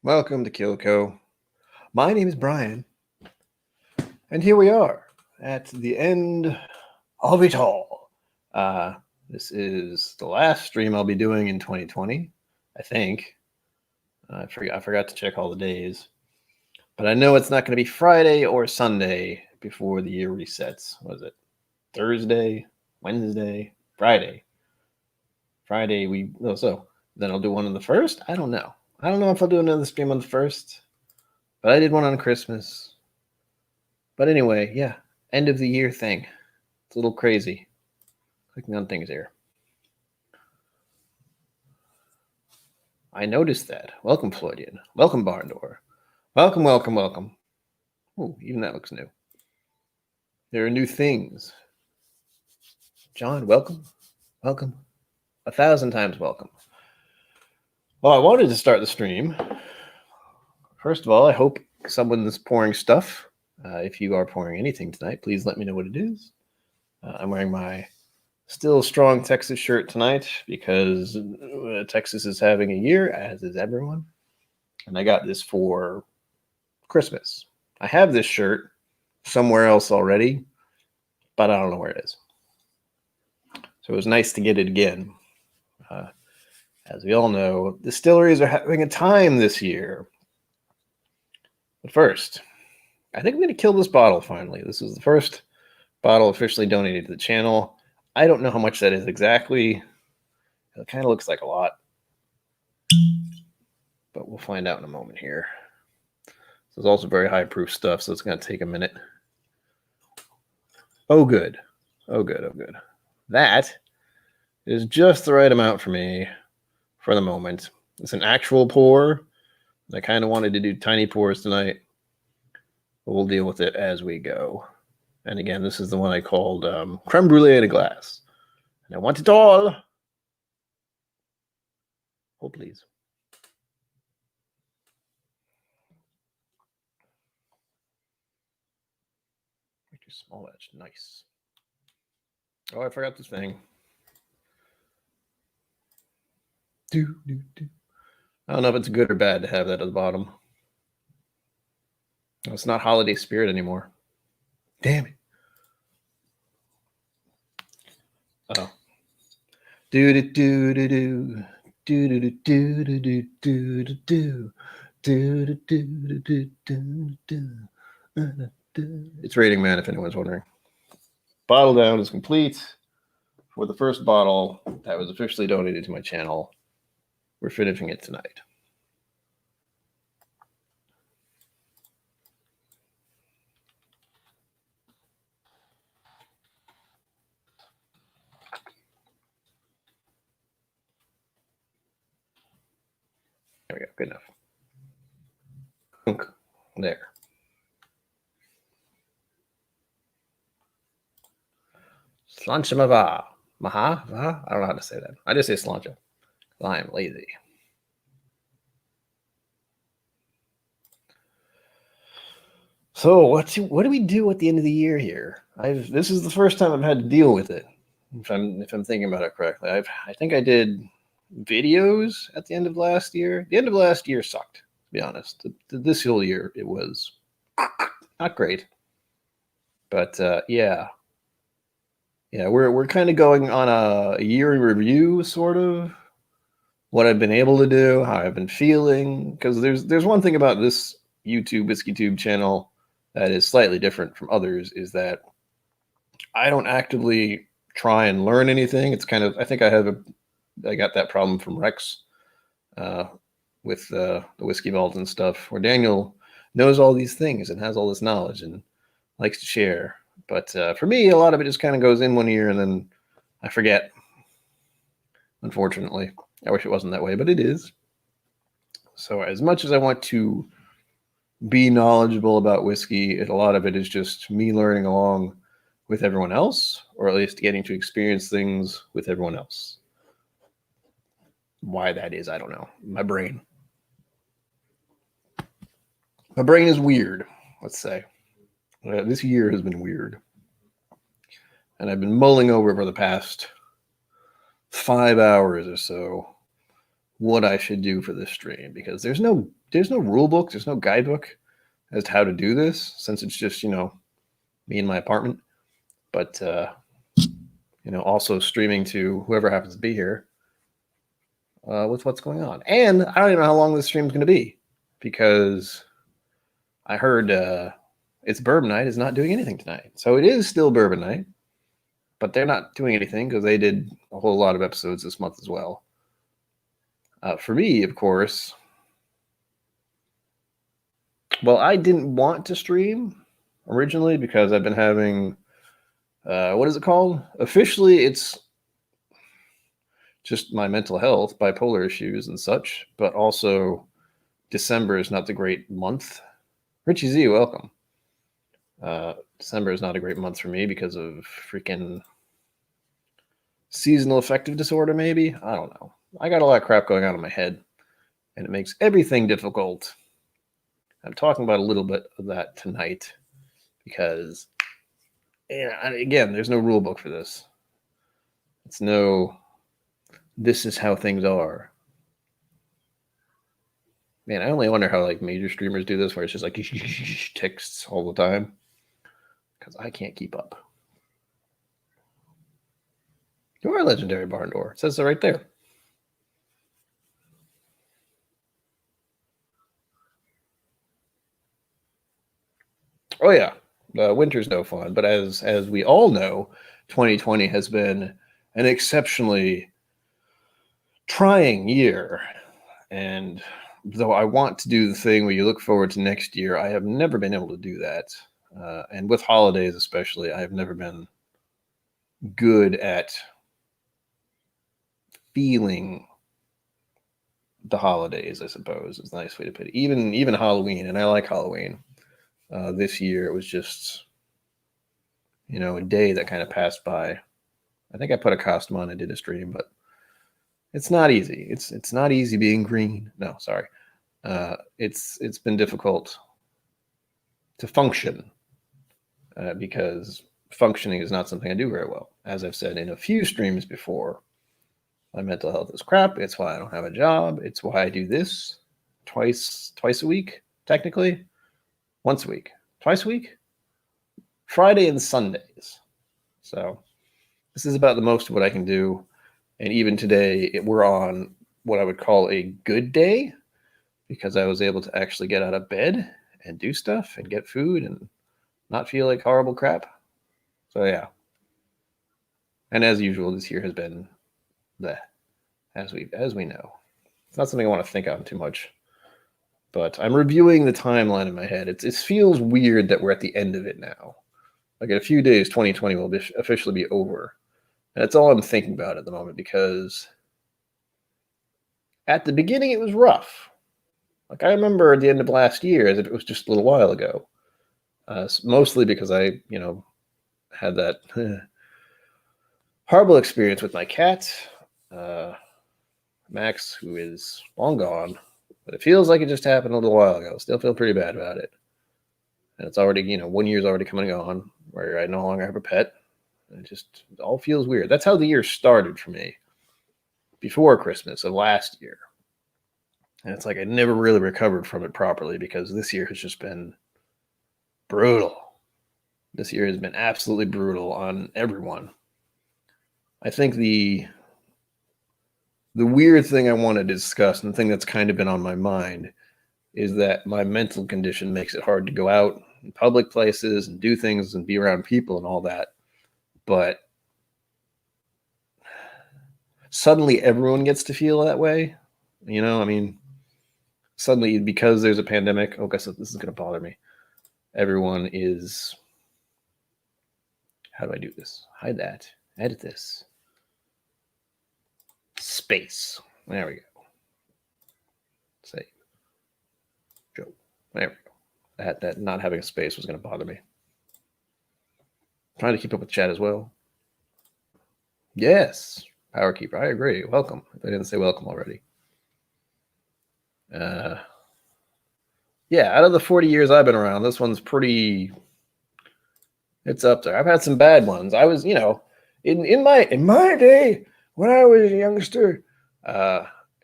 Welcome to KIllco. My name is Brian, and here we are at the end of it all. This is the last stream I'll be doing in 2020, I think. I forgot to check all the days, but I know it's not going to be Friday or Sunday before the year resets. What is it? Thursday, Wednesday, Friday. So then I'll do one on the 1st. I don't know if I'll do another stream on the 1st, but I did one on Christmas. But anyway, yeah, end of the year thing. It's a little crazy. Clicking on things here. I noticed that. Welcome, Floydian. Welcome, Barndor. Welcome, welcome, welcome. Oh, even that looks new. There are new things. John, welcome. Welcome. 1,000 times welcome. Well, I wanted to start the stream. First of all, I hope someone's pouring stuff. If you are pouring anything tonight, please let me know what it is. I'm wearing my Still Strong Texas shirt tonight because Texas is having a year, as is everyone. And I got this for Christmas. I have this shirt somewhere else already, but I don't know where it is. So it was nice to get it again. As we all know, distilleries are having a time this year. But first, I think I'm going to kill this bottle finally. This is the first bottle officially donated to the channel. I don't know how much that is exactly. It kind of looks like a lot. But we'll find out in a moment here. This is also very high proof stuff, so it's going to take a minute. Oh, good. Oh, good. Oh, good. That is just the right amount for me for the moment. It's an actual pour. I kind of wanted to do tiny pours tonight, but we'll deal with it as we go. And again, this is the one I called creme brulee in a glass. And I want it all. Oh, please. Make too small edge. Nice. Oh, I forgot this thing. I don't know if it's good or bad to have that at the bottom. It's not holiday spirit anymore. Damn it. Oh. It's Rating Man, if anyone's wondering. Bottle down is complete for the first bottle that was officially donated to my channel. We're finishing it tonight. There we go. Good enough. There. Slancha Maha? I don't know how to say that. I just say slancha. I am lazy. So what do we do at the end of the year here? This is the first time I've had to deal with it. If I'm thinking about it correctly, I think I did videos at the end of last year. The end of last year sucked, to be honest. This whole year it was not great. But yeah, we're kind of going on a year in review, sort of. What I've been able to do, how I've been feeling, because there's one thing about this YouTube WhizzkyTube channel that is slightly different from others, is that I don't actively try and learn anything. It's kind of, I think I got that problem from Rex with the whiskey vault and stuff, where Daniel knows all these things and has all this knowledge and likes to share. But for me, a lot of it just kind of goes in one ear and then I forget, unfortunately. I wish it wasn't that way, but it is. So as much as I want to be knowledgeable about whiskey, a lot of it is just me learning along with everyone else, or at least getting to experience things with everyone else. Why that is, I don't know. My brain is weird, let's say. This year has been weird. And I've been mulling over for the past 5 hours or so what I should do for this stream, because there's no rule book, there's no guidebook as to how to do this, since it's just, me in my apartment. But also streaming to whoever happens to be here with what's going on. And I don't even know how long this stream is going to be, because I heard it's Bourbon Night is not doing anything tonight. So it is still Bourbon Night, but they're not doing anything because they did a whole lot of episodes this month as well. For me, of course, well, I didn't want to stream originally because I've been having, what is it called? Officially, it's just my mental health, bipolar issues and such, but also December is not the great month. Richie Z, welcome. December is not a great month for me because of freaking seasonal affective disorder, maybe? I don't know. I got a lot of crap going on in my head, and it makes everything difficult. I'm talking about a little bit of that tonight because, again, there's no rule book for this. It's no, this is how things are. Man, I only wonder how major streamers do this, where it's just texts all the time, because I can't keep up. You are a legendary barn door. It says it right there. Oh yeah, winter's no fun. But as we all know, 2020 has been an exceptionally trying year. And though I want to do the thing where you look forward to next year, I have never been able to do that. And with holidays especially, I have never been good at feeling the holidays, I suppose, is a nice way to put it. Even Halloween, and I like Halloween. This year, it was just, a day that kind of passed by. I think I put a costume on and did a stream, but it's not easy. It's not easy being green. No, sorry. It's been difficult to function because functioning is not something I do very well. As I've said in a few streams before, my mental health is crap. It's why I don't have a job. It's why I do this twice a week, technically. Once a week. Twice a week? Friday and Sundays. So this is about the most of what I can do. And even today, we're on what I would call a good day, because I was able to actually get out of bed and do stuff and get food and not feel like horrible crap. So yeah. And as usual, this year has been as we know. It's not something I want to think on too much. But I'm reviewing the timeline in my head. It feels weird that we're at the end of it now. Like in a few days, 2020 will officially be over. And that's all I'm thinking about at the moment, because at the beginning it was rough. Like I remember at the end of last year as if it was just a little while ago. Mostly because I, had that horrible experience with my cat, Max, who is long gone. But it feels like it just happened a little while ago. Still feel pretty bad about it. And it's already, 1 year's already coming and gone, where I no longer have a pet. And it all feels weird. That's how the year started for me, before Christmas of last year. And it's like I never really recovered from it properly, because this year has just been brutal. This year has been absolutely brutal on everyone. I think the weird thing I want to discuss, and the thing that's kind of been on my mind, is that my mental condition makes it hard to go out in public places and do things and be around people and all that. But suddenly everyone gets to feel that way. Suddenly, because there's a pandemic, oh, guess this is going to bother me. Everyone is, how do I do this? Hide that. Edit this. Space. There we go. Save. Joe. There we go. That not having a space was going to bother me. Trying to keep up with chat as well. Yes. Power Keeper. I agree. Welcome. If I didn't say welcome already. Yeah, out of the 40 years I've been around, this one's pretty, it's up there. I've had some bad ones. I was, in my day when I was a youngster,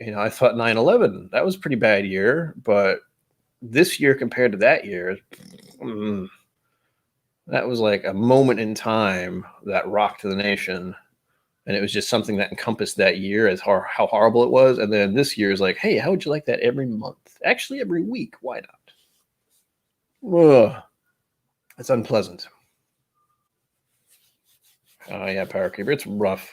I thought 9/11, that was a pretty bad year, but this year compared to that year, that was like a moment in time that rocked the nation. And it was just something that encompassed that year as how horrible it was. And then this year is like, hey, how would you like that every month? Actually, every week. Why not? Ugh, it's unpleasant. Oh, yeah, Power Creeper. It's rough.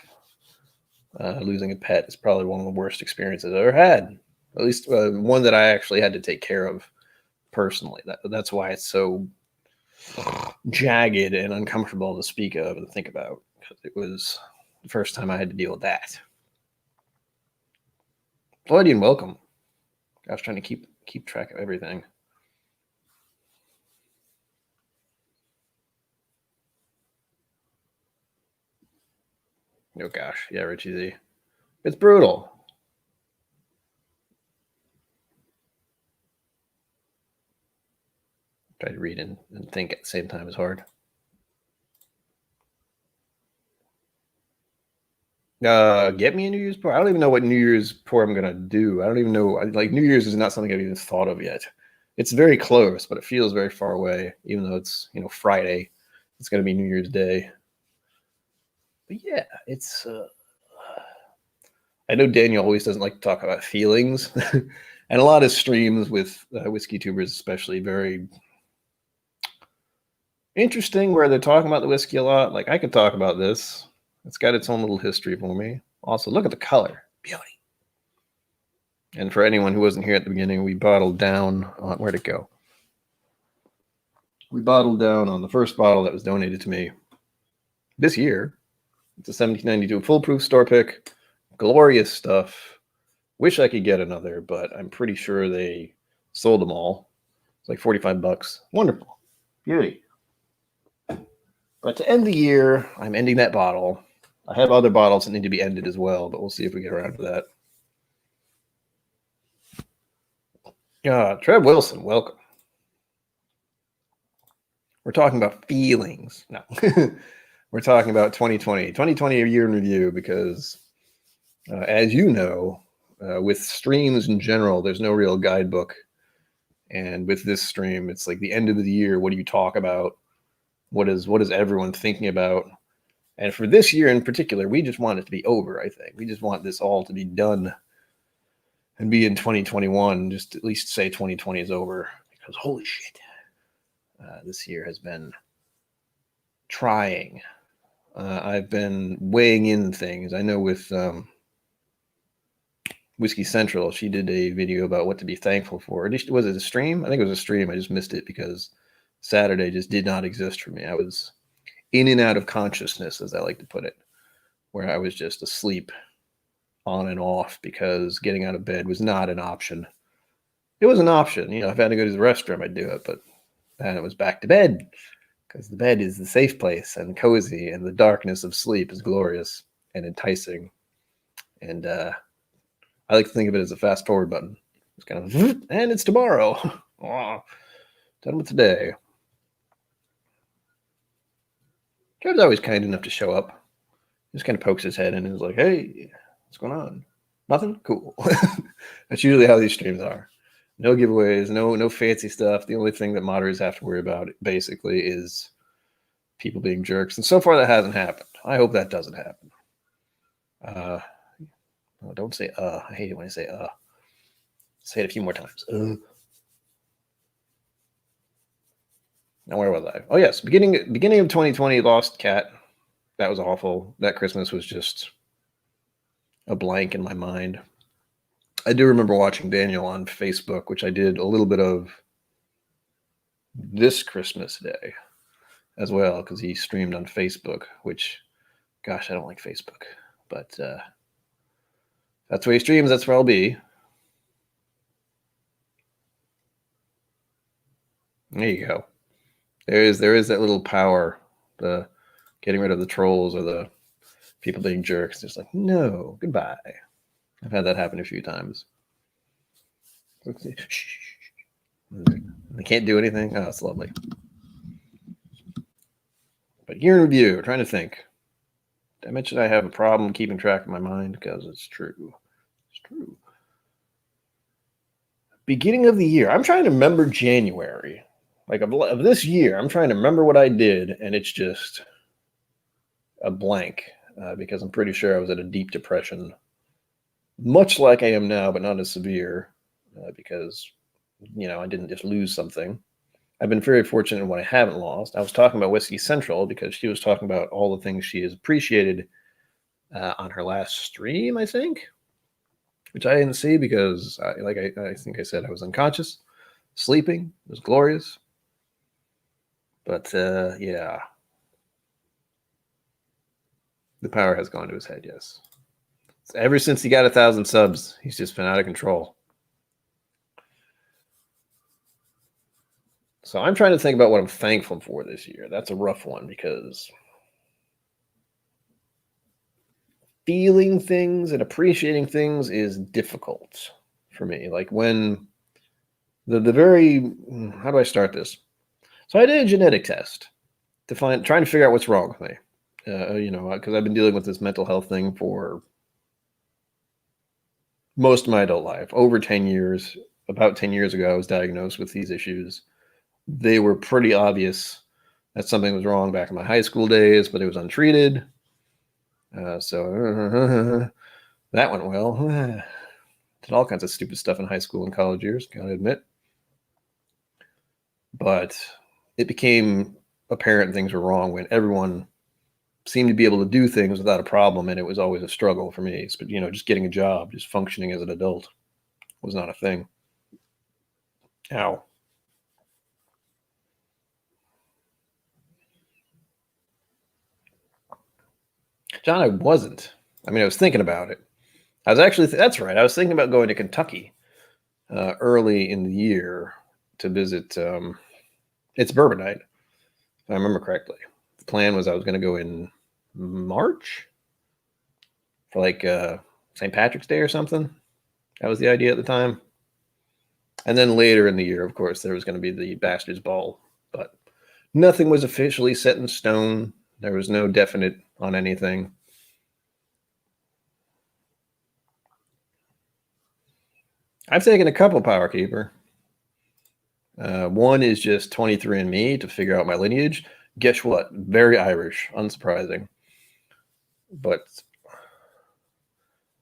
Losing a pet is probably one of the worst experiences I've ever had. At least one that I actually had to take care of personally. That's why it's so jagged and uncomfortable to speak of and think about, because it was the first time I had to deal with that. Floydian, welcome. I was trying to keep track of everything. Oh gosh, yeah, Richie Z. It's brutal. Try to read and think at the same time is hard. Get me a New Year's pour. I don't even know what New Year's pour I'm gonna do. I don't even know. Like New Year's is not something I've even thought of yet. It's very close, but it feels very far away. Even though it's Friday, it's gonna be New Year's Day. But yeah, it's. I know Daniel always doesn't like to talk about feelings, and a lot of streams with whiskey tubers, especially, very interesting where they're talking about the whiskey a lot. Like I could talk about this. It's got its own little history for me. Also, look at the color. Beauty. And for anyone who wasn't here at the beginning, we bottled down on where'd it go? We bottled down on the first bottle that was donated to me this year. It's a 1792 foolproof store pick. Glorious stuff. Wish I could get another, but I'm pretty sure they sold them all. It's like $45. Wonderful. Beauty. But to end the year, I'm ending that bottle. I have other bottles that need to be ended as well, but we'll see if we get around to that. Trev Wilson, welcome. We're talking about feelings. No. We're talking about 2020. 2020, a year in review, because as you know, with streams in general, there's no real guidebook. And with this stream, it's like the end of the year. What do you talk about? What is everyone thinking about? And for this year in particular, we just want it to be over, I think. We just want this all to be done and be in 2021. Just at least say 2020 is over, because holy shit, this year has been trying. I've been weighing in things. I know with Whiskey Central, she did a video about what to be thankful for. Was it a stream? I think it was a stream. I just missed it because Saturday just did not exist for me. I was in and out of consciousness, as I like to put it, where I was just asleep on and off because getting out of bed was not an option. It was an option. If I had to go to the restroom, I'd do it, but then it was back to bed, because the bed is the safe place and cozy, and the darkness of sleep is glorious and enticing. And I like to think of it as a fast forward button. It's kind of, and it's tomorrow. Done with today. Trev's always kind enough to show up. Just kind of pokes his head in and is like, hey, what's going on? Nothing? Cool. That's usually how these streams are. No giveaways, no fancy stuff. The only thing that moderators have to worry about basically is people being jerks. And so far that hasn't happened. I hope that doesn't happen. Don't say I hate it when I say Say it a few more times. Now where was I? Oh yes, beginning of 2020, lost cat. That was awful. That Christmas was just a blank in my mind. I do remember watching Daniel on Facebook, which I did a little bit of this Christmas Day as well, because he streamed on Facebook, which, gosh, I don't like Facebook. But that's where he streams. That's where I'll be. There you go. There is that little power, the getting rid of the trolls or the people being jerks. Just like, no, goodbye. I've had that happen a few times. They can't do anything. Oh, it's lovely. But year in review, trying to think. Did I mention I have a problem keeping track of my mind? Because it's true. It's true. beginning of the year. I'm trying to remember January, like of this year. I'm trying to remember what I did, and it's just a blank because I'm pretty sure I was at a deep depression, much like I am now, but not as severe because, I didn't just lose something. I've been very fortunate in what I haven't lost. I was talking about Whiskey Central because she was talking about all the things she has appreciated on her last stream, I think, which I didn't see because, I think I said, I was unconscious, sleeping. It was glorious. But yeah, the power has gone to his head, yes. So ever since he got 1,000 subs, he's just been out of control. So I'm trying to think about what I'm thankful for this year. That's a rough one because feeling things and appreciating things is difficult for me. Like when the very, how do I start this? So I did a genetic test to trying to figure out what's wrong with me. Because I've been dealing with this mental health thing for most of my adult life, over 10 years. About 10 years ago, I was diagnosed with these issues. They were pretty obvious that something was wrong back in my high school days, but it was untreated. So that went well. Did all kinds of stupid stuff in high school and college years, gotta admit. But it became apparent things were wrong when everyone seemed to be able to do things without a problem, and it was always a struggle for me. But just getting a job, just functioning as an adult was not a thing. Ow. John, I wasn't. I mean, I was thinking about it. I was actually, that's right. I was thinking about going to Kentucky early in the year to visit. It's Bourbon Night, if I remember correctly. The plan was I was going to go in March for like St. Patrick's Day or something. That was the idea at the time. And then later in the year, of course, there was going to be the Bastards Ball. But nothing was officially set in stone. There was no definite on anything. I've taken a couple Power Keeper. One is just 23andMe to figure out my lineage. Guess what? Very Irish, unsurprising. But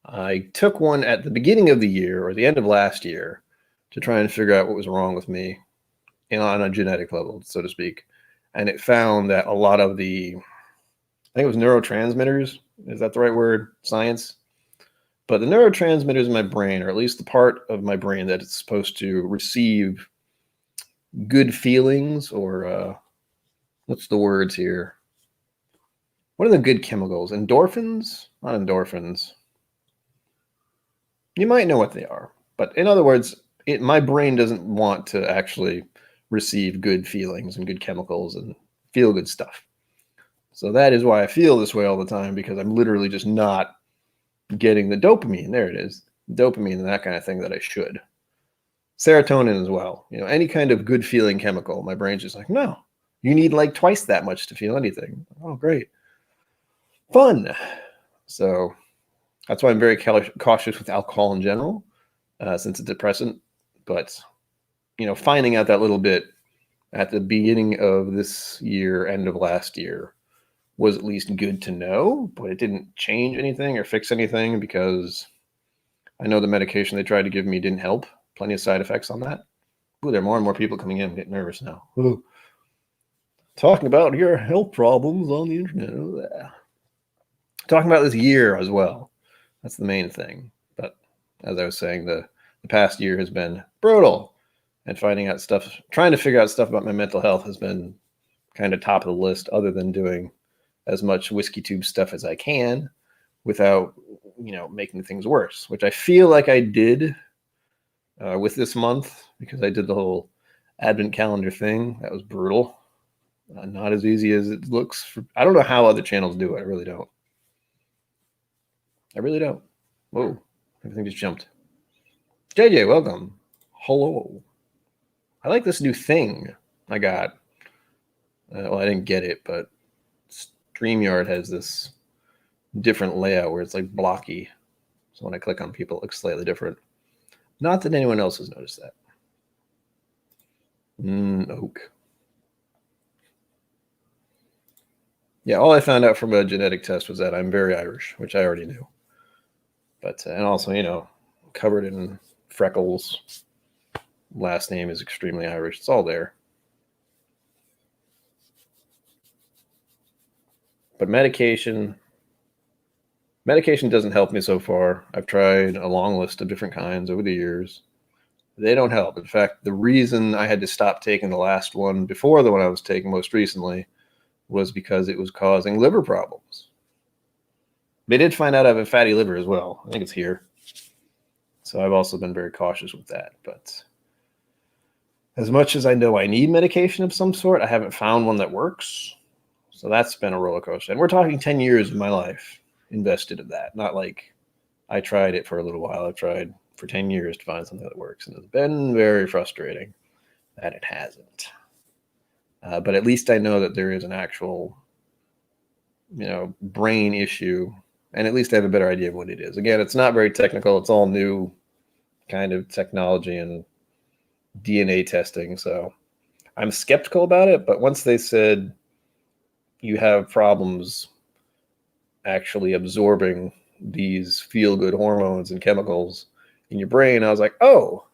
I took one at the beginning of the year or the end of last year to try and figure out what was wrong with me on a genetic level, so to speak. And it found that a lot of I think it was neurotransmitters. Is that the right word? Science. But the neurotransmitters in my brain, or at least the part of my brain that it's supposed to receive good feelings, or what's the words here? What are the good chemicals? Endorphins? Not endorphins. You might know what they are. But in other words, my brain doesn't want to actually receive good feelings and good chemicals and feel good stuff. So that is why I feel this way all the time, because I'm literally just not getting the dopamine. There it is. Dopamine and that kind of thing that I should. Serotonin as well. Any kind of good feeling chemical. My brain's just like, no, you need like twice that much to feel anything. Oh, great. Fun. So that's why I'm very cautious with alcohol in general, since it's a depressant. But, finding out that little bit at the beginning of this year, end of last year, was at least good to know, but it didn't change anything or fix anything because I know the medication they tried to give me didn't help. Plenty of side effects on that. Ooh, there are more and more people coming in. I'm getting nervous now. Ooh. Talking about your health problems on the internet. Talking about this year as well. That's the main thing. But as I was saying, the past year has been brutal. And finding out stuff, trying to figure out stuff about my mental health has been kind of top of the list, other than doing as much Whiskey Tube stuff as I can without, making things worse, which I feel like I did with this month, because I did the whole advent calendar thing. That was brutal. Not as easy as it looks. I don't know how other channels do it. I really don't. Whoa, everything just jumped. JJ, welcome. Hello. I like this new thing I got. Well, I didn't get it, but StreamYard has this different layout where it's like blocky. So when I click on people, it looks slightly different. Not that anyone else has noticed that. Oak. Yeah, all I found out from a genetic test was that I'm very Irish, which I already knew. But and also, covered in freckles. Last name is extremely Irish. It's all there. But medication doesn't help me so far. I've tried a long list of different kinds over the years. They don't help. In fact, the reason I had to stop taking the last one before the one I was taking most recently was because it was causing liver problems. They did find out I have a fatty liver as well. I think it's here. So I've also been very cautious with that. But as much as I know I need medication of some sort, I haven't found one that works. So that's been a roller coaster. And we're talking 10 years of my life invested in that. Not like I tried it for a little while. I've tried for 10 years to find something that works. And it's been very frustrating that it hasn't. But at least I know that there is an actual, brain issue. And at least I have a better idea of what it is. Again, it's not very technical. It's all new kind of technology and DNA testing. So I'm skeptical about it. But once they said you have problems actually absorbing these feel-good hormones and chemicals in your brain, I was like, oh,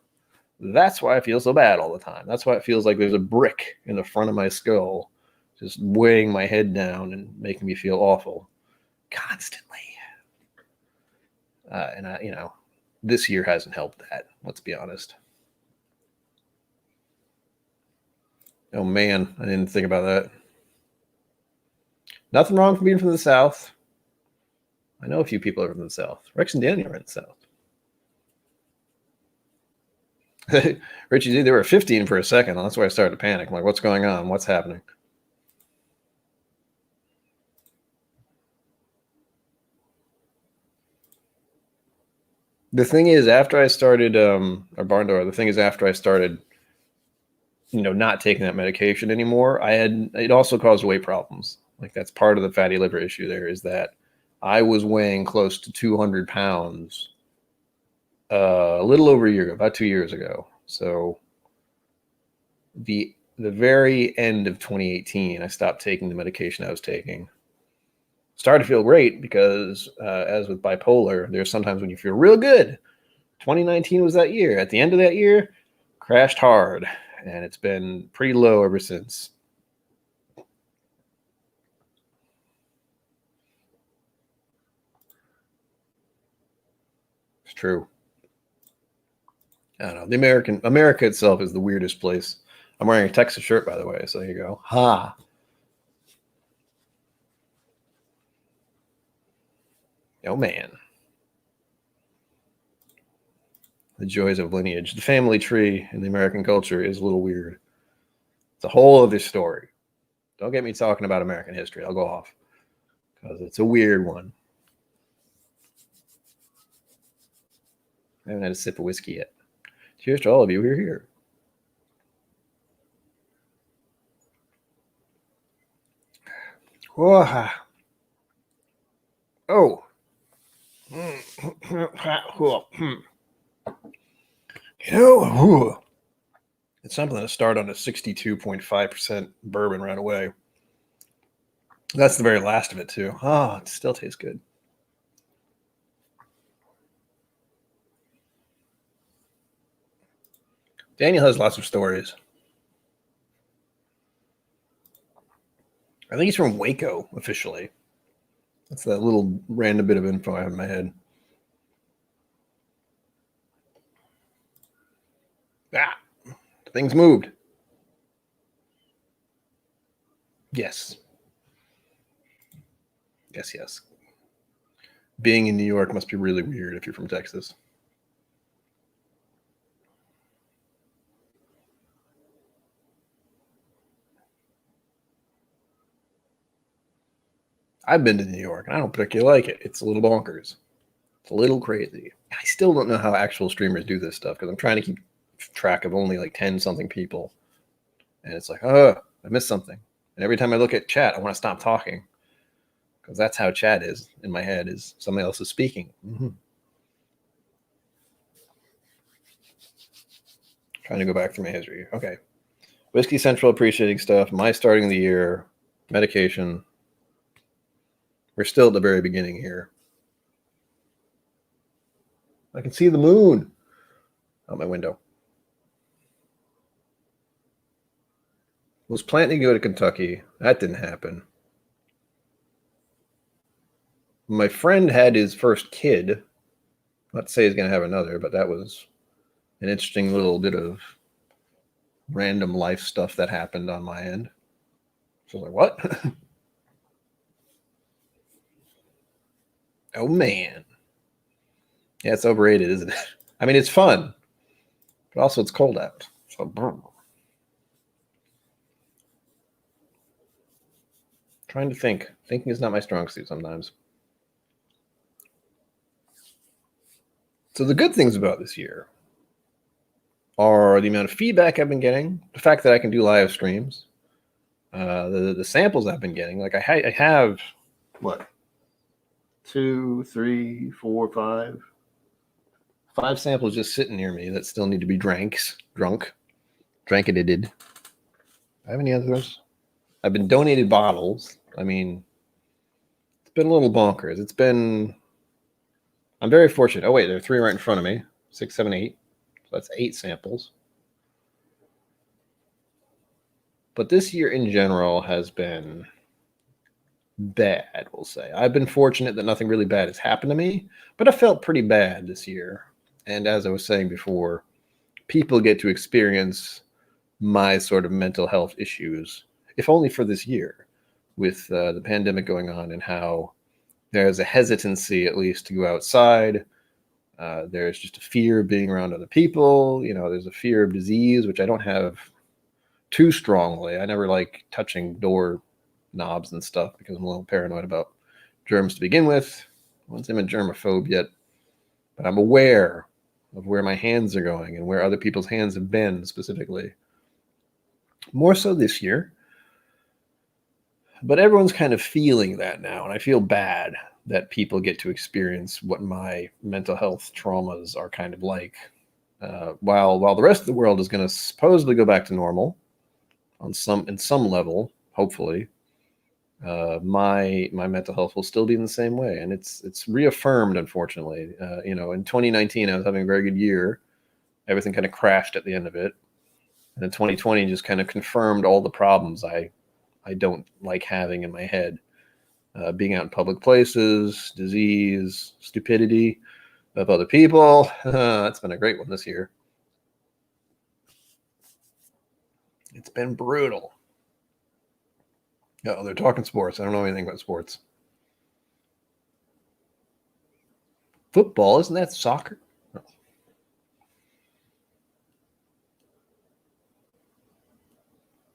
that's why I feel so bad all the time. That's why it feels like there's a brick in the front of my skull just weighing my head down and making me feel awful constantly. And this year hasn't helped that. Let's be honest. Oh man, I didn't think about that. Nothing wrong with being from the South. I know a few people are from the South. Rex and Danny are in the South. Richie, they were 15 for a second. That's why I started to panic. I'm like, what's going on? What's happening? The thing is, after I started, or barn door, the thing is, after I started, not taking that medication anymore, it also caused weight problems. Like that's part of the fatty liver issue there is that I was weighing close to 200 pounds a little over a year ago, about 2 years ago. So the very end of 2018, I stopped taking the medication I was taking. Started to feel great because, as with bipolar, there's sometimes when you feel real good. 2019 was that year. At the end of that year, crashed hard, and it's been pretty low ever since. It's true. I don't know. America itself is the weirdest place. I'm wearing a Texas shirt, by the way, so there you go. Ha. Oh man. The joys of lineage. The family tree in the American culture is a little weird. It's a whole other story. Don't get me talking about American history. I'll go off because it's a weird one. I haven't had a sip of whiskey yet. Cheers to all of you who are here. Oh. It's something to start on a 62.5% bourbon right away. That's the very last of it, too. It still tastes good. Daniel has lots of stories. I think he's from Waco, officially. That's that little random bit of info I have in my head. Things moved. Yes. Yes. Being in New York must be really weird if you're from Texas. I've been to New York, and I don't particularly like it. It's a little bonkers. It's a little crazy. I still don't know how actual streamers do this stuff because I'm trying to keep track of only like 10-something people. And it's like, I missed something. And every time I look at chat, I want to stop talking because that's how chat is in my head is somebody else is speaking. Mm-hmm. Trying to go back through my history. Okay. Whiskey Central appreciating stuff. My starting of the year. Medication. We're still at the very beginning here. I can see the moon out my window. Was planning to go to Kentucky. That didn't happen. My friend had his first kid. Not to say he's going to have another, but that was an interesting little bit of random life stuff that happened on my end. So I was like, what? Oh, man. Yeah, it's overrated, isn't it? I mean, it's fun, but also it's cold out. So, trying to think. Thinking is not my strong suit sometimes. So the good things about this year are the amount of feedback I've been getting, the fact that I can do live streams, the samples I've been getting. Like I have what, 2, 3, 4, 5 samples just sitting near me that still need to be drank. I have any others? I've been donated bottles. I mean, it's been a little bonkers. I'm very fortunate. Oh, wait, there are 3 right in front of me. 6, 7, 8. So that's 8 samples. But this year in general has been bad, we'll say. I've been fortunate that nothing really bad has happened to me, but I felt pretty bad this year. And as I was saying before, people get to experience my sort of mental health issues, if only for this year, with the pandemic going on and how there's a hesitancy, at least, to go outside. There's just a fear of being around other people. You know, there's a fear of disease, which I don't have too strongly. I never like touching door knobs and stuff because I'm a little paranoid about germs to begin with. I wouldn't say I'm a germaphobe yet, but I'm aware of where my hands are going and where other people's hands have been specifically. More so this year. But everyone's kind of feeling that now, and I feel bad that people get to experience what my mental health traumas are kind of like. While the rest of the world is going to supposedly go back to normal in some level, hopefully, my mental health will still be in the same way, and it's reaffirmed, unfortunately. In 2019, I was having a very good year. Everything kind of crashed at the end of it, and then 2020 just kind of confirmed all the problems I don't like having in my head. Being out in public places, disease, stupidity of other people. That's been a great one this year. It's been brutal. Oh, they're talking sports. I don't know anything about sports. Football, isn't that soccer? No.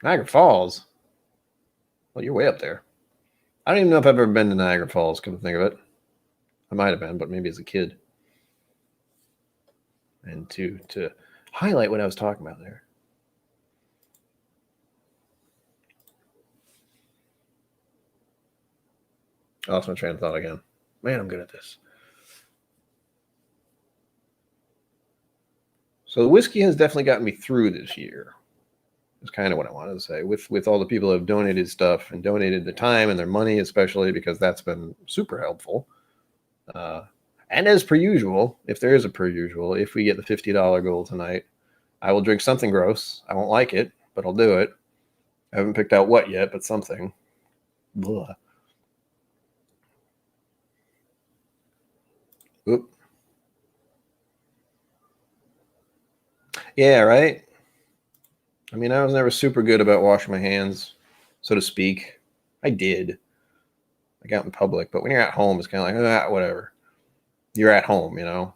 Niagara Falls? Well, you're way up there. I don't even know if I've ever been to Niagara Falls, come to think of it. I might have been, but maybe as a kid. And to highlight what I was talking about there. I lost my train of thought again. Man, I'm good at this. So the whiskey has definitely gotten me through this year. Is kind of what I wanted to say. With all the people who have donated stuff and donated their time and their money, especially, because that's been super helpful. And as per usual, if there is a per usual, if we get the $50 goal tonight, I will drink something gross. I won't like it, but I'll do it. I haven't picked out what yet, but something. Blah. Oop. Yeah, right? I mean, I was never super good about washing my hands, so to speak. I did, like out in public, but when you're at home, it's kind of like, whatever. You're at home, you know?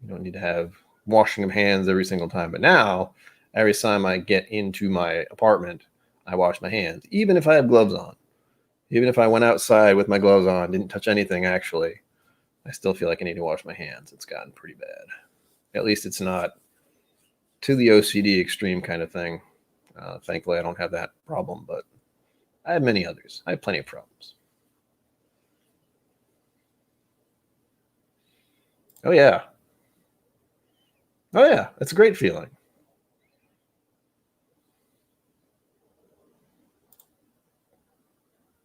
You don't need to have washing of hands every single time. But now, every time I get into my apartment, I wash my hands, even if I have gloves on. Even if I went outside with my gloves on, didn't touch anything actually, I still feel like I need to wash my hands. It's gotten pretty bad. At least it's not to the OCD extreme kind of thing. Thankfully, I don't have that problem, but I have many others. I have plenty of problems. Oh, yeah. Oh, yeah. It's a great feeling.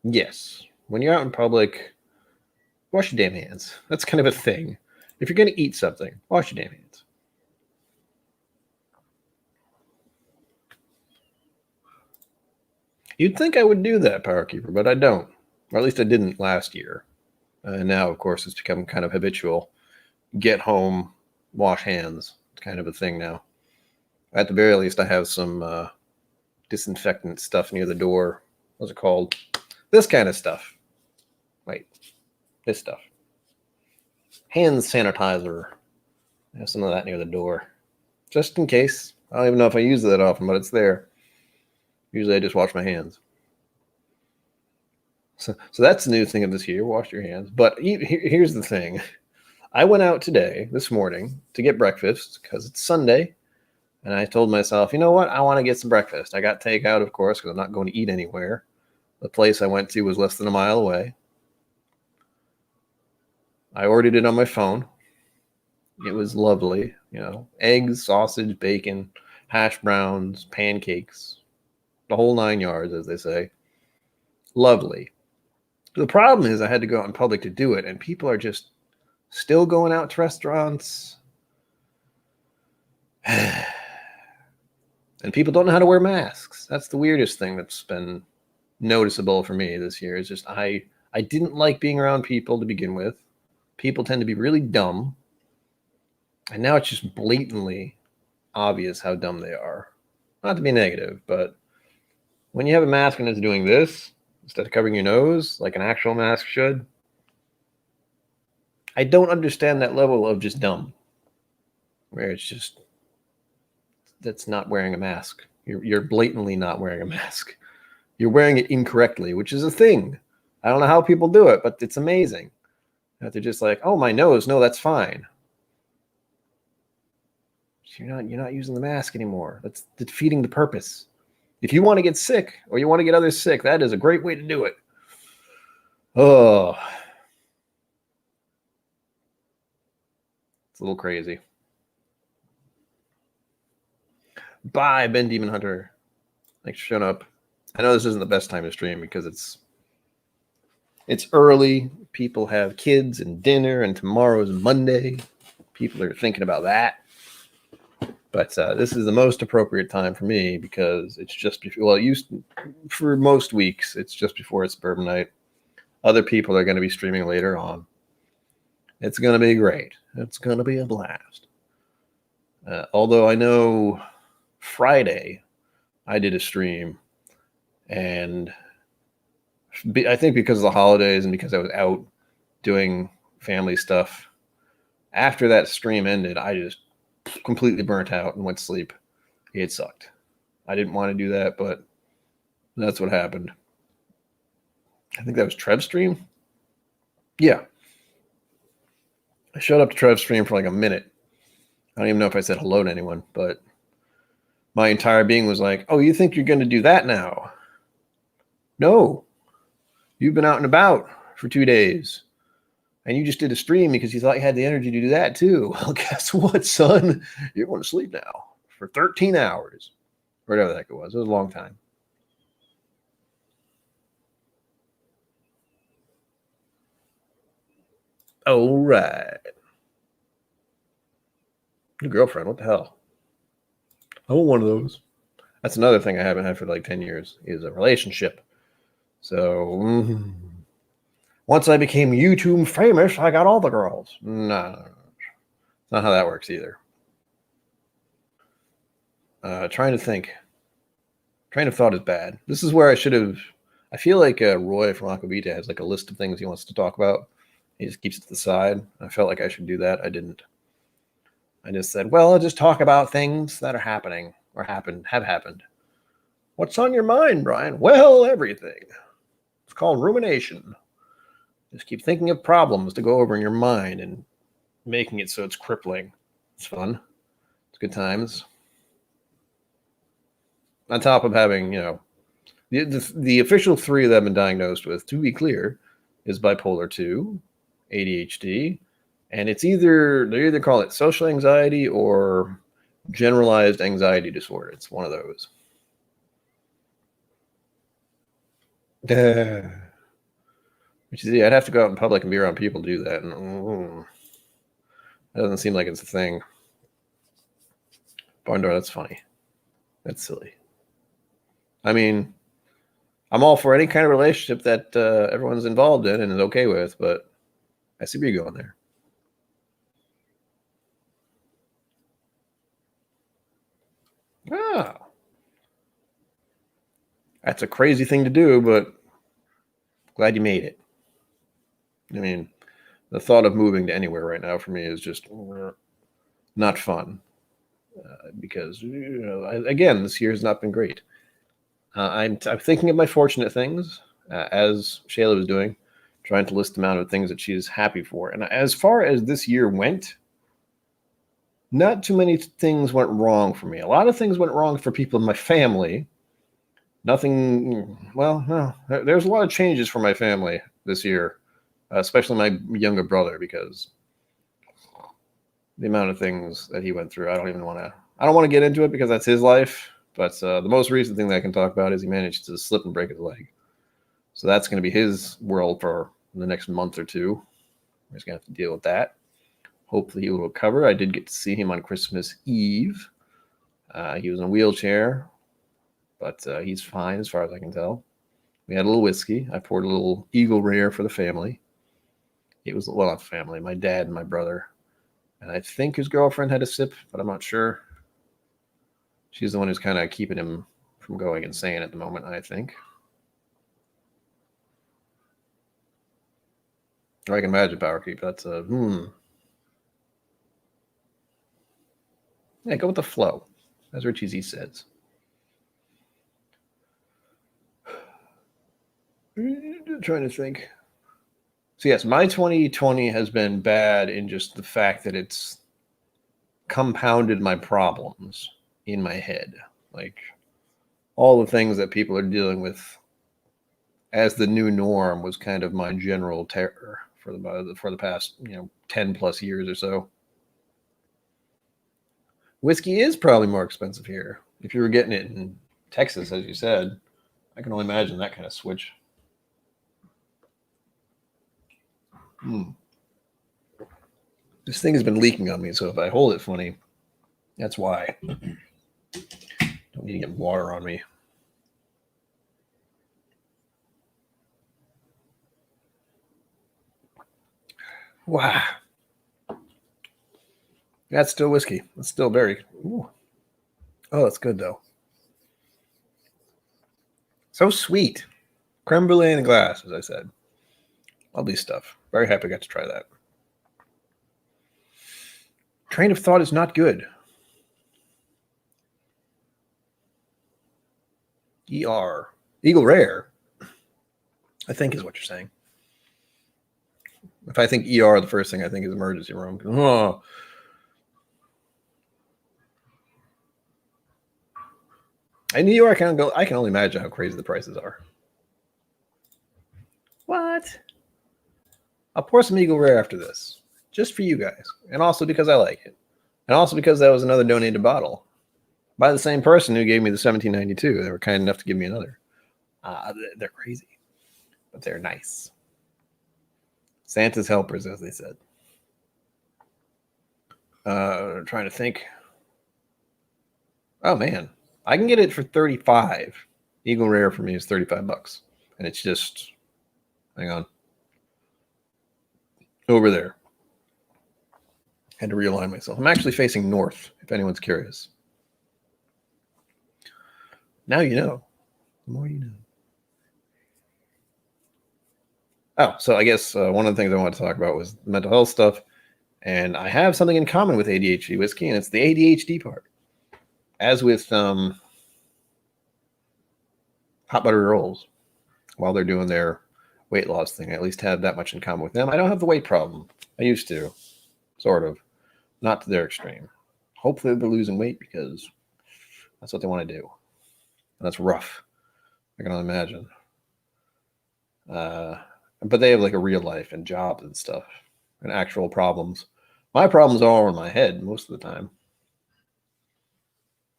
Yes. When you're out in public, wash your damn hands. That's kind of a thing. If you're going to eat something, wash your damn hands. You'd think I would do that, Power Keeper, but I don't. Or at least I didn't last year. And now, of course, it's become kind of habitual. Get home, wash hands. It's kind of a thing now. At the very least, I have some disinfectant stuff near the door. What's it called? This kind of stuff. Wait, this stuff. Hand sanitizer. I have some of that near the door. Just in case. I don't even know if I use it that often, but it's there. Usually I just wash my hands. So that's the new thing of this year, wash your hands. But here's the thing. I went out this morning, to get breakfast because it's Sunday. And I told myself, you know what? I want to get some breakfast. I got takeout, of course, because I'm not going to eat anywhere. The place I went to was less than a mile away. I ordered it on my phone. It was lovely. Eggs, sausage, bacon, hash browns, pancakes, the whole 9 yards, as they say. Lovely. The problem is I had to go out in public to do it, and people are just still going out to restaurants. And people don't know how to wear masks. That's the weirdest thing that's been noticeable for me this year. Is just I didn't like being around people to begin with. People tend to be really dumb. And now it's just blatantly obvious how dumb they are. Not to be negative, but when you have a mask and it's doing this, instead of covering your nose like an actual mask should, I don't understand that level of just dumb. Where it's just, that's not wearing a mask. You're blatantly not wearing a mask. You're wearing it incorrectly, which is a thing. I don't know how people do it, but it's amazing. That they're just like, oh, my nose, no, that's fine. You're not using the mask anymore. That's defeating the purpose. If you want to get sick or you want to get others sick, that is a great way to do it. Oh, it's a little crazy. Bye, Ben Demon Hunter. Thanks for showing up. I know this isn't the best time to stream because it's early. People have kids and dinner, and tomorrow's Monday. People are thinking about that. But this is the most appropriate time for me because it's just before, well, for most weeks, it's just before it's Bourbon Night. Other people are going to be streaming later on. It's going to be great. It's going to be a blast. Although I know Friday I did a stream, and I think because of the holidays and because I was out doing family stuff, after that stream ended, I just completely burnt out and went to sleep. It sucked. I didn't want to do that, but that's what happened. I think that was Trev's stream. Yeah. I showed up to Trev's stream for like a minute. I don't even know if I said hello to anyone, but my entire being was like, oh, you think you're going to do that now? No. You've been out and about for 2 days. And you just did a stream because you thought you had the energy to do that too. Well, guess what, son? You're going to sleep now for 13 hours. Whatever the heck it was. It was a long time. All right. New girlfriend. What the hell? I want one of those. That's another thing I haven't had for like 10 years is a relationship. So once I became YouTube famous, I got all the girls. No. It's not how that works either. Trying to think. Train of thought is bad. This is where I should have. I feel like Roy from Aquavita has like a list of things he wants to talk about. He just keeps it to the side. I felt like I should do that. I didn't. I just said, well, I'll just talk about things that are happening or have happened. What's on your mind, Brian? Well, everything. It's called rumination. Just keep thinking of problems to go over in your mind and making it so it's crippling. It's fun. It's good times. On top of having, the official 3 that I've been diagnosed with, to be clear, is bipolar 2, ADHD, and they either call it social anxiety or generalized anxiety disorder. It's one of those. Which is, yeah, I'd have to go out in public and be around people to do that. And that doesn't seem like it's a thing. Barn door, that's funny. That's silly. I mean, I'm all for any kind of relationship that everyone's involved in and is okay with, but I see where you're going there. Ah, that's a crazy thing to do, but glad you made it. I mean, the thought of moving to anywhere right now for me is just not fun because, again, this year has not been great. I'm thinking of my fortunate things, as Shayla was doing, trying to list the amount of things that she's happy for. And as far as this year went, not too many things went wrong for me. A lot of things went wrong for people in my family. Nothing, well, no, there's a lot of changes for my family this year, especially my younger brother, because the amount of things that he went through, I don't want to get into it because that's his life. But the most recent thing that I can talk about is he managed to slip and break his leg. So that's going to be his world for the next month or two. He's going to have to deal with that. Hopefully he will recover. I did get to see him on Christmas Eve. He was in a wheelchair, but he's fine as far as I can tell. We had a little whiskey. I poured a little Eagle Rare for the family. It was, well, not family, my dad and my brother. And I think his girlfriend had a sip, but I'm not sure. She's the one who's kind of keeping him from going insane at the moment, I think. I can imagine Power Creep. That's a, Yeah, go with the flow, as Richie Z says. I'm trying to think. So yes, my 2020 has been bad in just the fact that it's compounded my problems in my head. Like all the things that people are dealing with as the new norm was kind of my general terror for the past 10 plus years or so. Whiskey is probably more expensive here. If you were getting it in Texas, as you said, I can only imagine that kind of switch. This thing has been leaking on me, so if I hold it funny, that's why. Don't need to get water on me. Wow. That's still whiskey. That's still very. Ooh. Oh, that's good, though. So sweet. Creme brulee in a glass, as I said. Lovely stuff. Very happy I got to try that. Train of thought is not good. ER. Eagle Rare, I think is what you're saying. If I think ER, the first thing I think is emergency room. Oh. In New York, I can only imagine how crazy the prices are. What? I'll pour some Eagle Rare after this, just for you guys, and also because I like it, and also because that was another donated bottle by the same person who gave me the 1792. They were kind enough to give me another. They're crazy, but they're nice. Santa's helpers, as they said. Trying to think. Oh man, I can get it for 35. Eagle Rare for me is $35, and it's just, hang on, over there. Had to realign myself. I'm actually facing north, if anyone's curious. Now you know. The more you know. Oh, so I guess one of the things I wanted to talk about was mental health stuff. And I have something in common with ADHD whiskey, and it's the ADHD part. As with hot butter rolls, while they're doing their weight loss thing, I at least have that much in common with them. I don't have the weight problem. I used to, sort of. Not to their extreme. Hopefully they're losing weight because that's what they want to do. And that's rough. I can only imagine. But they have like a real life and jobs and stuff and actual problems. My problems are all in my head most of the time.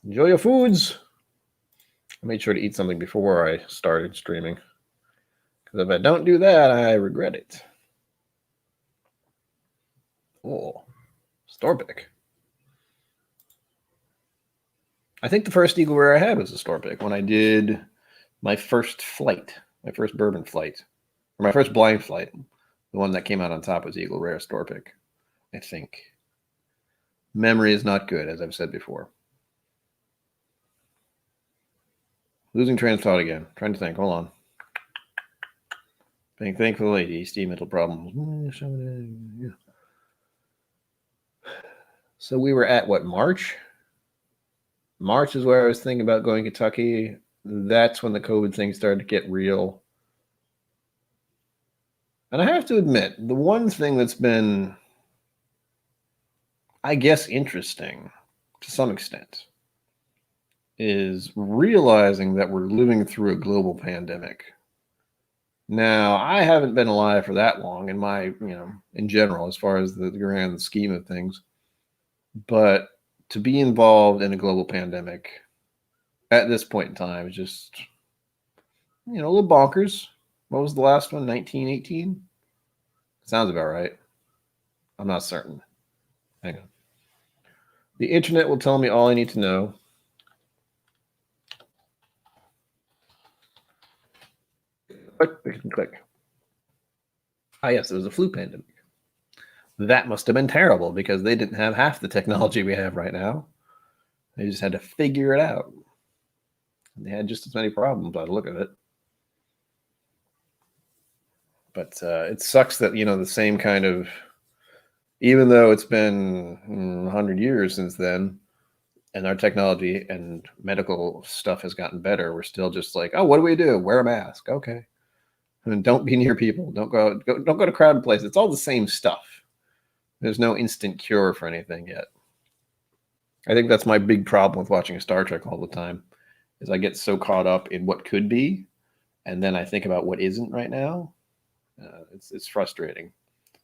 Enjoy your foods. I made sure to eat something before I started streaming Because if I don't do that, I regret it. Oh, store pick. I think the first eagle rare I had was a store pick when I did my first flight, my first bourbon flight, or my first blind flight. The one that came out on top was eagle rare store pick, I think. Memory is not good, as I've said before. Losing train of thought again. Trying to think. Hold on. Being thankful lady, steam mental problems. So we were at what, March? March is where I was thinking about going to Kentucky. That's when the COVID thing started to get real. And I have to admit, the one thing that's been, I guess, interesting to some extent is realizing that we're living through a global pandemic. Now, I haven't been alive for that long in my, in general, as far as the grand scheme of things. But to be involved in a global pandemic at this point in time is just, a little bonkers. What was the last one? 1918? Sounds about right. I'm not certain. Hang on. The internet will tell me all I need to know. Click. Ah, yes, it was a flu pandemic. That must have been terrible because they didn't have half the technology we have right now. They just had to figure it out. They had just as many problems by the look of it. But it sucks that, the same kind of, even though it's been 100 years since then, and our technology and medical stuff has gotten better, we're still just like, oh, what do we do? Wear a mask. Okay. And don't be near people. Don't go to crowded places. It's all the same stuff. There's no instant cure for anything yet. I think that's my big problem with watching Star Trek all the time, is I get so caught up in what could be, and then I think about what isn't right now. It's frustrating.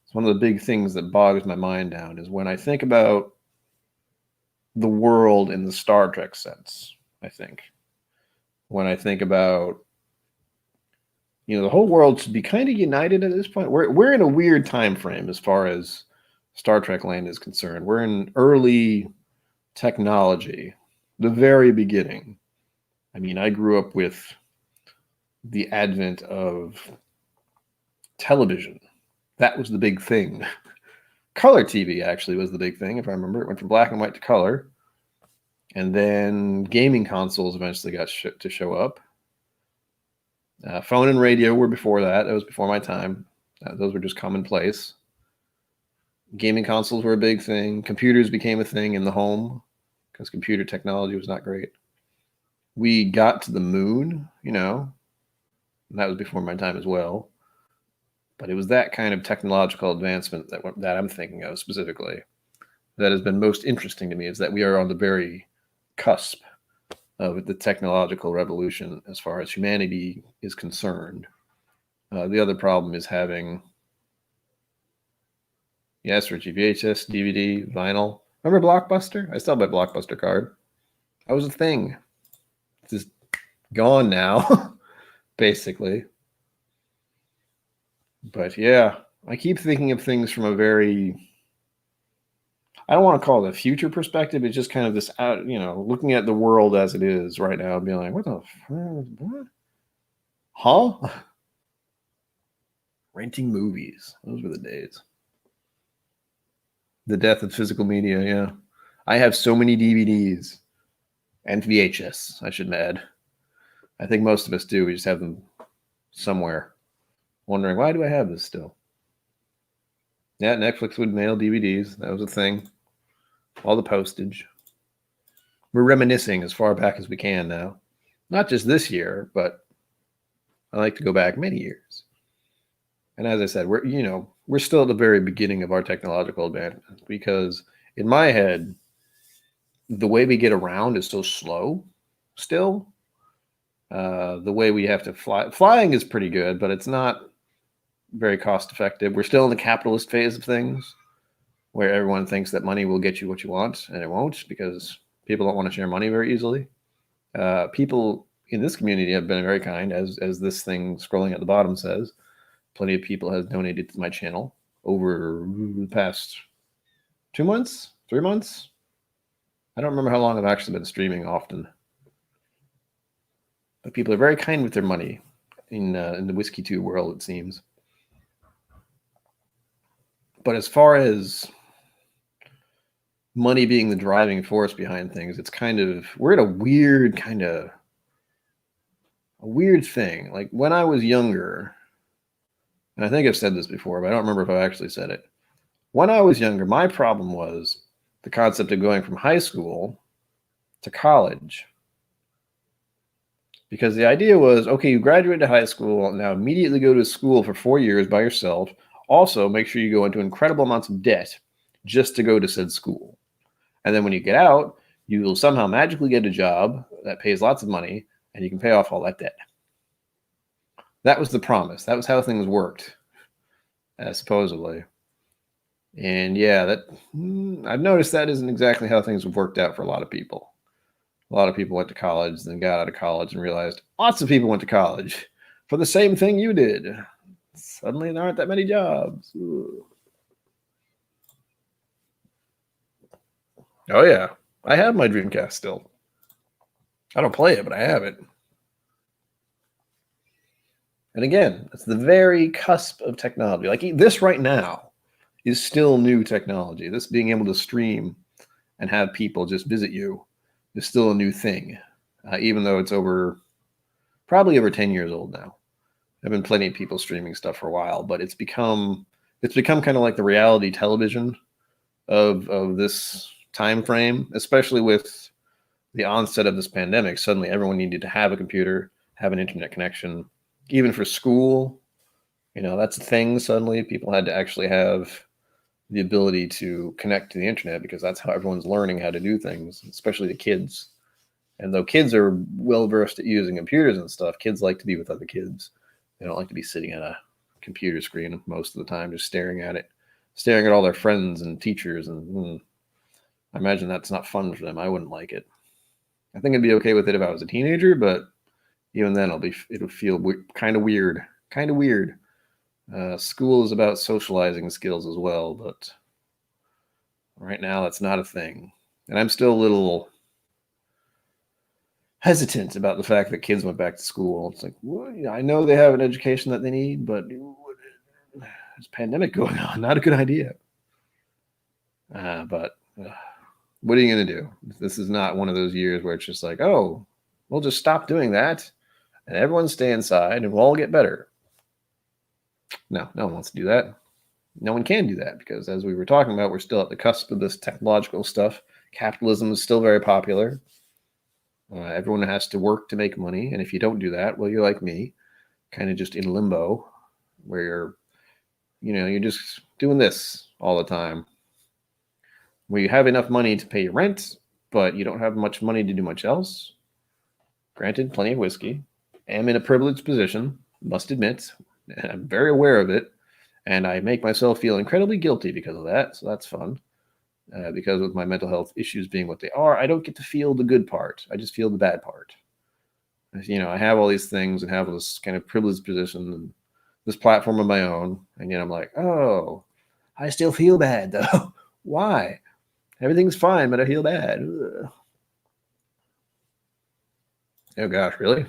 It's one of the big things that bogs my mind down is when I think about the world in the Star Trek sense, I think. When I think about, the whole world should be kind of united at this point. We're in a weird time frame as far as Star Trek land is concerned. We're in early technology, the very beginning. I mean, I grew up with the advent of television. That was the big thing. Color TV actually was the big thing, if I remember. It went from black and white to color. And then gaming consoles eventually got to show up. Phone and radio were before that. That was before my time. Those were just commonplace. Gaming consoles were a big thing. Computers became a thing in the home because computer technology was not great. We got to the moon, and that was before my time as well. But it was that kind of technological advancement that I'm thinking of specifically that has been most interesting to me, is that we are on the very cusp of the technological revolution as far as humanity is concerned. The other problem is having, yes, Richie, VHS, DVD, vinyl. Remember Blockbuster? I still have my Blockbuster card. That was a thing. It's just gone now, basically. But yeah, I keep thinking of things from a very, I don't want to call it a future perspective. It's just kind of this, looking at the world as it is right now and being like, what? Huh? Renting movies. Those were the days. The death of physical media, yeah. I have so many DVDs and VHS, I should add. I think most of us do. We just have them somewhere. Wondering, why do I have this still? Yeah, Netflix would mail DVDs. That was a thing. All the postage. We're reminiscing as far back as we can now. Not just this year, but I like to go back many years. And as I said, we're still at the very beginning of our technological advancement, because in my head, the way we get around is so slow still. The way we have to fly. Flying is pretty good, but it's not very cost effective. We're still in the capitalist phase of things, where everyone thinks that money will get you what you want, and it won't, because people don't want to share money very easily. People in this community have been very kind, as this thing scrolling at the bottom says. Plenty of people have donated to my channel over the past 2 months, 3 months. I don't remember how long I've actually been streaming often. But people are very kind with their money in the Whiskey 2 world, it seems. But as far as money being the driving force behind things, it's kind of, we're at a weird thing. Like when I was younger, and I think I've said this before, but I don't remember if I actually said it. When I was younger, my problem was the concept of going from high school to college. Because the idea was, okay, you graduated high school, now immediately go to school for 4 years by yourself. Also, make sure you go into incredible amounts of debt just to go to said school. And then when you get out, you will somehow magically get a job that pays lots of money, and you can pay off all that debt. That was the promise. That was how things worked, supposedly. And yeah, I've noticed that isn't exactly how things have worked out for a lot of people. A lot of people went to college, then got out of college and realized lots of people went to college for the same thing you did. Suddenly there aren't that many jobs. Ooh. Oh yeah, I have my Dreamcast still. I don't play it, but I have it. And again, it's the very cusp of technology. Like this right now is still new technology. This being able to stream and have people just visit you is still a new thing, even though it's probably over 10 years old now. There have been plenty of people streaming stuff for a while, but it's become kind of like the reality television of this time frame, especially with the onset of this pandemic. Suddenly everyone needed to have a computer, have an internet connection, even for school. That's a thing. Suddenly people had to actually have the ability to connect to the internet, because that's how everyone's learning how to do things, especially the kids. And though kids are well versed at using computers and stuff, kids like to be with other kids. They don't like to be sitting at a computer screen most of the time, just staring at all their friends and teachers. And I imagine that's not fun for them. I wouldn't like it. I think I'd be okay with it if I was a teenager, but even then it'll feel kind of weird. School is about socializing skills as well, but right now that's not a thing. And I'm still a little hesitant about the fact that kids went back to school. It's like, well, I know they have an education that they need, but there's a pandemic going on. Not a good idea. But what are you going to do? This is not one of those years where it's just like, oh, we'll just stop doing that and everyone stay inside and we'll all get better. No one wants to do that. No one can do that, because as we were talking about, we're still at the cusp of this technological stuff. Capitalism is still very popular. Everyone has to work to make money. And if you don't do that, well, you're like me, kind of just in limbo, where you're just doing this all the time, where you have enough money to pay your rent, but you don't have much money to do much else. Granted, plenty of whiskey. Am in a privileged position, must admit. I'm very aware of it. And I make myself feel incredibly guilty because of that. So that's fun. Because with my mental health issues being what they are, I don't get to feel the good part. I just feel the bad part. I have all these things and have this kind of privileged position and this platform of my own. And yet I'm like, oh, I still feel bad though. Why? Everything's fine, but I feel bad. Ugh. Oh gosh, really?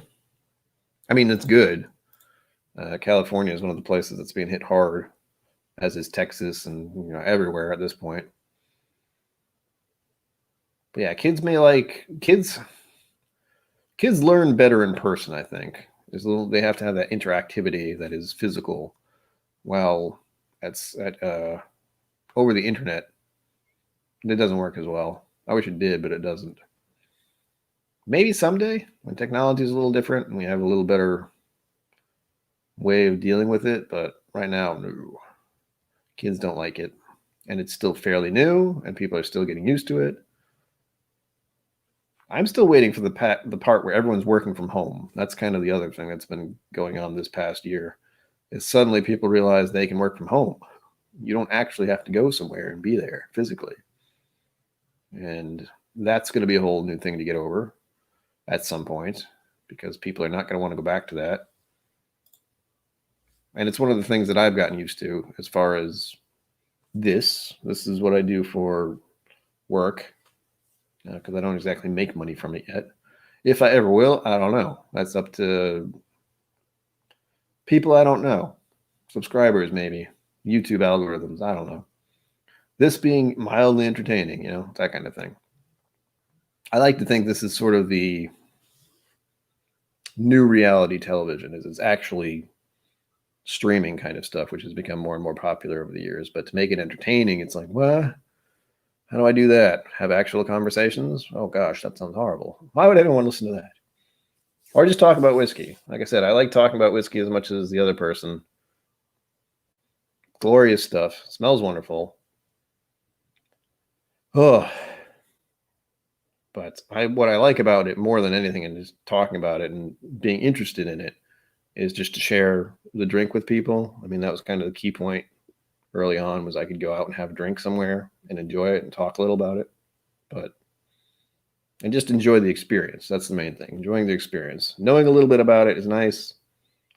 I mean, it's good. California is one of the places that's being hit hard, as is Texas and everywhere at this point. But yeah, kids learn better in person, I think. They have to have that interactivity that is physical, while over the internet, it doesn't work as well. I wish it did, but it doesn't. Maybe someday when technology is a little different and we have a little better way of dealing with it, but right now, no. Kids don't like it, and it's still fairly new, and people are still getting used to it. I'm still waiting for the part where everyone's working from home. That's kind of the other thing that's been going on this past year, is suddenly people realize they can work from home. You don't actually have to go somewhere and be there physically. And that's going to be a whole new thing to get over at some point. because people are not going to want to go back to that. And it's one of the things that I've gotten used to as far as this. This is what I do for work, because I don't exactly make money from it yet. If I ever will, I don't know. That's up to people I don't know. Subscribers, maybe. YouTube algorithms, I don't know. This being mildly entertaining, that kind of thing. I like to think this is sort of the new reality television, is it's actually streaming kind of stuff, which has become more and more popular over the years. But to make it entertaining, it's like, what? How do I do that? Have actual conversations? Oh gosh, that sounds horrible. Why would anyone listen to that? Or just talk about whiskey. Like I said, I like talking about whiskey as much as the other person. Glorious stuff. Smells wonderful. Oh. But what I like about it more than anything, and just talking about it and being interested in it, is just to share the drink with people. I mean, that was kind of the key point early on, was I could go out and have a drink somewhere and enjoy it and talk a little about it. And just enjoy the experience. That's the main thing. Enjoying the experience. Knowing a little bit about it is nice.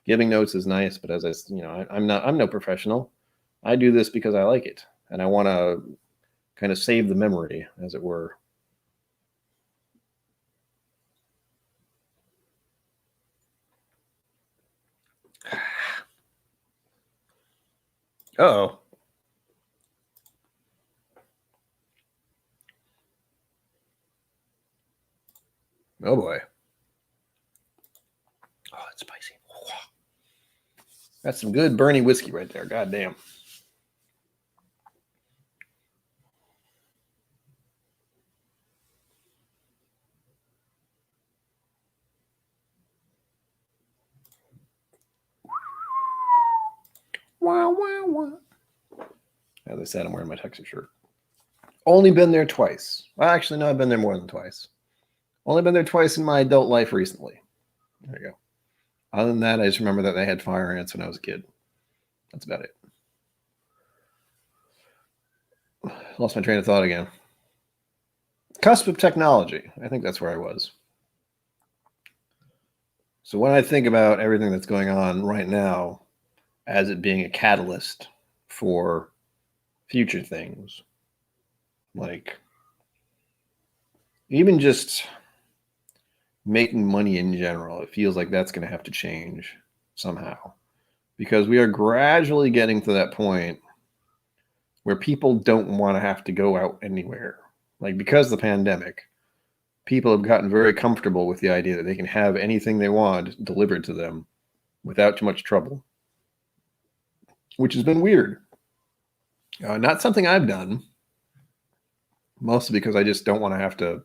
Giving notes is nice, but as I'm no professional. I do this because I like it, and I want to kind of save the memory, as it were. Uh-oh. Oh boy. Oh, it's spicy. That's some good Bernie whiskey right there. God damn. Wow, wow, wow. As I said, I'm wearing my Texas shirt. Only been there twice. Well, actually, no, I've been there more than twice. Only been there twice in my adult life recently. There you go. Other than that, I just remember that they had fire ants when I was a kid. That's about it. Lost my train of thought again. Cusp of technology. I think that's where I was. So when I think about everything that's going on right now as it being a catalyst for future things, like even just making money in general, it feels like that's going to have to change somehow, because we are gradually getting to that point where people don't want to have to go out anywhere. Like, because of the pandemic, people have gotten very comfortable with the idea that they can have anything they want delivered to them without too much trouble, which has been weird. Not something I've done, mostly because I just don't want to have to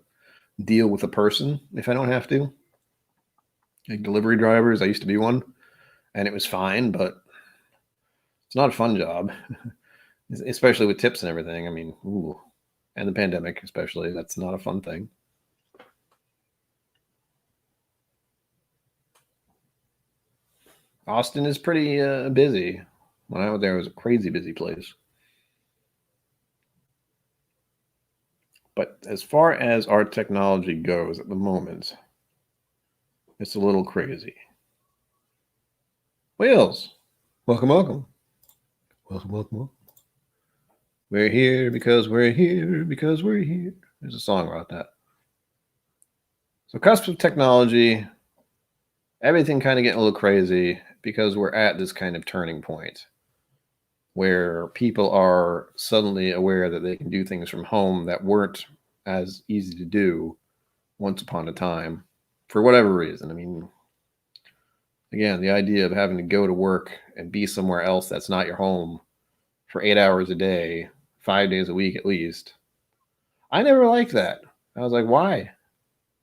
deal with a person if I don't have to. Like delivery drivers, I used to be one, and it was fine, but it's not a fun job, especially with tips and everything. I mean, ooh, and the pandemic especially, that's not a fun thing. Austin is pretty busy. When I was there, it was a crazy busy place. But as far as our technology goes at the moment, it's a little crazy. Wales, welcome, welcome. Welcome, welcome, welcome. We're here because we're here because we're here. There's a song about that. So, cusp of technology, everything kind of getting a little crazy because we're at this kind of turning point where people are suddenly aware that they can do things from home that weren't as easy to do once upon a time for whatever reason. I mean, again, the idea of having to go to work and be somewhere else that's not your home for 8 hours a day, 5 days a week at least. I never liked that. I was like, why?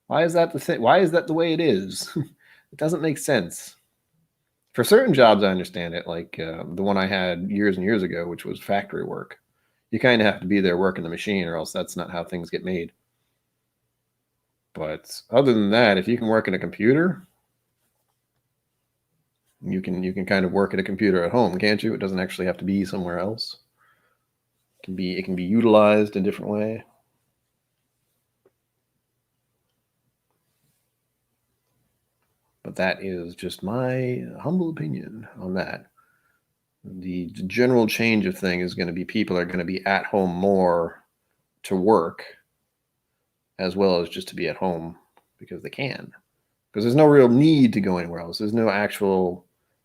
Why is that the thing? Why is that the way it is? It doesn't make sense. For certain jobs, I understand it, like the one I had years and years ago, which was factory work. You kind of have to be there working the machine, or else that's not how things get made. But other than that, if you can work in a computer, you can kind of work at a computer at home, can't you? It doesn't actually have to be somewhere else. It can be utilized a different way. But that is just my humble opinion on that. The general change of thing is going to be people are going to be at home more to work as well as just to be at home because they can. Because there's no real need to go anywhere else. There's no actual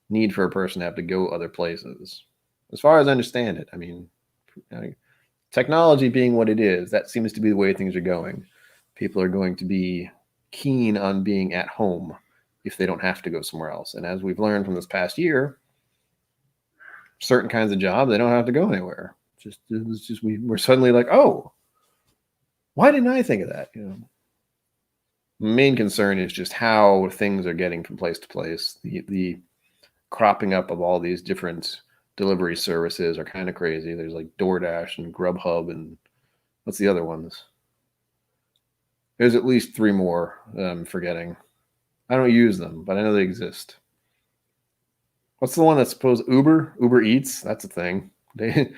need for a person to have to go other places. As far as I understand it, I mean, technology being what it is, that seems to be the way things are going. People are going to be keen on being at home if they don't have to go somewhere else. And as we've learned from this past year, certain kinds of jobs, they don't have to go anywhere. We're suddenly like, oh, why didn't I think of that? Main concern is just how things are getting from place to place. The cropping up of all these different delivery services are kind of crazy. There's like DoorDash and Grubhub and what's the other ones? There's at least 3 more I'm forgetting. I don't use them, but I know they exist. What's the one that's supposed Uber Eats? That's a thing. They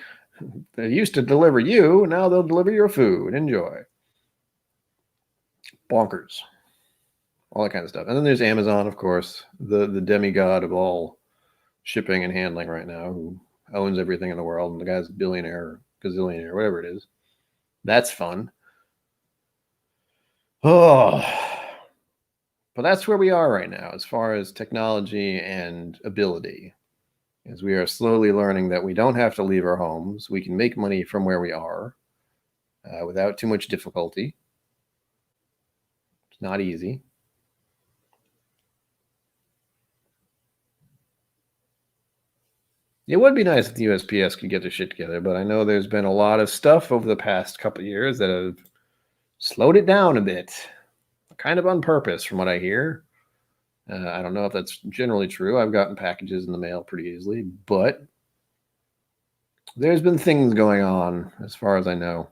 used to deliver you, now they'll deliver your food. Enjoy. Bonkers. All that kind of stuff. And then there's Amazon, of course, the demigod of all shipping and handling right now, who owns everything in the world, and the guy's a billionaire, gazillionaire, whatever it is. That's fun. Oh, but that's where we are right now as far as technology and ability. As we are slowly learning that we don't have to leave our homes. We can make money from where we are without too much difficulty. It's not easy. It would be nice if the USPS could get their shit together, but I know there's been a lot of stuff over the past couple of years that have slowed it down a bit, kind of on purpose from what I hear. I don't know if that's generally true. I've gotten packages in the mail pretty easily, but there's been things going on, as far as I know,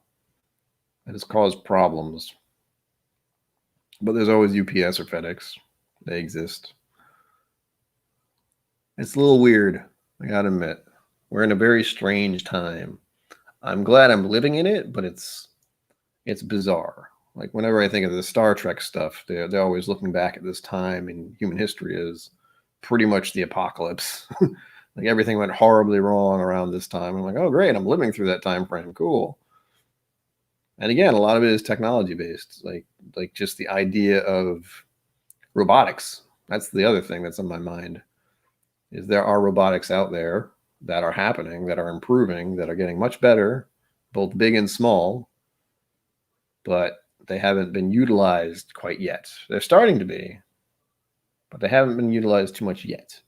that has caused problems. But there's always UPS or FedEx. They exist. It's a little weird, I gotta admit. We're in a very strange time. I'm glad I'm living in it, but it's bizarre. Like whenever I think of the Star Trek stuff, they're always looking back at this time in human history as pretty much the apocalypse. Like everything went horribly wrong around this time. I'm like, oh great, I'm living through that time frame. Cool. And again, a lot of it is technology based, like just the idea of robotics. That's the other thing that's on my mind. Is there are robotics out there that are happening, that are improving, that are getting much better, both big and small, but they haven't been utilized quite yet. They're starting to be, but they haven't been utilized too much yet.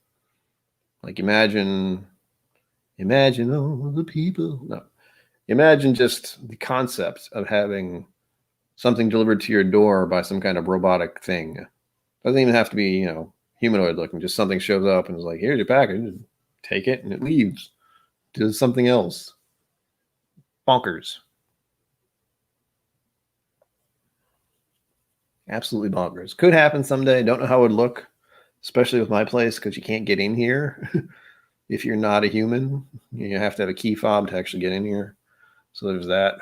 Like imagine all the people. No, imagine just the concept of having something delivered to your door by some kind of robotic thing. Doesn't even have to be, humanoid looking. Just something shows up and is like, here's your package. Take it, and it leaves. Does something else. Bonkers. Absolutely bonkers. Could happen someday. Don't know how it would look, especially with my place, because you can't get in here if you're not a human. You have to have a key fob to actually get in here. So there's that.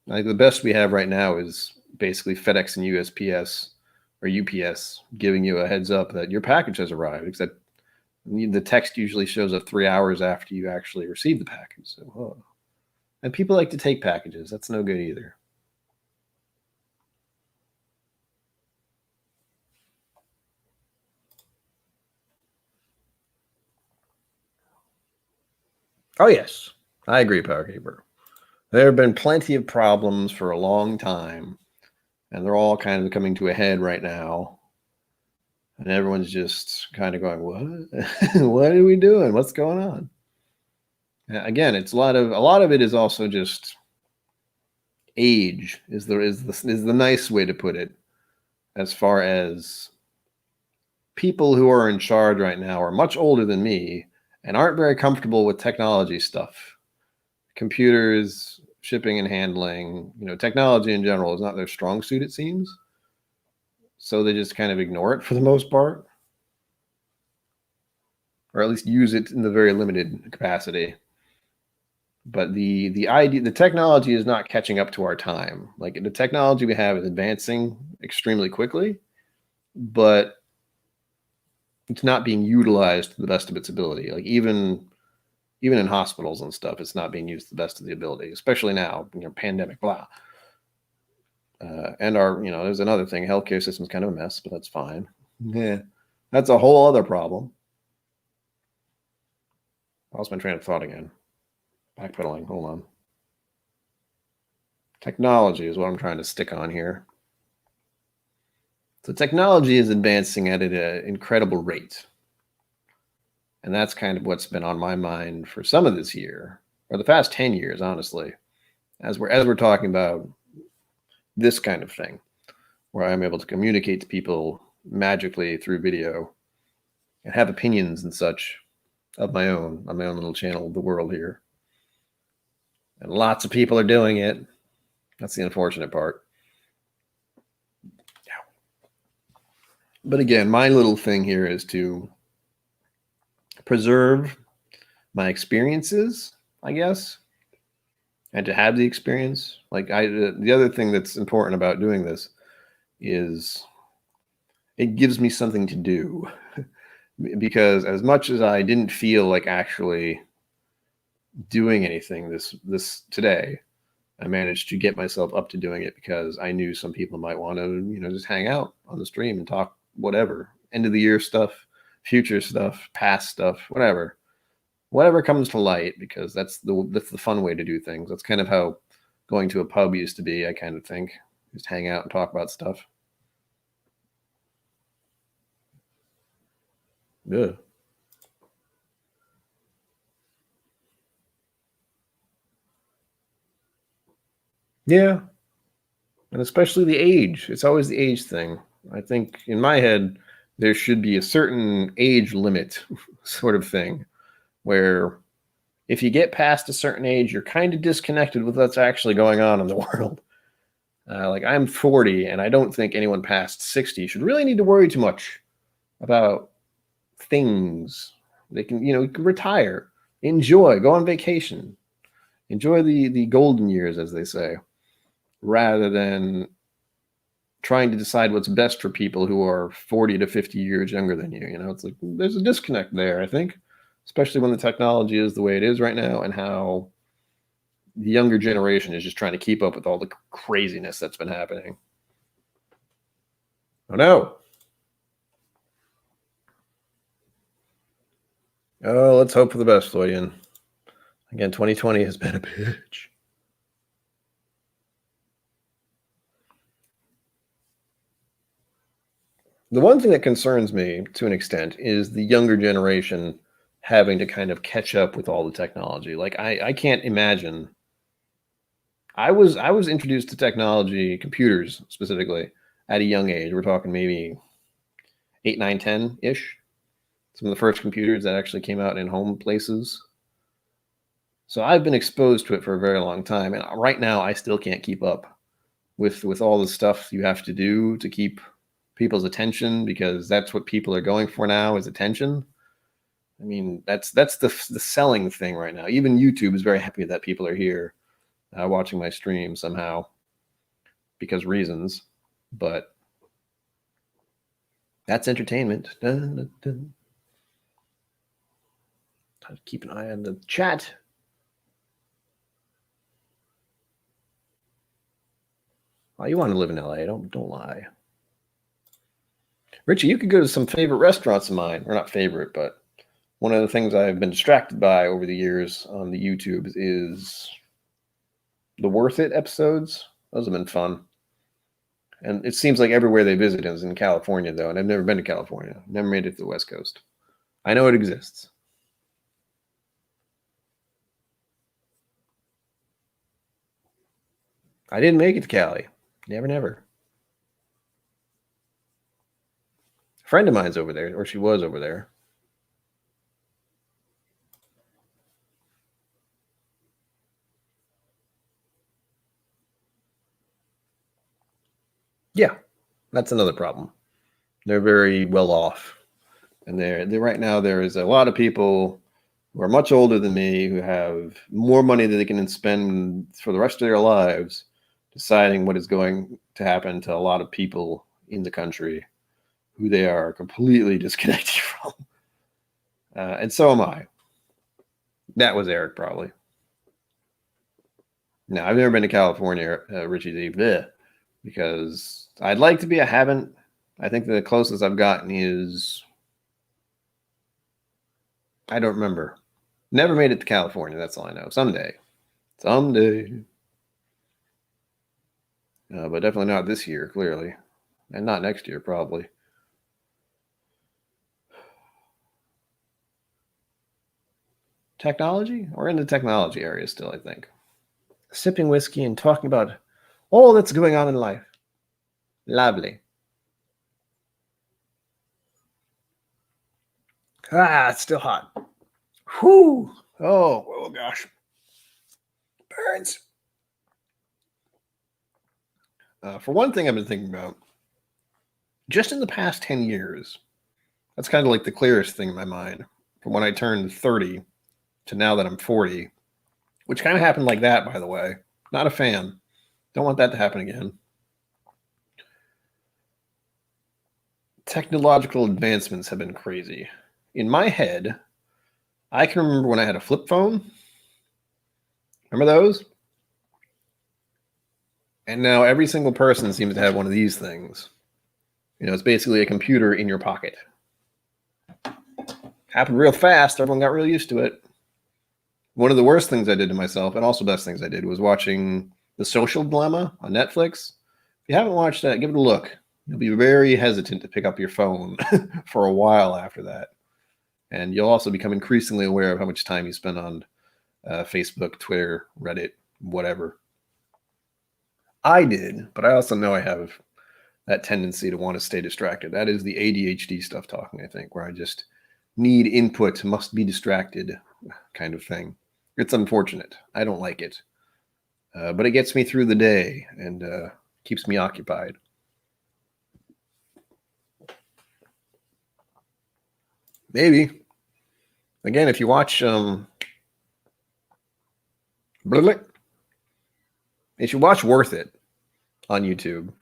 I think the best we have right now is basically FedEx and USPS or UPS giving you a heads up that your package has arrived, except the text usually shows up 3 hours after you actually receive the package. So, and people like to take packages. That's no good either. Oh, yes. I agree, Powerkeeper. There have been plenty of problems for a long time, and they're all kind of coming to a head right now. And everyone's just kind of going, what? What are we doing? What's going on? Again, it's a lot of it is also just age is the nice way to put it, as far as people who are in charge right now are much older than me and aren't very comfortable with technology stuff. Computers, shipping and handling, technology in general is not their strong suit, it seems. So they just kind of ignore it for the most part. Or at least use it in the very limited capacity. But the idea, the technology is not catching up to our time. Like the technology we have is advancing extremely quickly, but it's not being utilized to the best of its ability. Like even in hospitals and stuff, it's not being used to the best of the ability, especially now, pandemic, blah. And there's another thing. Healthcare system's kind of a mess, but that's fine. Yeah, that's a whole other problem. I lost my train of thought again. Backpedaling. Hold on. Technology is what I'm trying to stick on here. So technology is advancing at an incredible rate. And that's kind of what's been on my mind for some of this year, or the past 10 years, honestly, as we're talking about this kind of thing, where I'm able to communicate to people magically through video and have opinions and such of my own on my own little channel of the world here. And lots of people are doing it. That's the unfortunate part. But again, my little thing here is to preserve my experiences, I guess, and to have the experience. Like the other thing that's important about doing this is it gives me something to do. Because as much as I didn't feel like actually doing anything this today, I managed to get myself up to doing it because I knew some people might want to, just hang out on the stream and talk whatever, end of the year stuff, future stuff, past stuff, whatever comes to light, because that's the fun way to do things. That's kind of how going to a pub used to be, I kind of think. Just hang out and talk about stuff. Yeah. Yeah. And especially the age. It's always the age thing. I think in my head, there should be a certain age limit sort of thing, where if you get past a certain age, you're kind of disconnected with what's actually going on in the world. Like I'm 40, and I don't think anyone past 60 should really need to worry too much about things. They can, you can retire, enjoy, go on vacation, enjoy the golden years, as they say, rather than trying to decide what's best for people who are 40 to 50 years younger than you. It's like there's a disconnect there, I think, especially when the technology is the way it is right now, and how the younger generation is just trying to keep up with all the craziness that's been happening. Oh no. Oh, let's hope for the best, Floydian. Again, 2020 has been a bitch. The one thing that concerns me to an extent is the younger generation having to kind of catch up with all the technology. Like I can't imagine. I was introduced to technology, computers specifically, at a young age. We're talking maybe 8, 9, 10-ish. Some of the first computers that actually came out in home places. So I've been exposed to it for a very long time, and right now I still can't keep up with all the stuff you have to do to keep people's attention, because that's what people are going for now, is attention. I mean, that's the selling thing right now. Even YouTube is very happy that people are here watching my stream somehow, because reasons. But that's entertainment. Dun, dun, dun. Keep an eye on the chat. Oh, you want to live in LA? Don't lie. Richie, you could go to some favorite restaurants of mine, or not favorite, but one of the things I've been distracted by over the years on the YouTubes is the Worth It episodes. Those have been fun. And it seems like everywhere they visit is in California, though, and I've never been to California. Never made it to the West Coast. I know it exists. I didn't make it to Cali. Never. A friend of mine's over there, or she was over there. Yeah, that's another problem. They're very well off. And they're right now there is a lot of people who are much older than me, who have more money than they can spend for the rest of their lives deciding what is going to happen to a lot of people in the country who they are completely disconnected from. And so am I. That was Eric, probably. No, I've never been to California, Richie D, because I'd like to be. I haven't. I think the closest I've gotten is, I don't remember. Never made it to California. That's all I know. Someday. But definitely not this year, clearly. And not next year, probably. Technology? We're in the technology area still, I think. Sipping whiskey and talking about all that's going on in life. Lovely. It's still hot. Whew. Oh gosh. Burns. For one thing, I've been thinking about, just in the past 10 years, that's kind of like the clearest thing in my mind. From when I turned 30 to now that I'm 40, which kind of happened like that, by the way. Not a fan. Don't want that to happen again. Technological advancements have been crazy. In my head, I can remember when I had a flip phone. Remember those? And now every single person seems to have one of these things. It's basically a computer in your pocket. Happened real fast. Everyone got real used to it. One of the worst things I did to myself, and also best things I did, was watching The Social Dilemma on Netflix. If you haven't watched that, give it a look. You'll be very hesitant to pick up your phone for a while after that. And you'll also become increasingly aware of how much time you spend on Facebook, Twitter, Reddit, whatever. I did, but I also know I have that tendency to want to stay distracted. That is the ADHD stuff talking, I think, where I just need input, must be distracted kind of thing. It's unfortunate. I don't like it. But it gets me through the day and keeps me occupied. Maybe. Again, if you watch if you watch Worth It on YouTube,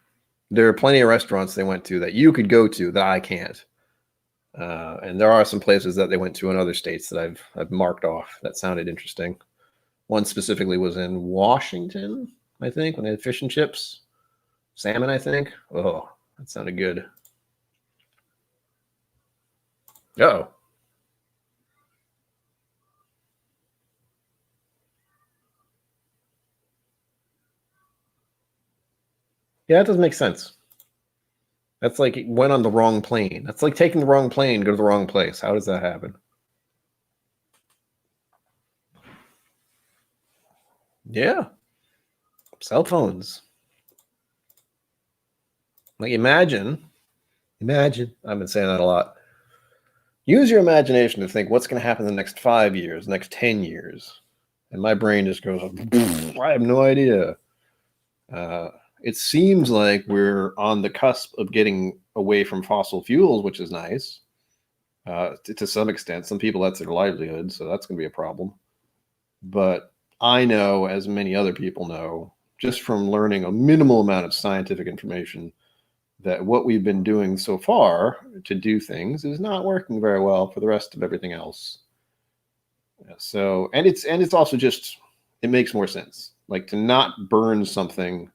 there are plenty of restaurants they went to that you could go to that I can't. And there are some places that they went to in other states that I've marked off that sounded interesting. One specifically was in Washington, I think, when they had fish and chips. Salmon, I think. Oh, that sounded good. Oh. Yeah, that doesn't make sense. That's like it went on the wrong plane. That's like taking the wrong plane, go to the wrong place. How does that happen? Yeah. Cell phones. Like imagine, I've been saying that a lot. Use your imagination to think what's going to happen in the next 5 years, next 10 years. And my brain just goes, I have no idea. It seems like we're on the cusp of getting away from fossil fuels, which is nice. To some extent, some people, that's their livelihood, so that's going to be a problem. But I know, as many other people know, just from learning a minimal amount of scientific information, that what we've been doing so far to do things is not working very well for the rest of everything else. So, and it's also just, it makes more sense, like to not burn something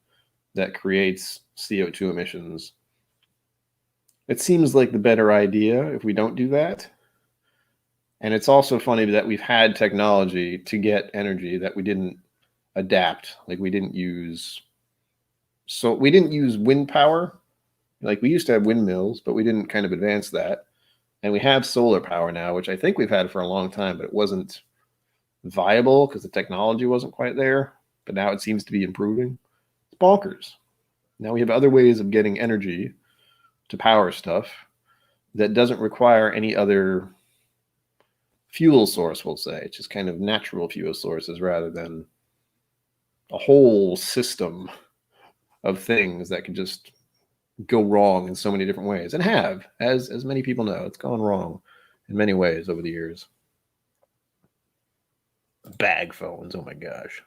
that creates CO2 emissions. It seems like the better idea if we don't do that. And it's also funny that we've had technology to get energy that we didn't adapt. Like we didn't use wind power. Like we used to have windmills, but we didn't kind of advance that. And we have solar power now, which I think we've had for a long time, but it wasn't viable because the technology wasn't quite there. But now it seems to be improving. It's bonkers. Now we have other ways of getting energy to power stuff that doesn't require any other fuel source, we'll say. It's just kind of natural fuel sources rather than a whole system of things that could just go wrong in so many different ways, and have, as many people know, it's gone wrong in many ways over the years. Bag phones. Oh my gosh.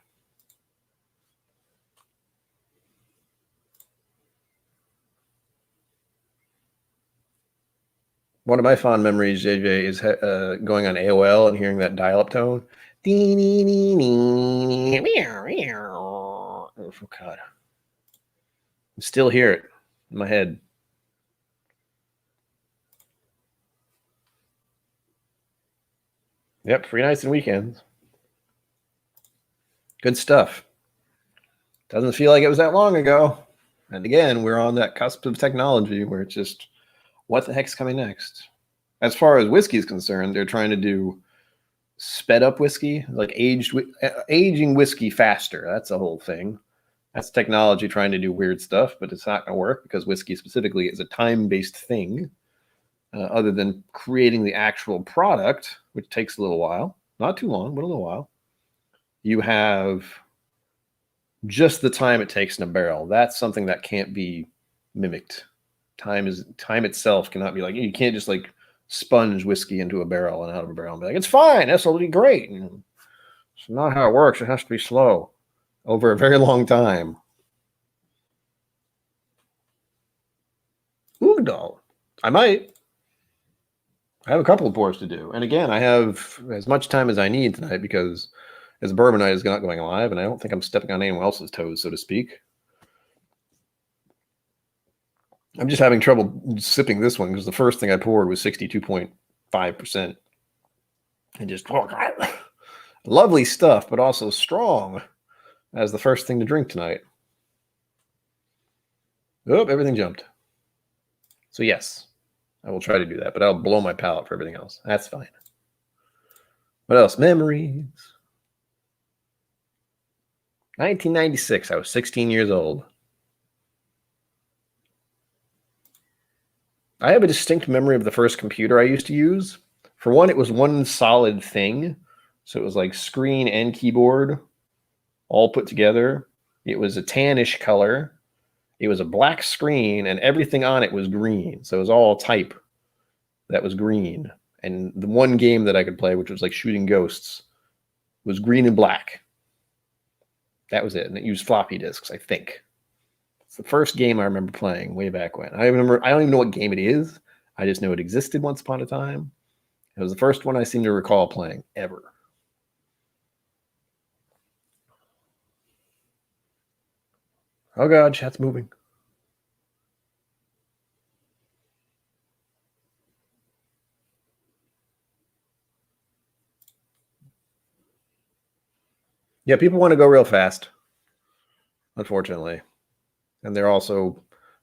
One of my fond memories, JJ, is going on AOL and hearing that dial-up tone. Oh, God. I still hear it in my head. Yep, free nights and weekends. Good stuff. Doesn't feel like it was that long ago. And again, we're on that cusp of technology where it's just, what the heck's coming next? As far as whiskey is concerned, they're trying to do sped up whiskey, like aging whiskey faster. That's the whole thing. That's technology trying to do weird stuff, but it's not going to work because whiskey specifically is a time-based thing. Other than creating the actual product, which takes a little while, not too long, but a little while. You have just the time it takes in a barrel. That's something that can't be mimicked. Time itself cannot be like, you can't just like sponge whiskey into a barrel and out of a barrel and be like, it's fine, this will be great. And it's not how it works. It has to be slow over a very long time. Ooh, doll. I might. I have a couple of pours to do. And again, I have as much time as I need tonight because as bourbon night is not going live, and I don't think I'm stepping on anyone else's toes, so to speak. I'm just having trouble sipping this one because the first thing I poured was 62.5%. And just lovely stuff, but also strong as the first thing to drink tonight. Oh, everything jumped. So yes, I will try to do that, but I'll blow my palate for everything else. That's fine. What else? Memories. 1996. I was 16 years old. I have a distinct memory of the first computer I used to use. For one, it was one solid thing. So it was like screen and keyboard all put together. It was a tannish color. It was a black screen, and everything on it was green. So it was all type that was green. And the one game that I could play, which was like shooting ghosts, was green and black. That was it. And it used floppy disks, I think. It's the first game I remember playing way back when. I don't even know what game it is. I just know it existed once upon a time. It was the first one I seem to recall playing ever. Oh God, chat's moving. Yeah, people want to go real fast, unfortunately. And they're also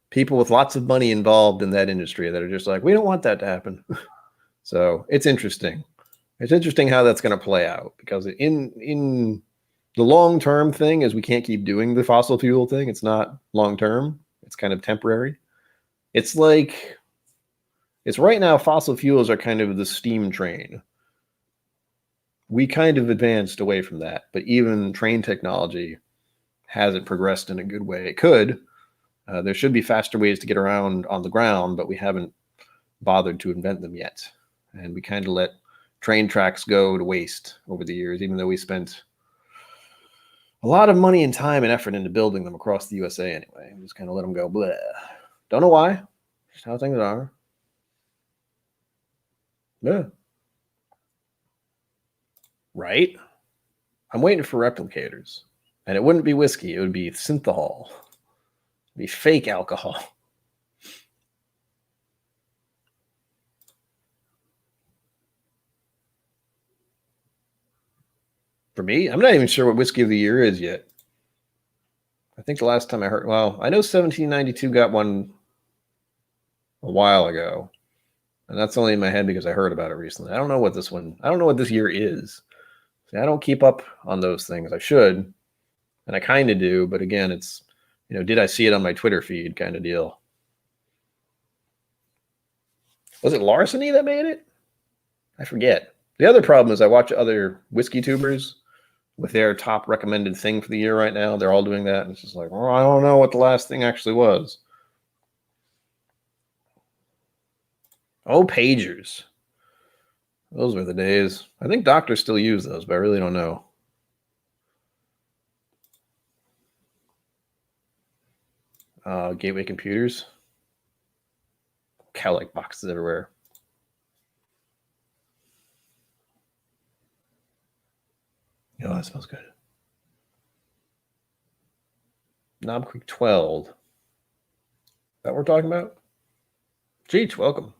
people with lots of money involved in that industry that are just like, we don't want that to happen. So it's interesting. It's interesting how that's going to play out because in the long-term thing is we can't keep doing the fossil fuel thing. It's not long-term. It's kind of temporary. It's like, it's right now fossil fuels are kind of the steam train. We kind of advanced away from that, but even train technology hasn't progressed in a good way. It could. There should be faster ways to get around on the ground, but we haven't bothered to invent them yet. And we kind of let train tracks go to waste over the years, even though we spent a lot of money and time and effort into building them across the USA anyway. We just kind of let them go, blah. Don't know why. Just how things are. Yeah. Right? I'm waiting for replicators. And it wouldn't be whiskey. It would be synthahol. It'd be fake alcohol. For me, I'm not even sure what whiskey of the year is yet. I think the last time I heard, well, I know 1792 got one a while ago. And that's only in my head because I heard about it recently. I don't know what this year is. See, I don't keep up on those things. I should. And I kind of do. But again, it's, did I see it on my Twitter feed kind of deal? Was it Larceny that made it? I forget. The other problem is I watch other whiskey tubers with their top recommended thing for the year right now. They're all doing that. And it's just like, well, I don't know what the last thing actually was. Oh, pagers. Those were the days. I think doctors still use those, but I really don't know. Gateway computers. Cowlick boxes everywhere. Oh, that smells good. Knob Creek 12. Is that what we're talking about? Cheech, welcome.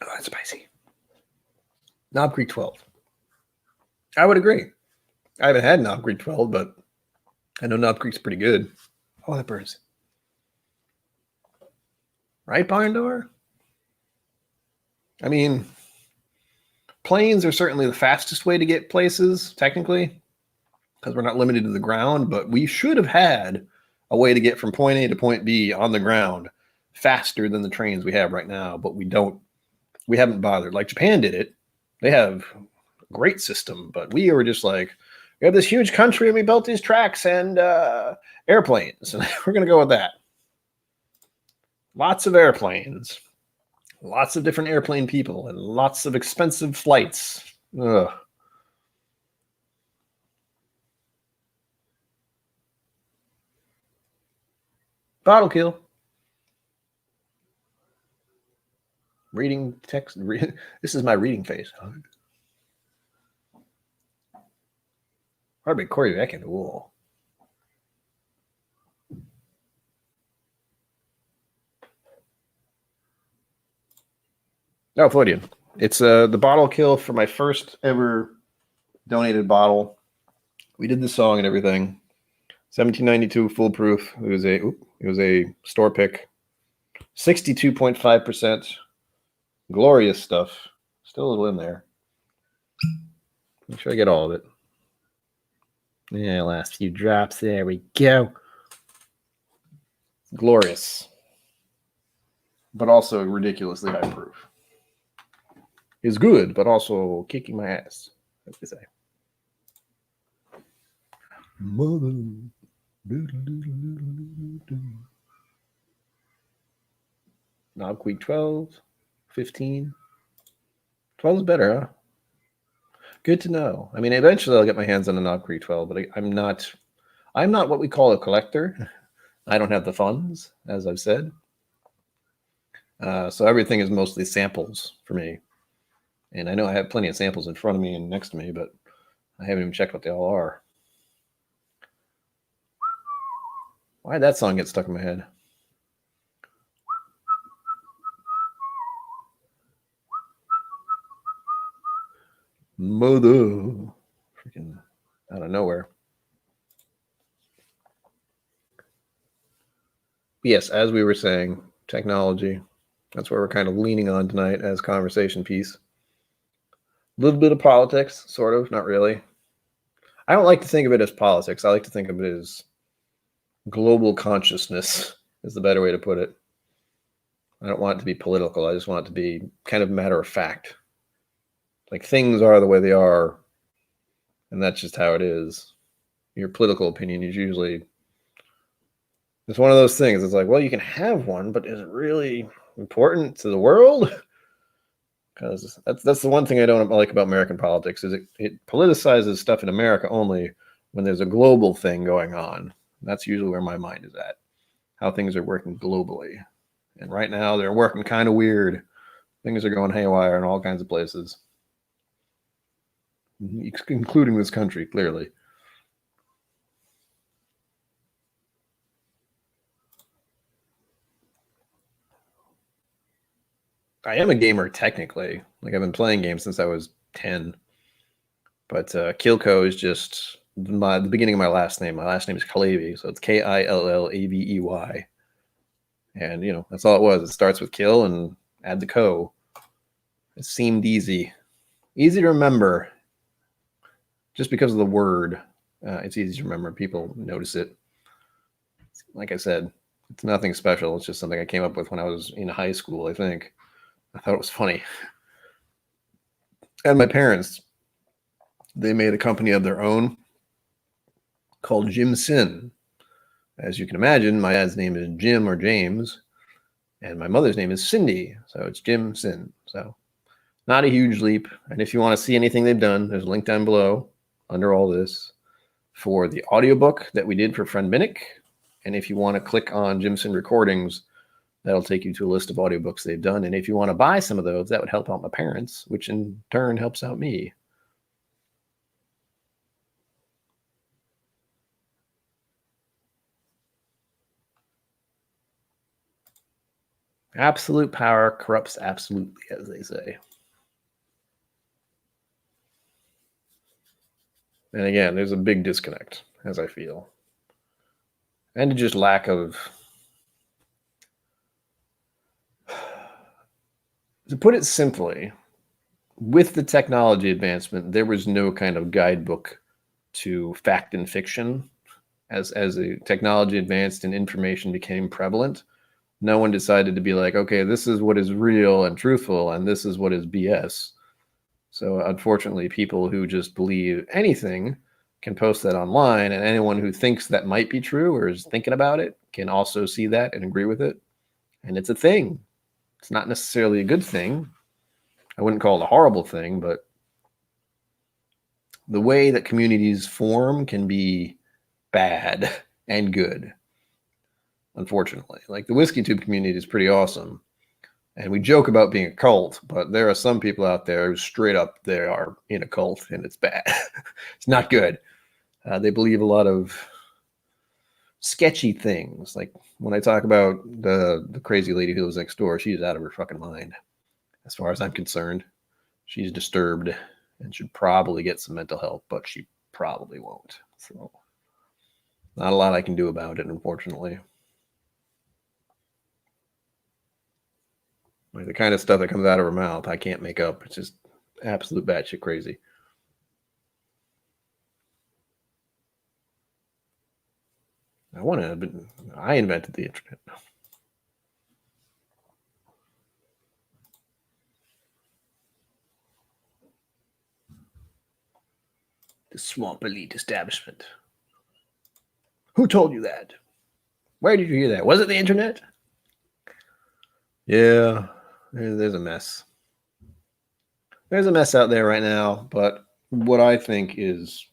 Oh, that's spicy. Knob Creek 12. I would agree. I haven't had Knob Creek 12, but I know Knob Creek's pretty good. Oh, that burns. Right, Barn Door? I mean, planes are certainly the fastest way to get places, technically, because we're not limited to the ground, but we should have had a way to get from point A to point B on the ground faster than the trains we have right now, but we don't. We haven't bothered. Like Japan did it. They have a great system, but we were just like, we have this huge country and we built these tracks and airplanes, and we're going to go with that. Lots of airplanes, lots of different airplane people, and lots of expensive flights. Ugh. Bottle kill. Reading text. This is my reading face. Probably Corey back in the wall. No, Floridian. It's the bottle kill for my first ever donated bottle. We did the song and everything. 1792 foolproof. It was a store pick. 62.5%. Glorious stuff. Still a little in there. Make sure I get all of it. Yeah, last few drops. There we go. Glorious. But also ridiculously high proof. Is good, but also kicking my ass, as they say. Mother. Knob Creek 12, 15. 12 is better, huh? Good to know. I mean, eventually I'll get my hands on a Knob Creek 12, but I'm not what we call a collector. I don't have the funds, as I've said. So everything is mostly samples for me. And I know I have plenty of samples in front of me and next to me, but I haven't even checked what they all are. Why did that song get stuck in my head? Mother. Freaking out of nowhere. Yes, as we were saying, technology. That's where we're kind of leaning on tonight as conversation piece. A little bit of politics, sort of, not really. I don't like to think of it as politics. I like to think of it as global consciousness is the better way to put it. I don't want it to be political. I just want it to be kind of matter of fact. Like things are the way they are, and that's just how it is. Your political opinion is usually, it's one of those things. It's like, well, you can have one, but is it really important to the world? Because that's the one thing I don't like about American politics is it politicizes stuff in America only when there's a global thing going on. That's usually where my mind is at, how things are working globally. And right now they're working kind of weird. Things are going haywire in all kinds of places, including this country, clearly. I am a gamer technically. Like I've been playing games since I was 10. But KIllco is just the beginning of my last name. My last name is Killavey, so it's Killavey. And, you know, that's all it was. It starts with kill and add the co. It seemed easy. Easy to remember. Just because of the word, it's easy to remember. People notice it. Like I said, it's nothing special. It's just something I came up with when I was in high school, I think. I thought it was funny. And my parents, they made a company of their own called Jim Sin. As you can imagine, my dad's name is Jim or James, and my mother's name is Cindy. So it's Jim Sin. So not a huge leap. And if you want to see anything they've done, there's a link down below under all this for the audiobook that we did for friend Minnick. And if you want to click on Jim Sin Recordings, that'll take you to a list of audiobooks they've done. And if you want to buy some of those, that would help out my parents, which in turn helps out me. Absolute power corrupts absolutely, as they say. And again, there's a big disconnect, as I feel. And just lack of... To put it simply, with the technology advancement, there was no kind of guidebook to fact and fiction. As the technology advanced and information became prevalent, no one decided to be like, okay, this is what is real and truthful, and this is what is BS. So unfortunately, people who just believe anything can post that online, and anyone who thinks that might be true or is thinking about it can also see that and agree with it. And it's a thing. It's not necessarily a good thing. I wouldn't call it a horrible thing, but the way that communities form can be bad and good, unfortunately. Like the Whiskey Tube community is pretty awesome. And we joke about being a cult, but there are some people out there who straight up they are in a cult, and it's bad. It's not good. They believe a lot of sketchy things. Like when I talk about the crazy lady who lives next door, she's out of her fucking mind. As far as I'm concerned, she's disturbed and should probably get some mental help, but she probably won't. So not a lot I can do about it, unfortunately. Like the kind of stuff that comes out of her mouth, I can't make up. It's just absolute batshit crazy. I invented the internet. The swamp elite establishment. Who told you that? Where did you hear that? Was it the internet? Yeah, there's a mess. There's a mess out there right now, but what I think is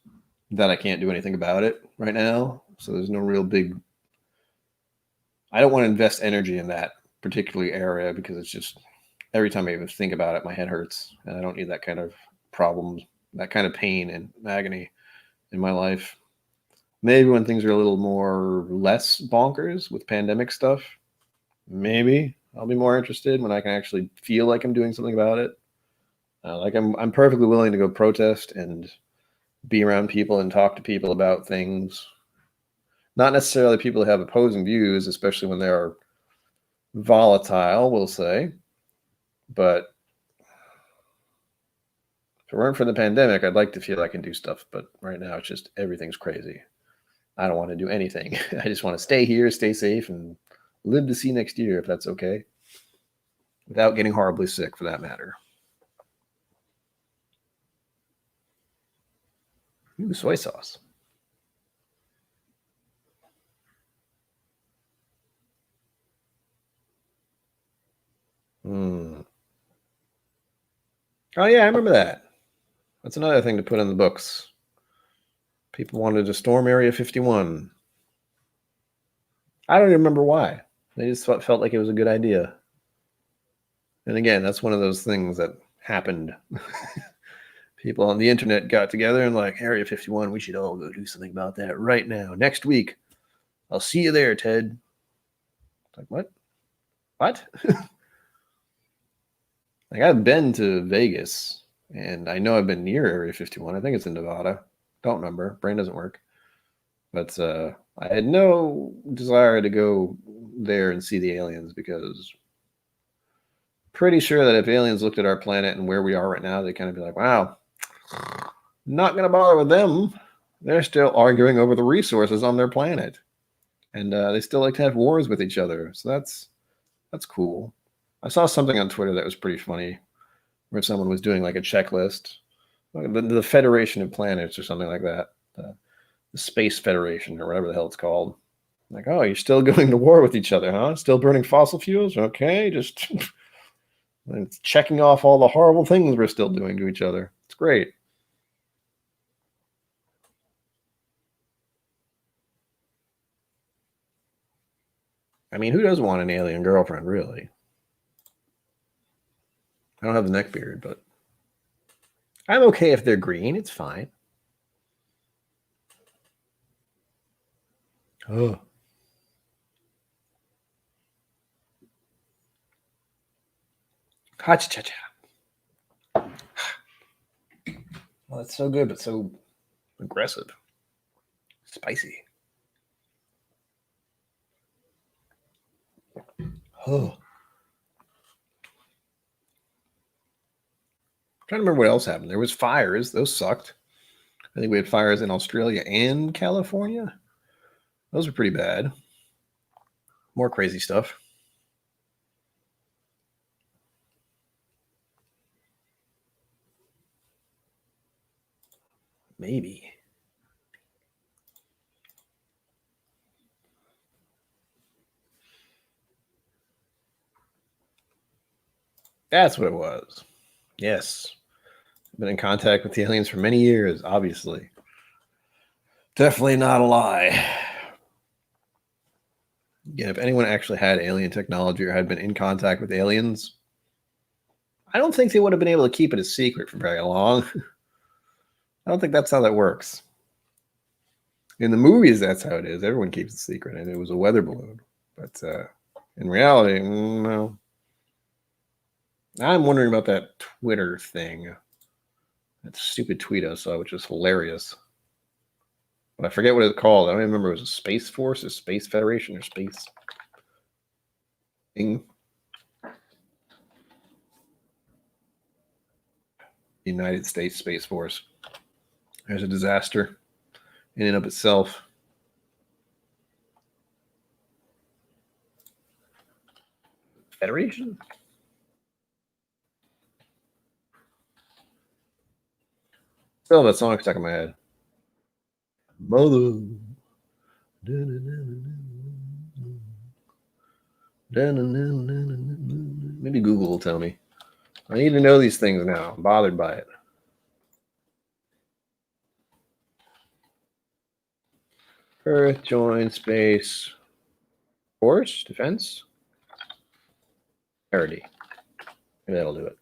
that I can't do anything about it right now. So there's no real big... I don't want to invest energy in that particular area because it's just... Every time I even think about it, my head hurts. And I don't need that kind of problems, that kind of pain and agony in my life. Maybe when things are a little more less bonkers with pandemic stuff, maybe I'll be more interested when I can actually feel like I'm doing something about it. Like I'm perfectly willing to go protest and be around people and talk to people about things. Not necessarily people who have opposing views, especially when they are volatile, we'll say. But if it weren't for the pandemic, I'd like to feel I can do stuff. But right now, it's just everything's crazy. I don't want to do anything. I just want to stay here, stay safe, and live to see next year, if that's okay. Without getting horribly sick, for that matter. Ooh, soy sauce. Oh, yeah, I remember that. That's another thing to put in the books. People wanted to storm Area 51. I don't even remember why. They just felt like it was a good idea. And again, that's one of those things that happened. People on the internet got together and like, Area 51, we should all go do something about that right now. Next week. I'll see you there, Ted. Like, what? What? Like, I've been to Vegas, and I know I've been near Area 51. I think it's in Nevada. Don't remember. Brain doesn't work. But I had no desire to go there and see the aliens because pretty sure that if aliens looked at our planet and where we are right now, they'd kind of be like, wow, not going to bother with them. They're still arguing over the resources on their planet. And they still like to have wars with each other. So that's cool. I saw something on Twitter that was pretty funny where someone was doing like a checklist. The Federation of Planets or something like that. The Space Federation or whatever the hell it's called. Like, oh, you're still going to war with each other, huh? Still burning fossil fuels? Okay, just it's checking off all the horrible things we're still doing to each other. It's great. I mean, who doesn't want an alien girlfriend, really? I don't have the neck beard, but I'm okay if they're green. It's fine. Oh. Ha-cha-cha-cha. Well, that's so good, but so aggressive. Spicy. Oh. I'm trying to remember what else happened. There was fires. Those sucked. I think we had fires in Australia and California. Those were pretty bad. More crazy stuff. Maybe. That's what it was. Yes. I've been in contact with the aliens for many years, obviously. Definitely not a lie. Yeah, if anyone actually had alien technology or had been in contact with aliens, I don't think they would have been able to keep it a secret for very long. I don't think that's how that works. In the movies, that's how it is. Everyone keeps it secret, and it was a weather balloon. But in reality, no. I'm wondering about that Twitter thing. That stupid tweet I saw, which is hilarious. But I forget what it's called. I don't even remember. It was a Space Force, a Space Federation, or Space thing. United States Space Force. There's a disaster in and of itself. Federation? Still, that song stuck in my head. Mother. Maybe Google will tell me. I need to know these things now. I'm bothered by it. Earth, join, space, force, defense, parity. Maybe that'll do it.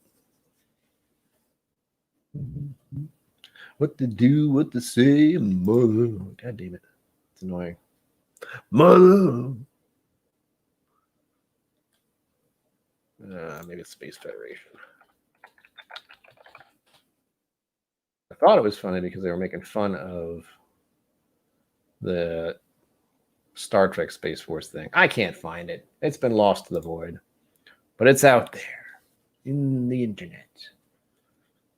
What to do, what to say, mother. God damn it. It's annoying. Mother. Maybe it's Space Federation. I thought it was funny because they were making fun of the Star Trek Space Force thing. I can't find it. It's been lost to the void. But it's out there in the internet.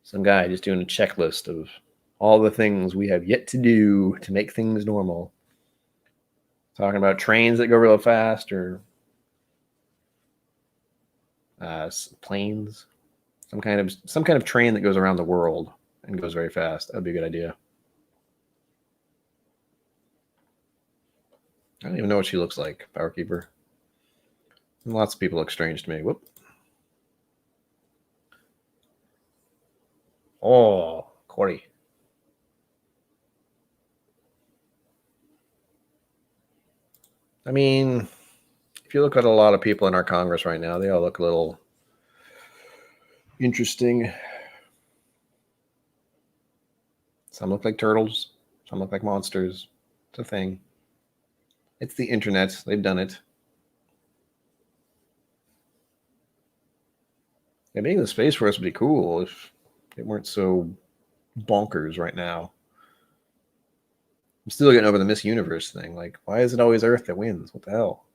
Some guy just doing a checklist of all the things we have yet to do to make things normal. Talking about trains that go real fast or planes. Some kind of train that goes around the world and goes very fast. That'd be a good idea. I don't even know what she looks like, Powerkeeper. Lots of people look strange to me. Whoop. Oh, Corey. I mean, if you look at a lot of people in our Congress right now, they all look a little interesting. Some look like turtles. Some look like monsters. It's a thing. It's the internet. They've done it. Yeah, being in the Space Force would be cool if it weren't so bonkers right now. I'm still getting over the Miss Universe thing. Like, why is it always Earth that wins? What the hell?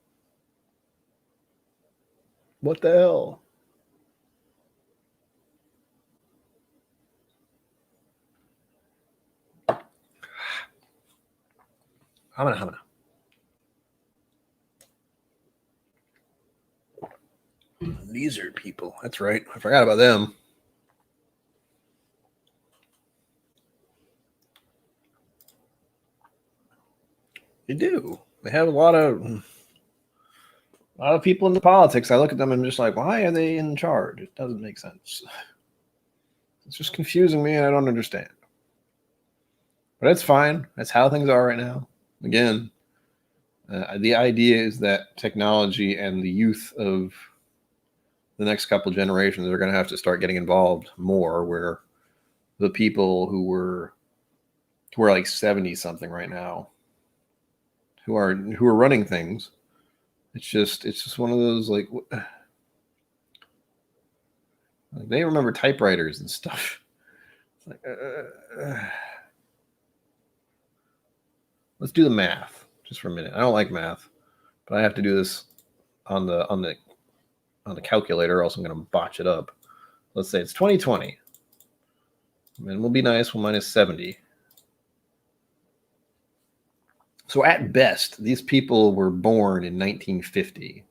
What the hell? Hamana. Lizard people. That's right. I forgot about them. They do. They have a lot of people in the politics. I look at them and I'm just like, why are they in charge? It doesn't make sense. It's just confusing me and I don't understand. But it's fine. That's how things are right now. Again, the idea is that technology and the youth of the next couple of generations are going to have to start getting involved more, where the people who are like 70 something right now, who are running things, it's just one of those like they remember typewriters and stuff. It's like, let's do the math just for a minute. I don't like math, but I have to do this on the calculator, or else I'm going to botch it up. Let's say it's 2020. And we'll be nice. We'll minus 70. So at best, these people were born in 1950.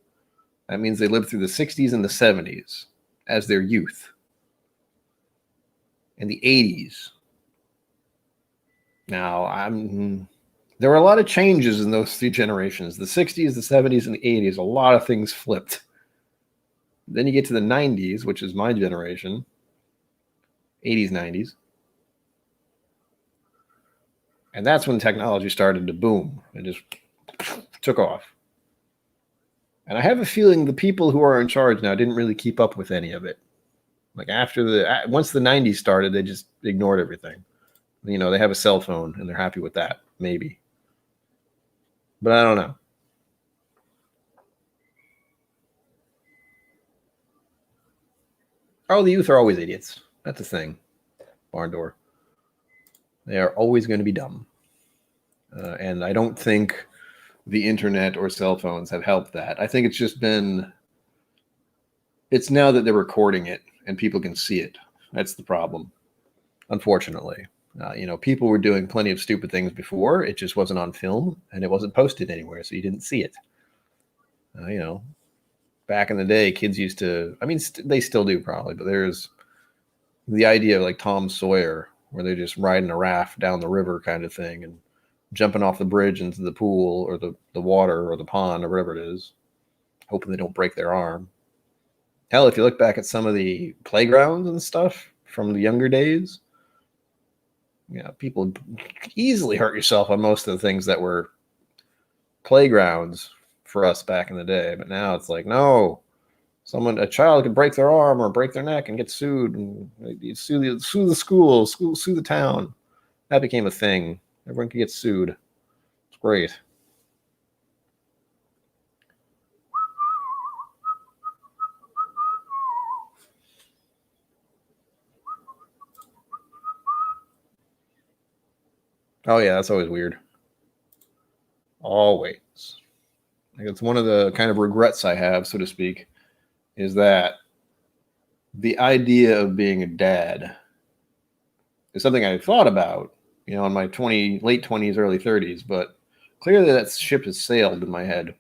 That means they lived through the 60s and the 70s as their youth. And the 80s. Now, there were a lot of changes in those three generations. The 60s, the 70s, and the 80s, a lot of things flipped. Then you get to the 90s, which is my generation. 80s, 90s. And that's when technology started to boom. It just took off. And I have a feeling the people who are in charge now didn't really keep up with any of it. Like once the 90s started, they just ignored everything. You know, they have a cell phone and they're happy with that, maybe. But I don't know. Oh, the youth are always idiots. That's the thing. Barn door. They are always going to be dumb. And I don't think the internet or cell phones have helped that. I think it's just it's now that they're recording it and people can see it. That's the problem, unfortunately. People were doing plenty of stupid things before. It just wasn't on film and it wasn't posted anywhere, so you didn't see it. Back in the day, kids used to, they still do probably, but there's the idea of like Tom Sawyer, where they're just riding a raft down the river kind of thing and jumping off the bridge into the pool or the water or the pond or whatever it is, hoping they don't break their arm. Hell, if you look back at some of the playgrounds and stuff from the younger days, people easily hurt yourself on most of the things that were playgrounds for us back in the day. But now it's like, no, a child could break their arm or break their neck and get sued, and you sue the school, sue the town. That became a thing. Everyone could get sued. It's great. Oh yeah, that's always weird. Always. Like, it's one of the kind of regrets I have, so to speak, is that the idea of being a dad is something I thought about, in my late 20s, early 30s, but clearly that ship has sailed in my head,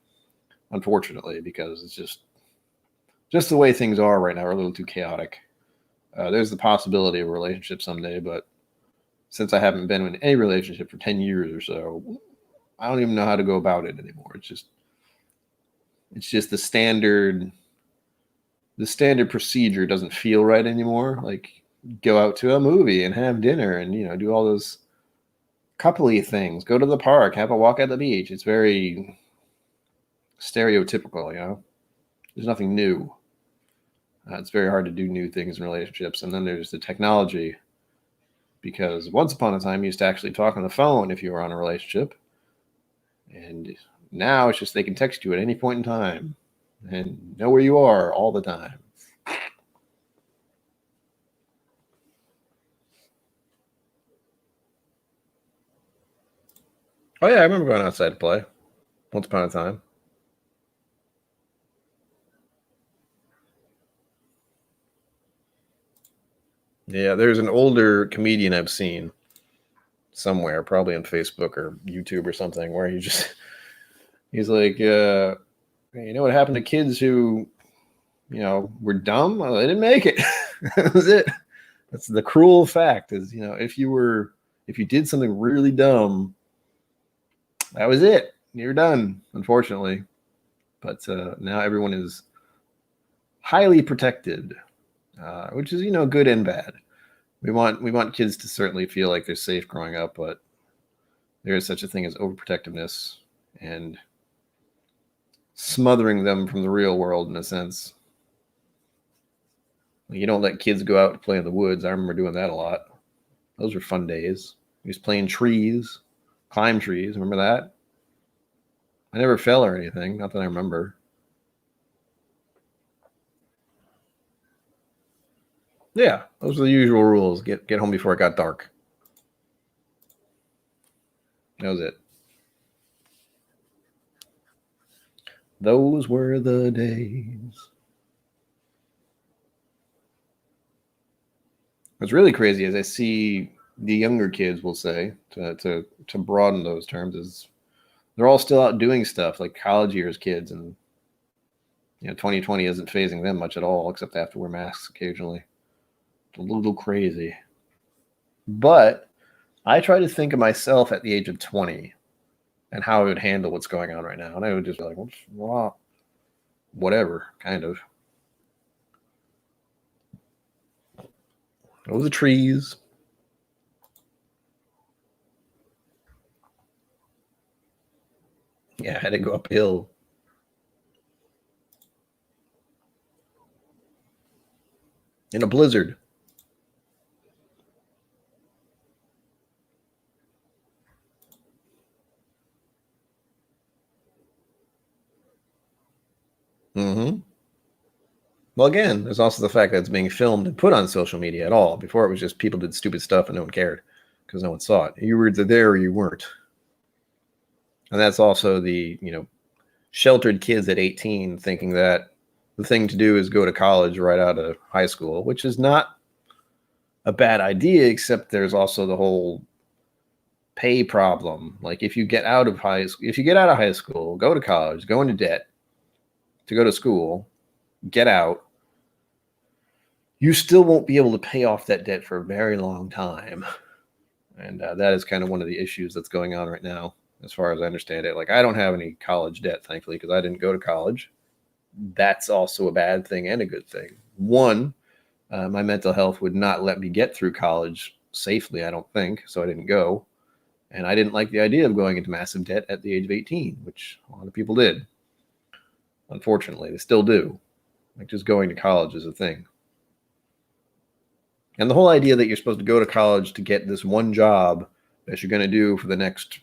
unfortunately, because it's just the way things are right now are a little too chaotic. There's the possibility of a relationship someday, but since I haven't been in any relationship for 10 years or so, I don't even know how to go about it anymore. It's just the standard procedure doesn't feel right anymore. Like, go out to a movie and have dinner and, do all those coupley things, go to the park, have a walk at the beach. It's very stereotypical, there's nothing new. It's very hard to do new things in relationships. And then there's the technology, because once upon a time you used to actually talk on the phone if you were on a relationship. And now it's just they can text you at any point in time and know where you are all the time. Oh yeah, I remember going outside to play once upon a time. Yeah, there's an older comedian I've seen somewhere, probably on Facebook or YouTube or something, where he's like, what happened to kids who, were dumb? Well, they didn't make it. That was it. That's the cruel fact is, if you did something really dumb, that was it. you're done, unfortunately. But now everyone is highly protected, which is, good and bad. We want kids to certainly feel like they're safe growing up, but there is such a thing as overprotectiveness and smothering them from the real world in a sense. You don't let kids go out to play in the woods. I remember doing that a lot. Those were fun days. We used to play in trees, climb trees. Remember that? I never fell or anything, not that I remember. Yeah, those were the usual rules. Get home before it got dark. That was it. Those were the days. What's really crazy is I see the younger kids will say to broaden those terms is they're all still out doing stuff like college years kids, and 2020 isn't phasing them much at all, except they have to wear masks occasionally. It's a little crazy. But I try to think of myself at the age of 20 and how I would handle what's going on right now. And I would just be like, well, whatever, kind of. Those are trees. Yeah, I had to go uphill. In a blizzard. Mm-hmm. Well, again, there's also the fact that it's being filmed and put on social media at all. Before, it was just people did stupid stuff and no one cared because no one saw it. You were either there or you weren't. And that's also the, sheltered kids at 18 thinking that the thing to do is go to college right out of high school, which is not a bad idea, except there's also the whole pay problem. Like if you get out of high school, go to college, go into debt to go to school, get out, you still won't be able to pay off that debt for a very long time. And that is kind of one of the issues that's going on right now, as far as I understand it. Like, I don't have any college debt, thankfully, because I didn't go to college. That's also a bad thing and a good thing. One, my mental health would not let me get through college safely, I don't think, so I didn't go. And I didn't like the idea of going into massive debt at the age of 18, which a lot of people did. Unfortunately, they still do. Like, just going to college is a thing. And the whole idea that you're supposed to go to college to get this one job that you're going to do for the next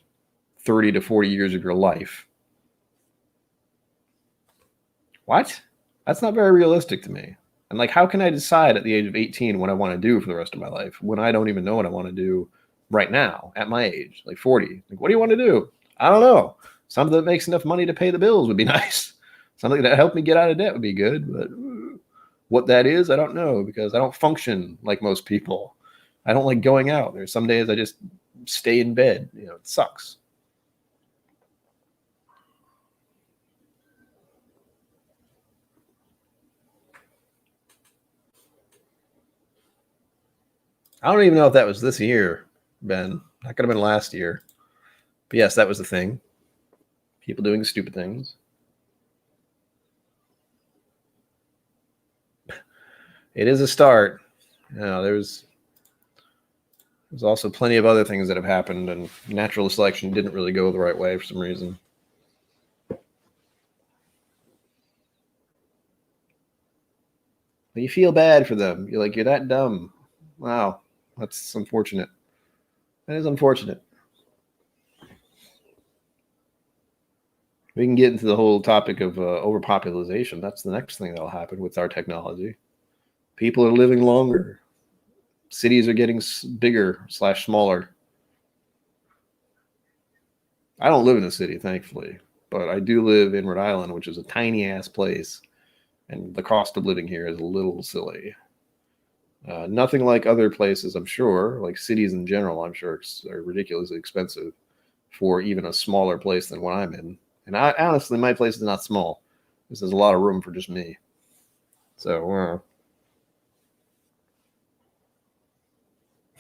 30 to 40 years of your life. What? That's not very realistic to me. And like, how can I decide at the age of 18 what I want to do for the rest of my life when I don't even know what I want to do right now at my age, like 40? Like, what do you want to do? I don't know. Something that makes enough money to pay the bills would be nice. Something that helped me get out of debt would be good. But what that is, I don't know, because I don't function like most people. I don't like going out. There's some days I just stay in bed. It sucks. I don't even know if that was this year, Ben. That could have been last year. But yes, that was the thing. People doing stupid things. It is a start. There's also plenty of other things that have happened, and natural selection didn't really go the right way for some reason. But you feel bad for them. You're like, you're that dumb. Wow, that's unfortunate. That is unfortunate. We can get into the whole topic of overpopulation. That's the next thing that'll happen with our technology. People are living longer. Cities are getting bigger / smaller. I don't live in a city, thankfully, but I do live in Rhode Island, which is a tiny ass place, and the cost of living here is a little silly. Nothing like other places, I'm sure. Like cities in general, I'm sure are ridiculously expensive for even a smaller place than what I'm in. And honestly, my place is not small. There's a lot of room for just me. So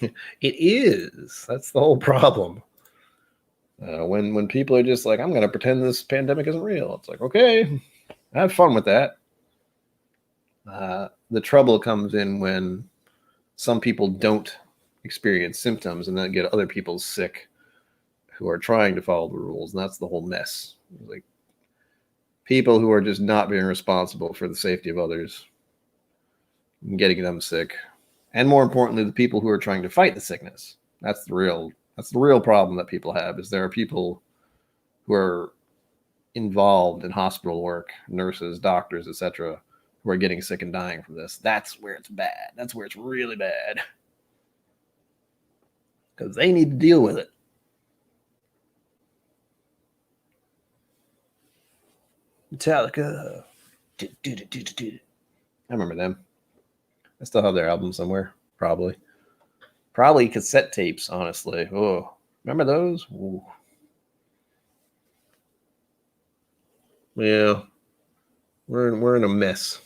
it is. That's the whole problem. When people are just like, I'm going to pretend this pandemic isn't real. It's like, okay, have fun with that. The trouble comes in when some people don't experience symptoms and then get other people sick who are trying to follow the rules, and that's the whole mess. Like people who are just not being responsible for the safety of others and getting them sick, and more importantly, the people who are trying to fight the sickness. That's the real problem that people have. Is there are people who are involved in hospital work, nurses, doctors, etc., who are getting sick and dying from this. That's where it's bad. That's where it's really bad. Because they need to deal with it. Metallica. I remember them. I still have their album somewhere, probably. Probably cassette tapes, honestly. Oh, remember those? Ooh. Yeah, we're in a mess.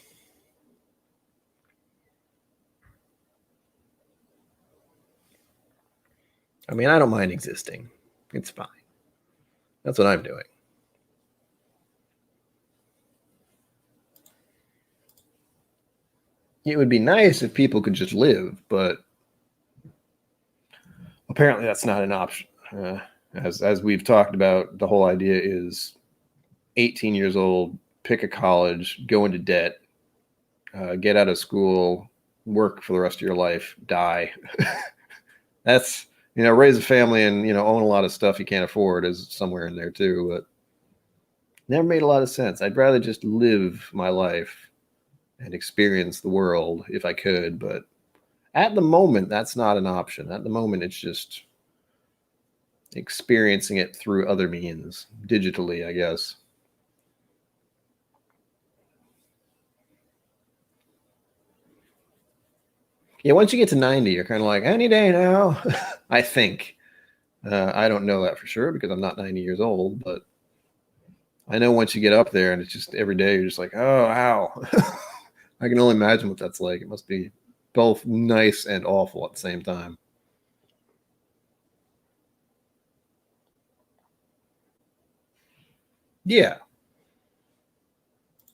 I mean, I don't mind existing. It's fine. That's what I'm doing. It would be nice if people could just live, but apparently that's not an option. As we've talked about, the whole idea is 18 years old, pick a college, go into debt, get out of school, work for the rest of your life, die. That's, raise a family and, own a lot of stuff you can't afford is somewhere in there too, but never made a lot of sense. I'd rather just live my life and experience the world if I could, but at the moment, that's not an option. At the moment, it's just experiencing it through other means, digitally, I guess. Yeah, once you get to 90, you're kind of like, any day now, I think. I don't know that for sure because I'm not 90 years old, but I know once you get up there and it's just every day, you're just like, oh, ow. I can only imagine what that's like. It must be both nice and awful at the same time. Yeah,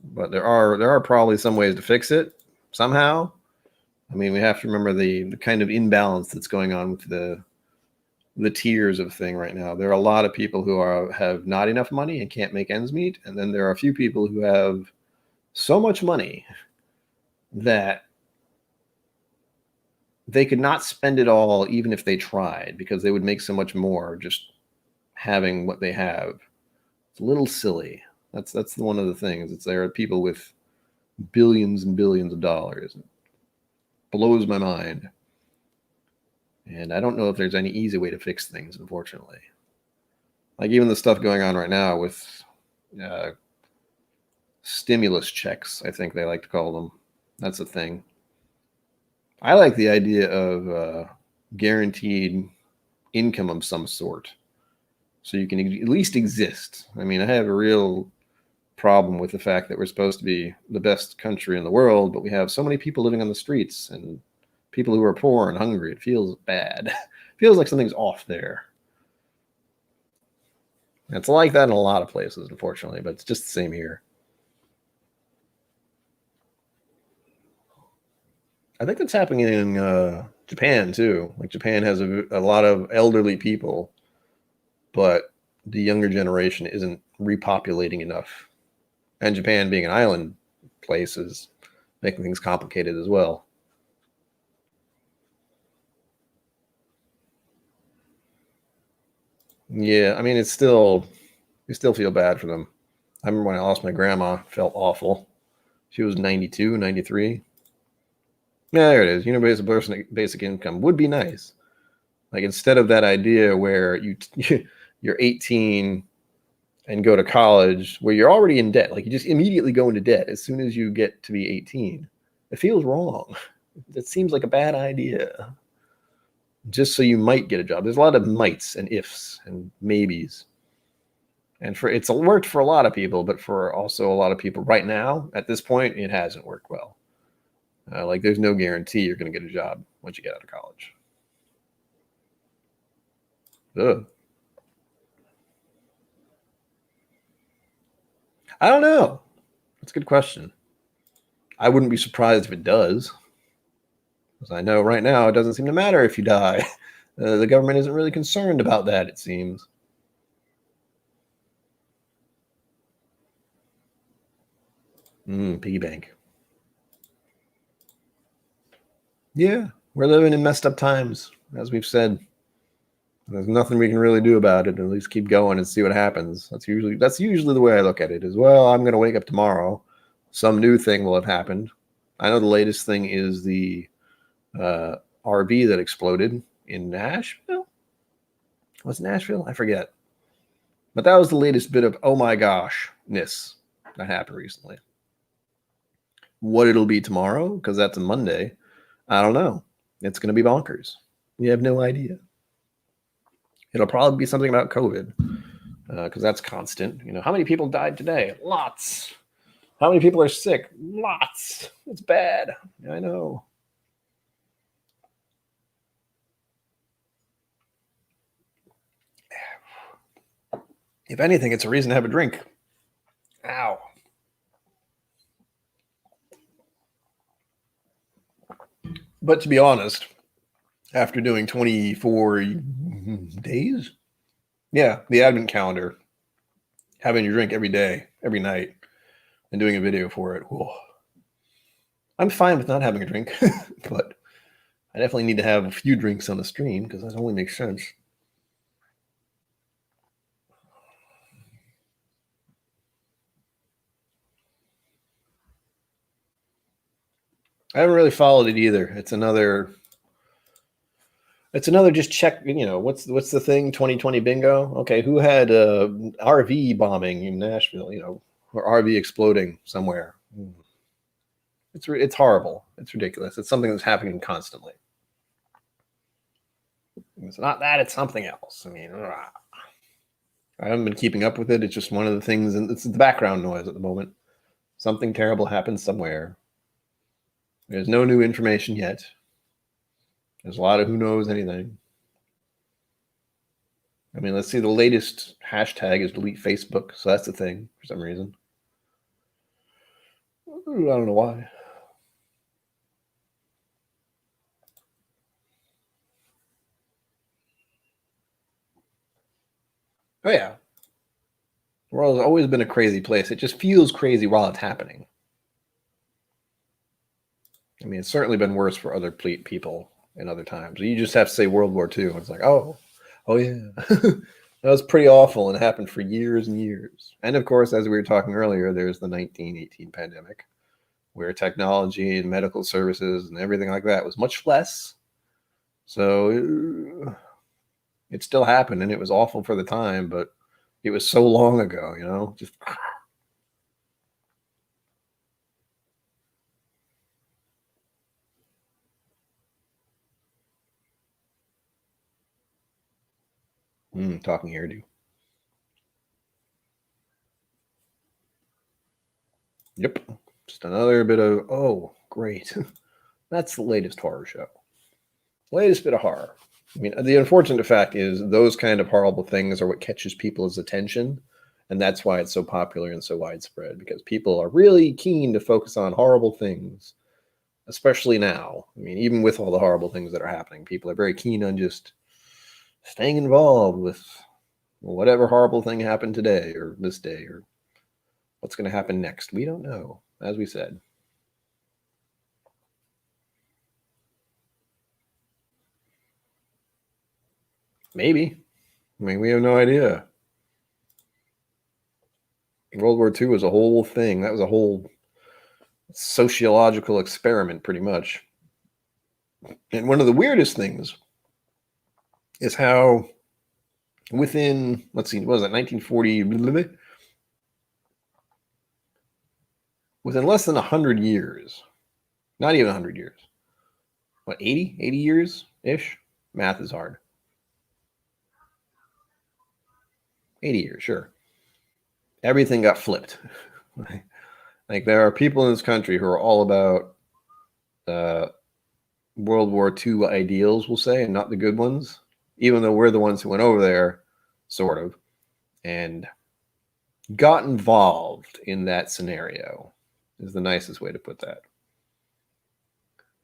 but there are probably some ways to fix it somehow. I mean, we have to remember the kind of imbalance that's going on with the tiers of thing right now. There are a lot of people who have not enough money and can't make ends meet, and then there are a few people who have so much money that they could not spend it all even if they tried because they would make so much more just having what they have. It's a little silly. That's one of the things. It's there are people with billions and billions of dollars. It blows my mind. And I don't know if there's any easy way to fix things, unfortunately. Like even the stuff going on right now with uh, stimulus checks, I think they like to call them. That's a thing. I like the idea of guaranteed income of some sort so you can at least exist. I mean, I have a real problem with the fact that we're supposed to be the best country in the world, but we have so many people living on the streets and people who are poor and hungry. It feels bad. It feels like something's off there. It's like that in a lot of places, unfortunately, but it's just the same here. I think that's happening in Japan too. Like Japan has a lot of elderly people, but the younger generation isn't repopulating enough. And Japan being an island place is making things complicated as well. Yeah, I mean, you still feel bad for them. I remember when I lost my grandma, felt awful. She was 92, 93. Yeah, there it is. Universal basic income would be nice. Like instead of that idea where you're 18 and go to college where you're already in debt, like you just immediately go into debt as soon as you get to be 18. It feels wrong. It seems like a bad idea. Just so you might get a job. There's a lot of mights and ifs and maybes. And for it's worked for a lot of people, but for also a lot of people right now, at this point, it hasn't worked well. Like there's no guarantee you're going to get a job once you get out of college. Ugh. I don't know. That's a good question. I wouldn't be surprised if it does. Because I know right now it doesn't seem to matter if you die. The government isn't really concerned about that, it seems. Piggy bank. Yeah, we're living in messed up times, as we've said. There's nothing we can really do about it. At least keep going and see what happens. That's usually the way I look at it. As well, I'm going to wake up tomorrow. Some new thing will have happened. I know the latest thing is the RV that exploded in Nashville. Was it Nashville? I forget. But that was the latest bit of oh my gosh-ness that happened recently. What it'll be tomorrow, because that's a Monday, I don't know. It's going to be bonkers. You have no idea. It'll probably be something about COVID, because that's constant. You know, how many people died today? Lots. How many people are sick? Lots. It's bad. I know. If anything, it's a reason to have a drink. Ow. But to be honest, after doing 24 days, yeah, the Advent calendar, having your drink every day, every night, and doing a video for it, whoa. I'm fine with not having a drink, but I definitely need to have a few drinks on the stream because that only makes sense. I haven't really followed it either. It's another just check, you know, what's the thing, 2020 bingo? Okay, who had a RV bombing in Nashville, you know, or RV exploding somewhere? It's horrible. It's ridiculous. It's something that's happening constantly. It's not that, it's something else. I mean, I haven't been keeping up with it. It's just one of the things, and it's the background noise at the moment. Something terrible happens somewhere. There's no new information yet. There's a lot of who knows anything. I mean, let's see, the latest hashtag is delete Facebook, so that's the thing for some reason. I don't know why. Oh yeah. The world has always been a crazy place. It just feels crazy while it's happening. I mean, it's certainly been worse for other people in other times. You just have to say World War II. It's like, oh yeah. That was pretty awful and it happened for years and years. And of course, as we were talking earlier, there's the 1918 pandemic, where technology and medical services and everything like that was much less. So it still happened and it was awful for the time, but it was so long ago, you know, just talking hairdo. Yep. Just another bit of, oh, great. That's the latest horror show. Latest bit of horror. I mean, the unfortunate fact is those kind of horrible things are what catches people's attention. And that's why it's so popular and so widespread, because people are really keen to focus on horrible things, especially now. I mean, even with all the horrible things that are happening, people are very keen on just staying involved with whatever horrible thing happened today or this day or what's going to happen next. We don't know, as we said. Maybe. I mean, we have no idea. World War II was a whole thing. That was a whole sociological experiment, pretty much. And one of the weirdest things is how within, let's see, what was it, 1940, within less than 100 years, not even 100 years, what, 80 years-ish? Math is hard. 80 years, sure. Everything got flipped. Like there are people in this country who are all about World War II ideals, we'll say, and not the good ones, even though we're the ones who went over there, sort of. And got involved in that scenario, is the nicest way to put that.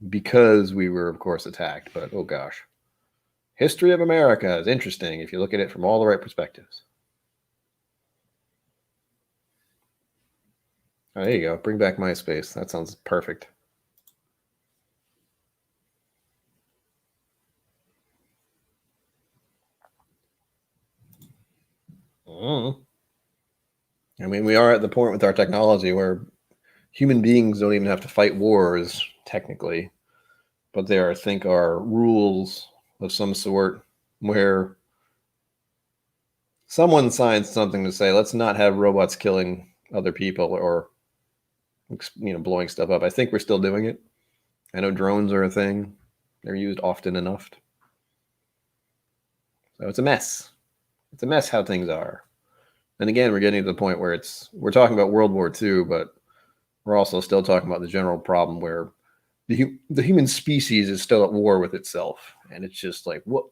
Because we were, of course, attacked, but oh gosh. History of America is interesting if you look at it from all the right perspectives. Oh, there you go. Bring back MySpace. That sounds perfect. I mean, we are at the point with our technology where human beings don't even have to fight wars, technically, but there, I think, are rules of some sort where someone signs something to say, let's not have robots killing other people or, blowing stuff up. I think we're still doing it. I know drones are a thing. They're used often enough. So it's a mess. It's a mess how things are. And again, we're getting to the point where we're talking about World War II, but we're also still talking about the general problem where the human species is still at war with itself. And it's just like, what?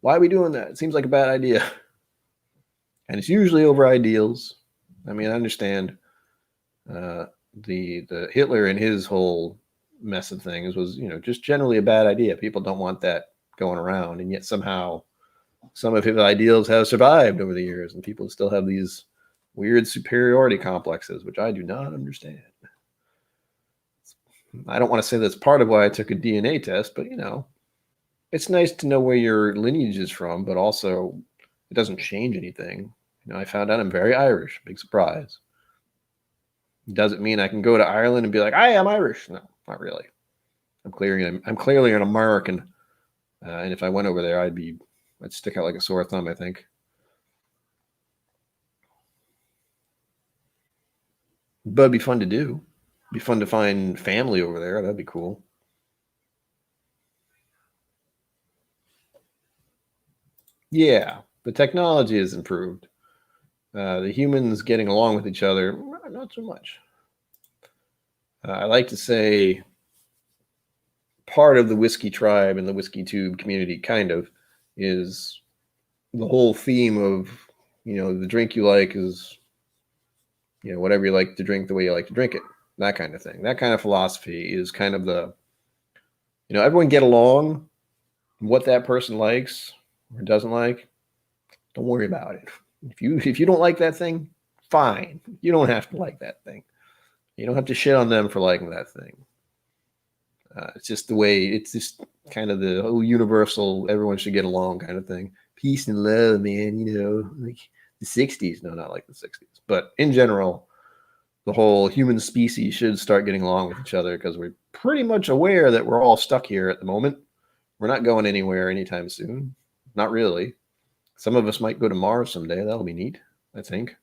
Why are we doing that? It seems like a bad idea. And it's usually over ideals. I mean, I understand the Hitler and his whole mess of things was, just generally a bad idea. People don't want that going around. And yet somehow some of his ideals have survived over the years, and people still have these weird superiority complexes, which I do not understand. I don't want to say that's part of why I took a DNA test, but it's nice to know where your lineage is from, but also it doesn't change anything. I found out I'm very Irish. Big surprise. Doesn't mean I can go to Ireland and be like, I'm Irish. No, not really. I'm clearly an American, and if I went over there, I'd stick out like a sore thumb, I think. But it'd be fun to do. It'd be fun to find family over there. That'd be cool. Yeah, the technology has improved. The humans getting along with each other, not so much. I like to say part of the whiskey tribe and the whiskey tube community kind of is the whole theme of, the drink you like is, whatever you like to drink, the way you like to drink it, that kind of thing. That kind of philosophy is kind of the, everyone get along. What that person likes or doesn't like, don't worry about it. If you don't like that thing, fine. You don't have to like that thing. You don't have to shit on them for liking that thing. It's just the way. It's just kind of the whole universal. Everyone should get along kind of thing. Peace and love, man. Like the '60s. No, not like the '60s, but in general, the whole human species should start getting along with each other because we're pretty much aware that we're all stuck here at the moment. We're not going anywhere anytime soon. Not really. Some of us might go to Mars someday. That'll be neat, I think.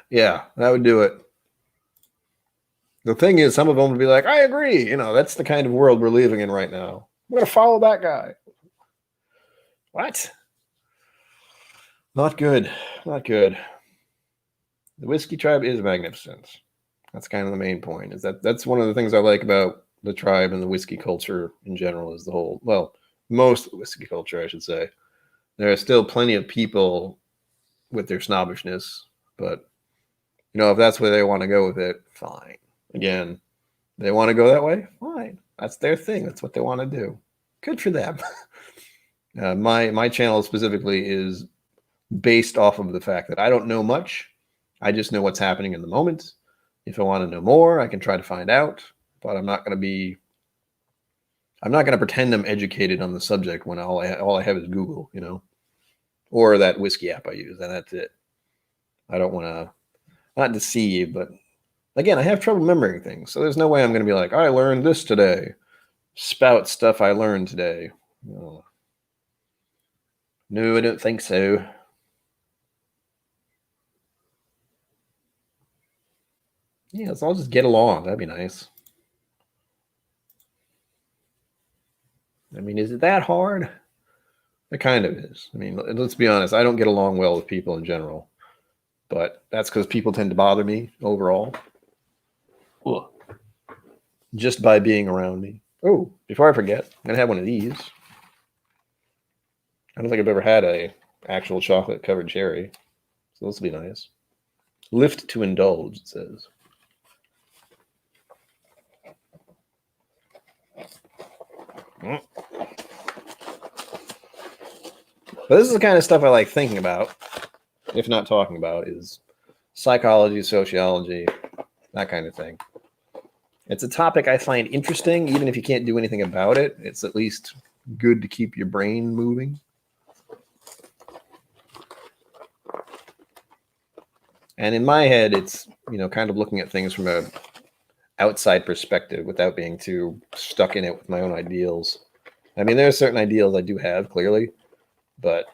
Yeah, that would do it. The thing is, some of them would be like, I agree. That's the kind of world we're living in right now. I'm going to follow that guy. What? Not good. Not good. The whiskey tribe is magnificent. That's kind of the main point. Is that's one of the things I like about the tribe and the whiskey culture in general is the whole, most of the whiskey culture, I should say. There are still plenty of people with their snobbishness, but if that's where they want to go with it, fine. Again, they want to go that way, fine. That's their thing. That's what they want to do. Good for them. My channel specifically is based off of the fact that I don't know much. I just know what's happening in the moment. If I want to know more, I can try to find out, but I'm not going to pretend I'm educated on the subject when all I have is Google, or that Whizzky app I use, and that's it. I don't want to not deceive, but again, I have trouble remembering things, so there's no way I'm going to be like, I learned this today. Spout stuff I learned today. No, I don't think so. Yeah, let's all just get along. That'd be nice. I mean, is it that hard? It kind of is. I mean, let's be honest. I don't get along well with people in general. but that's because people tend to bother me overall. Ugh. Just by being around me. Oh, before I forget, I'm going to have one of these. I don't think I've ever had a actual chocolate covered cherry. So this will be nice. Lift to indulge, it says. But this is the kind of stuff I like thinking about, if not talking about, is psychology, sociology, that kind of thing. It's a topic I find interesting, even if you can't do anything about it. It's at least good to keep your brain moving. And in my head, it's, kind of looking at things from a outside perspective without being too stuck in it with my own ideals. I mean, there are certain ideals I do have, clearly, but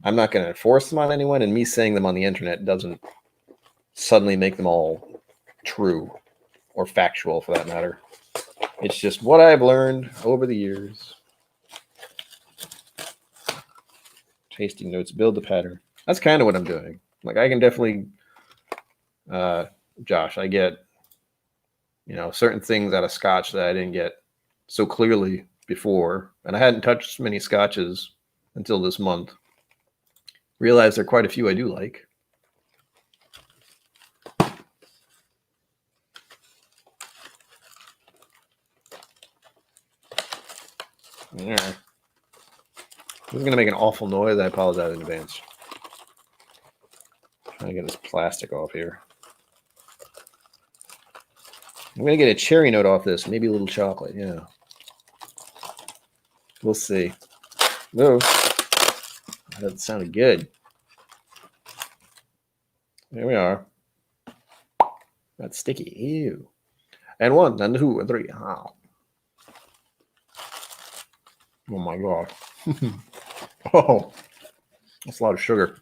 I'm not going to force them on anyone, and me saying them on the internet doesn't suddenly make them all true or factual, for that matter. It's just what I've learned over the years. Tasting notes, build the pattern. That's kind of what I'm doing. Like, I can definitely, Josh, I get, certain things out of scotch that I didn't get so clearly before. And I hadn't touched many scotches until this month. Realized there are quite a few I do like. Yeah. This is going to make an awful noise. I apologize in advance. Trying to get this plastic off here. I'm going to get a cherry note off this. Maybe a little chocolate. Yeah. We'll see. No. That sounded good. There we are. That's sticky. Ew. And 1, and 2, and 3. Oh, oh my God. Oh, that's a lot of sugar.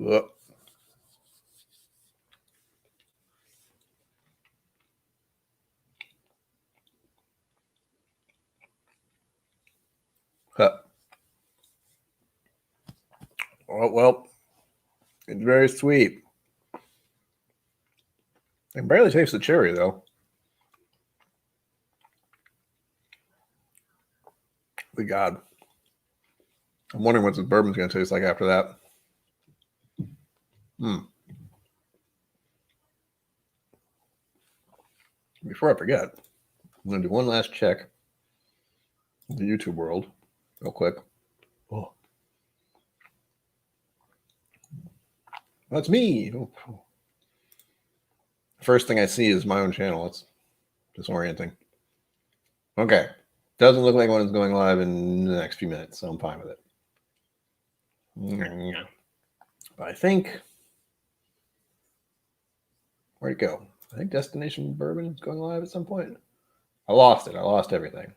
Ugh. Huh. Oh, well, it's very sweet. I can barely taste the cherry, though. Good God. I'm wondering what this bourbon's going to taste like after that. Before I forget, I'm going to do one last check in the YouTube world real quick. Oh. That's me. Oh. First thing I see is my own channel. It's disorienting. Okay. Doesn't look like one is going live in the next few minutes, so I'm fine with it. But I think... Where'd it go? I think Destination Bourbon is going live at some point. I lost it. I lost everything.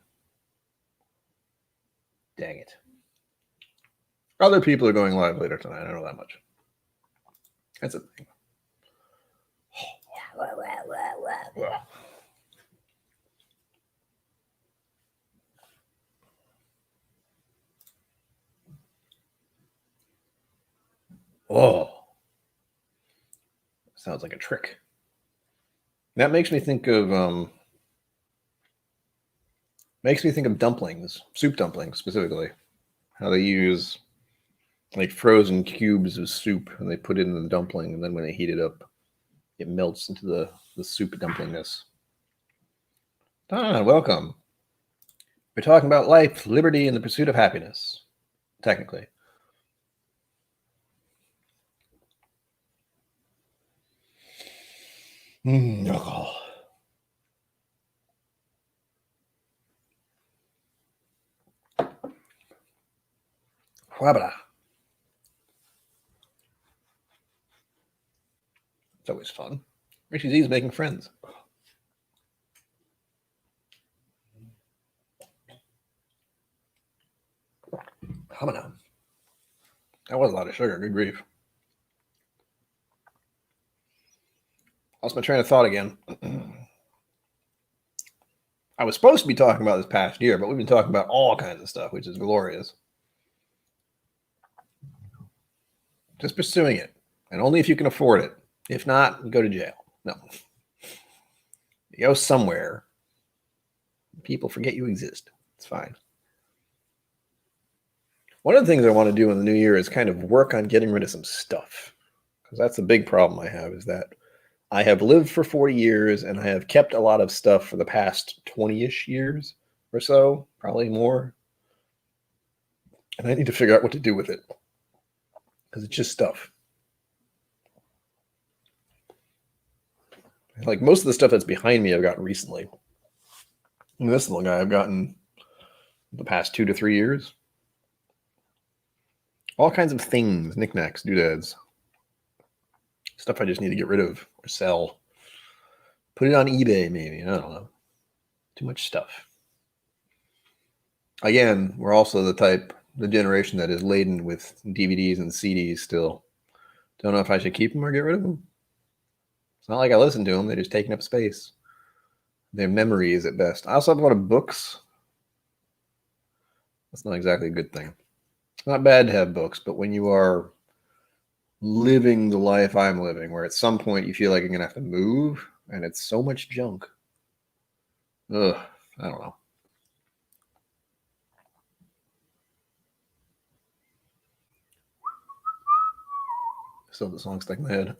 Dang it. Other people are going live later tonight. I know that much. That's a thing. Oh. Sounds like a trick. That makes me think of dumplings, soup dumplings specifically. How they use like frozen cubes of soup and they put it in the dumpling, and then when they heat it up, it melts into the soup dumplingness. Don, welcome. We're talking about life, liberty, and the pursuit of happiness, technically. Alcohol. It's always fun. Richie Z is making friends. Hamana. That was a lot of sugar. Good grief. Lost my train of thought again. I was supposed to be talking about this past year, but we've been talking about all kinds of stuff, which is glorious. just pursuing it, and only if you can afford it. If not, go to jail. No. You go somewhere. People forget you exist. It's fine. One of the things I want to do in the new year is kind of work on getting rid of some stuff. Because that's a big problem I have, is that I have lived for 40 years and I have kept a lot of stuff for the past 20-ish years or so, probably more. And I need to figure out what to do with it. Because it's just stuff. Like most of the stuff that's behind me I've gotten recently. And this little guy I've gotten the past 2 to 3 years. All kinds of things, knickknacks, doodads. Stuff I just need to get rid of or sell. Put it on eBay, maybe. I don't know. Too much stuff. Again, we're also the generation that is laden with DVDs and CDs still. Don't know if I should keep them or get rid of them. It's not like I listen to them. They're just taking up space. They're memories at best. I also have a lot of books. That's not exactly a good thing. It's not bad to have books, but when you are living the life I'm living, where at some point you feel like you're going to have to move, and it's so much junk. Ugh, I don't know. Still the song stuck in my head.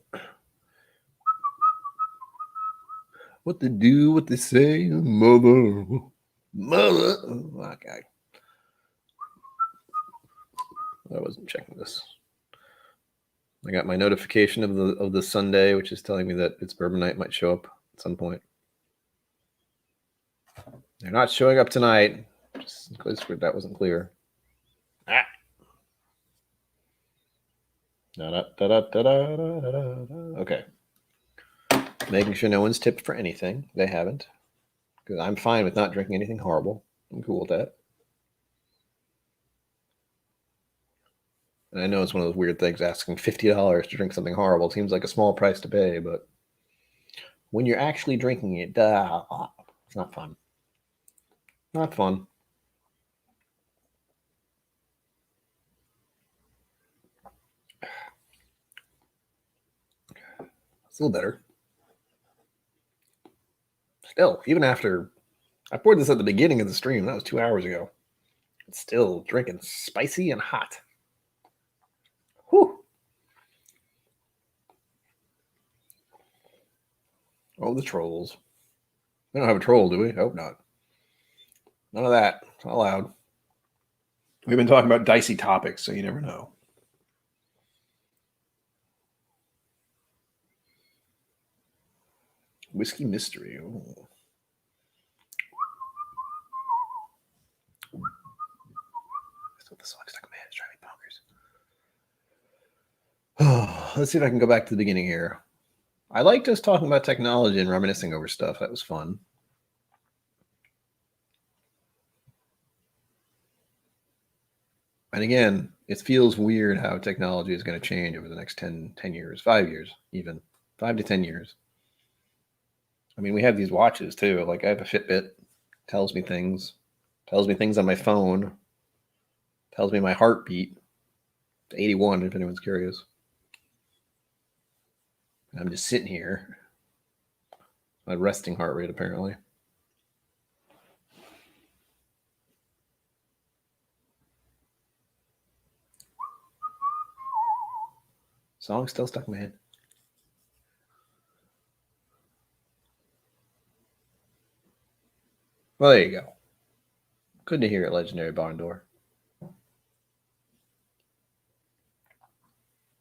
What they do, what they say, mother. Okay. I wasn't checking this. I got my notification of the Sunday, which is telling me that it's Bourbon Night might show up at some point. They're not showing up tonight. Just because that wasn't clear. Ah. Okay. Making sure no one's tipped for anything. They haven't. Because I'm fine with not drinking anything horrible. I'm cool with that. And I know it's one of those weird things, asking $50 to drink something horrible. It seems like a small price to pay, but when you're actually drinking it, it's not fun. Not fun. It's a little better. Still, even after I poured this at the beginning of the stream, that was 2 hours ago. It's still drinking spicy and hot. Whew. Oh, the trolls. We don't have a troll, do we? Hope not. None of that. It's not allowed. We've been talking about dicey topics, so you never know. Whiskey mystery. Ooh. That's what the song stuck in my head. It's driving bonkers. Let's see if I can go back to the beginning here. I liked us talking about technology and reminiscing over stuff. That was fun. And again, it feels weird how technology is going to change over the next 10 years, 5 years, even 5 to 10 years. I mean, we have these watches too. Like I have a Fitbit, tells me things on my phone, tells me my heartbeat. It's 81, if anyone's curious. I'm just sitting here. My resting heart rate, apparently. Song still stuck in my head. Well, there you go. Good to hear it, Legendary Barn Door.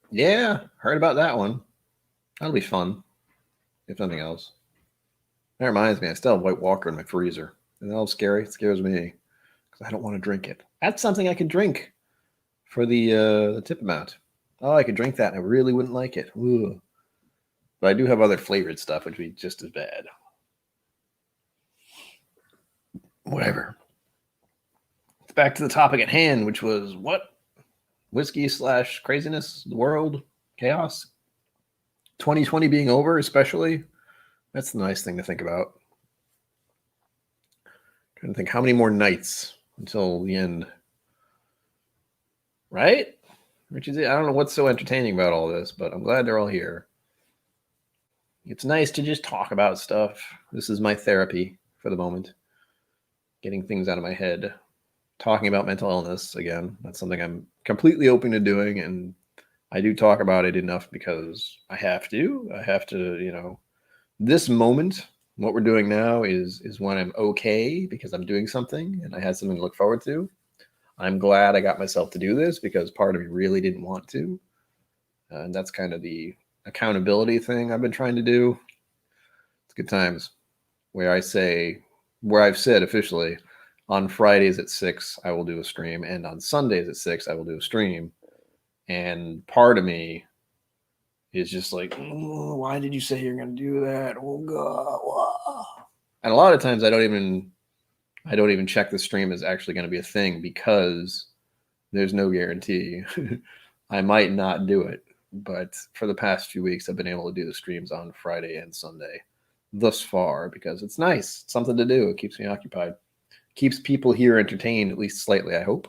Yeah, heard about that one. That'll be fun, if nothing else. That reminds me, I still have White Walker in my freezer. Isn't that all scary? It scares me because I don't want to drink it. That's something I could drink for the tip amount. Oh, I could drink that and I really wouldn't like it. Ugh. But I do have other flavored stuff, which would be just as bad. Whatever. It's back to the topic at hand, which was what? Whiskey / craziness, the world, chaos. 2020 being over, especially. That's the nice thing to think about. Trying to think how many more nights until the end. Right? which is, I don't know what's so entertaining about all this, but I'm glad they're all here. It's nice to just talk about stuff. This is my therapy for the moment. Getting things out of my head. Talking about mental illness again. That's something I'm completely open to doing, and I do talk about it enough because I have to. I have to, this moment, what we're doing now is when I'm okay because I'm doing something and I had something to look forward to. I'm glad I got myself to do this because part of me really didn't want to. And that's kind of the accountability thing I've been trying to do. It's good times where I've said officially on Fridays at 6, I will do a stream. And on Sundays at 6, I will do a stream. And part of me is just like, why did you say you're going to do that? Oh, God. Wow. And a lot of times I don't even check the stream is actually going to be a thing because there's no guarantee. I might not do it. But for the past few weeks, I've been able to do the streams on Friday and Sunday thus far because it's nice. It's something to do. It keeps me occupied. Keeps people here entertained, at least slightly, I hope.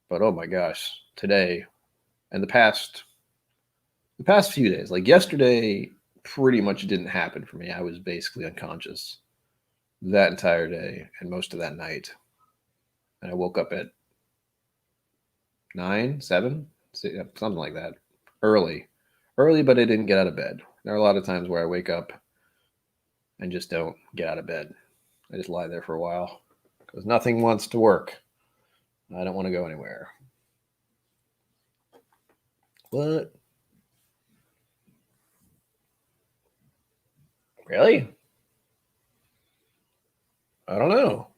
But oh my gosh, today and the past few days, like yesterday, pretty much didn't happen for me. I was basically unconscious that entire day and most of that night. And I woke up at 9, 7, something like that. Early, but I didn't get out of bed. There are a lot of times where I wake up and just don't get out of bed. I just lie there for a while because nothing wants to work. I don't want to go anywhere. What? Really? I don't know.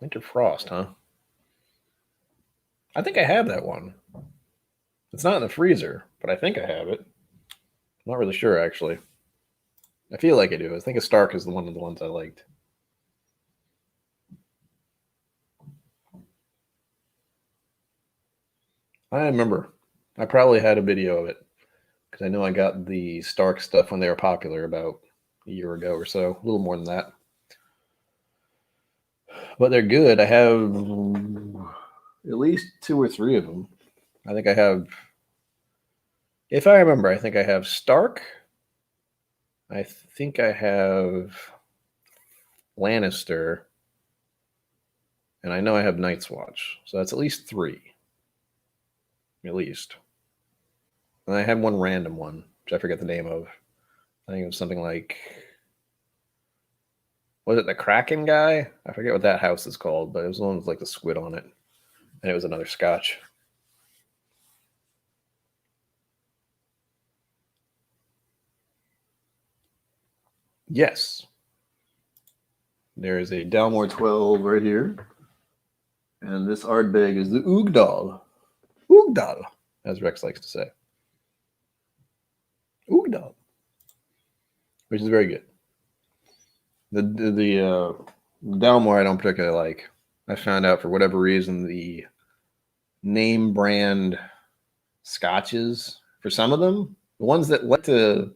Winter Frost, huh? I think I have that one. It's not in the freezer, but I think I have it. I'm not really sure, actually. I feel like I do. I think Stark is one of the ones I liked. I remember. I probably had a video of it because I know I got the Stark stuff when they were popular about a year ago or so, a little more than that. But they're good. I have at least 2 or 3 of them. I think I have, if I remember, I think I have Stark. I think I have Lannister. And I know I have Night's Watch. So that's at least 3. At least. And I had one random one, which I forget the name of. I think it was something like, was it the Kraken guy? I forget what that house is called, but it was the one with like the squid on it. And it was another Scotch. Yes. There is a Dalmore 12 right here. And this Ardbeg is the Oogdal. Oogdal, as Rex likes to say. Oogdal. Which is very good. The Dalmore I don't particularly like. I found out for whatever reason the name brand scotches, for some of them, the ones that like to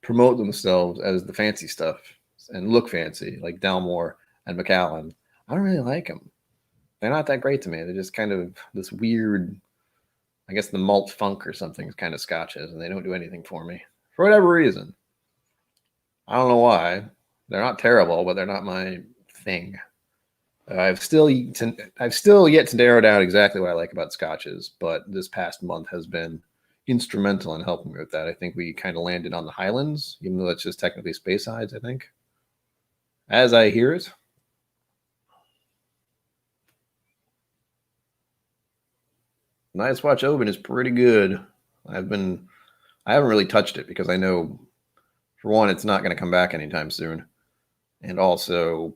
promote themselves as the fancy stuff and look fancy, like Dalmore and Macallan, I don't really like them. They're not that great to me. They're just kind of this weird, I guess the malt funk or something kind of scotches, and they don't do anything for me for whatever reason. I don't know why. They're not terrible, but they're not my thing. I've still yet to narrow down exactly what I like about scotches, but this past month has been instrumental in helping me with that. I think we kind of landed on the Highlands, even though that's just technically Speysides, I think. As I hear it. Night's Watch Oban is pretty good. I haven't really touched it because I know, for one, it's not going to come back anytime soon. And also,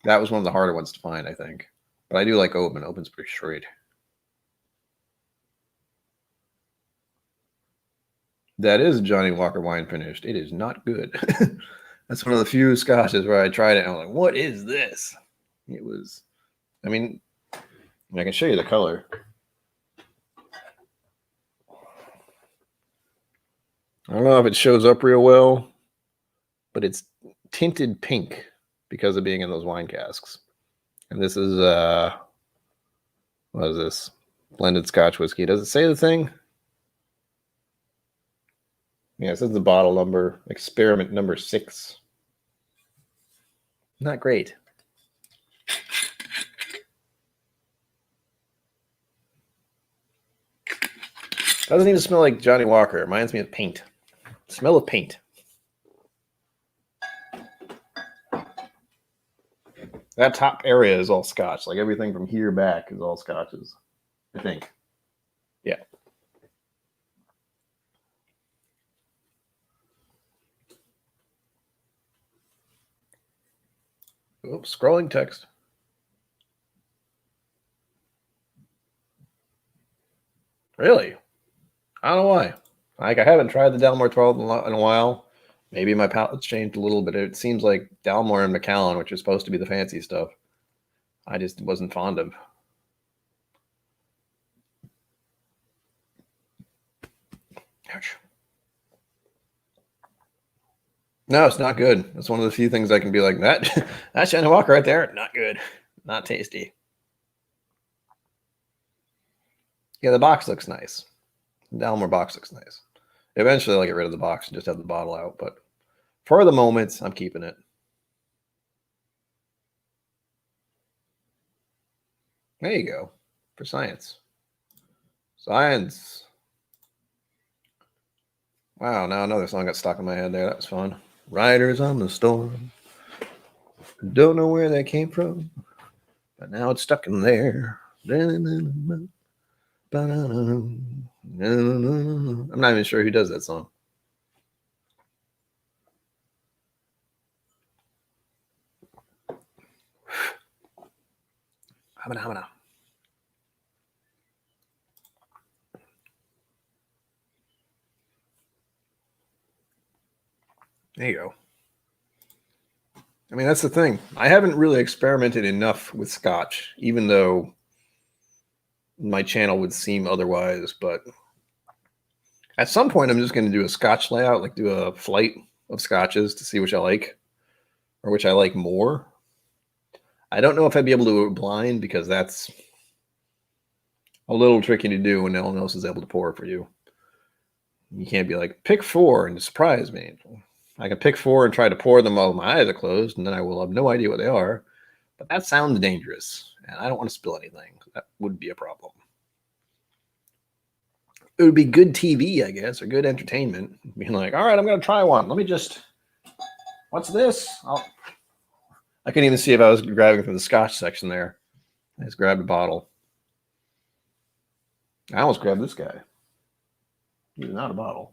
that was one of the harder ones to find, I think. But I do like Oban. Oban's pretty straight. That is Johnny Walker wine finished. It is not good. That's one of the few scotches where I tried it and I was like, what is this? It was, I mean, I can show you the color. I don't know if it shows up real well, but it's tinted pink because of being in those wine casks. And this is What is this? Blended Scotch whiskey. Does it say the thing? Yeah, it says the bottle number. Experiment number 6. Not great. Doesn't even smell like Johnny Walker. It reminds me of paint. Smell of paint. That top area is all Scotch. Like everything from here back is all Scotches, I think. Yeah. Oops, scrolling text. Really? I don't know why. Like, I haven't tried the Dalmore 12 in a while. Maybe my palate's changed a little bit. It seems like Dalmore and Macallan, which are supposed to be the fancy stuff, I just wasn't fond of. Ouch. No, it's not good. It's one of the few things I can be like, that's Johnny Walker right there. Not good. Not tasty. Yeah, the box looks nice. The Dalmore box looks nice. Eventually, I'll get rid of the box and just have the bottle out. But for the moment, I'm keeping it. There you go. For science. Science. Wow, now another song got stuck in my head there. That was fun. Riders on the Storm. Don't know where that came from, but now it's stuck in there. I'm not even sure who does that song. Hamana. There you go. I mean, that's the thing. I haven't really experimented enough with Scotch, even though my channel would seem otherwise. But at some point, I'm just going to do a Scotch layout, like do a flight of Scotches to see which I like or which I like more. I don't know if I'd be able to do it blind because that's a little tricky to do when no one else is able to pour for you. You can't be like, pick 4 and surprise me. I can pick 4 and try to pour them while my eyes are closed, and then I will have no idea what they are. But that sounds dangerous, and I don't want to spill anything. That would be a problem. It would be good TV, I guess, or good entertainment. Being like, all right, I'm going to try one. Let me just, what's this? I couldn't even see if I was grabbing from the Scotch section there. I just grabbed a bottle. I almost grabbed this guy. He's not a bottle.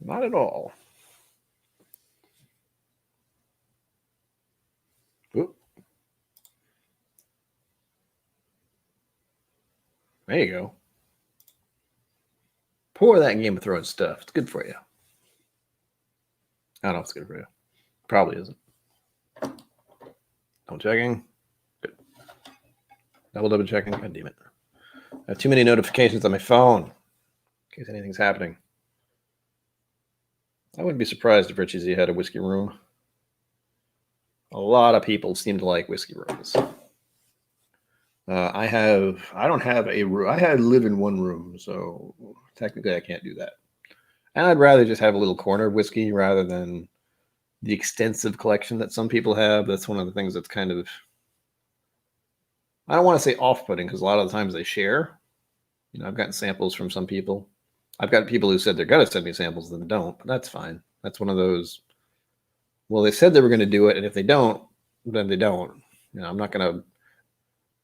Not at all. Oop. There you go. Pour that Game of Thrones stuff. It's good for you. I don't know if it's good for you. Probably isn't. Double checking. Good. Double checking. God damn it. I have too many notifications on my phone in case anything's happening. I wouldn't be surprised if Richie Z had a whiskey room. A lot of people seem to like whiskey rooms. I don't have a room. I live in one room, so technically I can't do that. And I'd rather just have a little corner of whiskey rather than the extensive collection that some people have. That's one of the things that's kind of, I don't want to say off-putting because a lot of the times they share. You know, I've gotten samples from some people. I've got people who said they're going to send me samples, then don't, but that's fine. That's one of those, well, they said they were going to do it, and if they don't, then they don't. You know, I'm not going to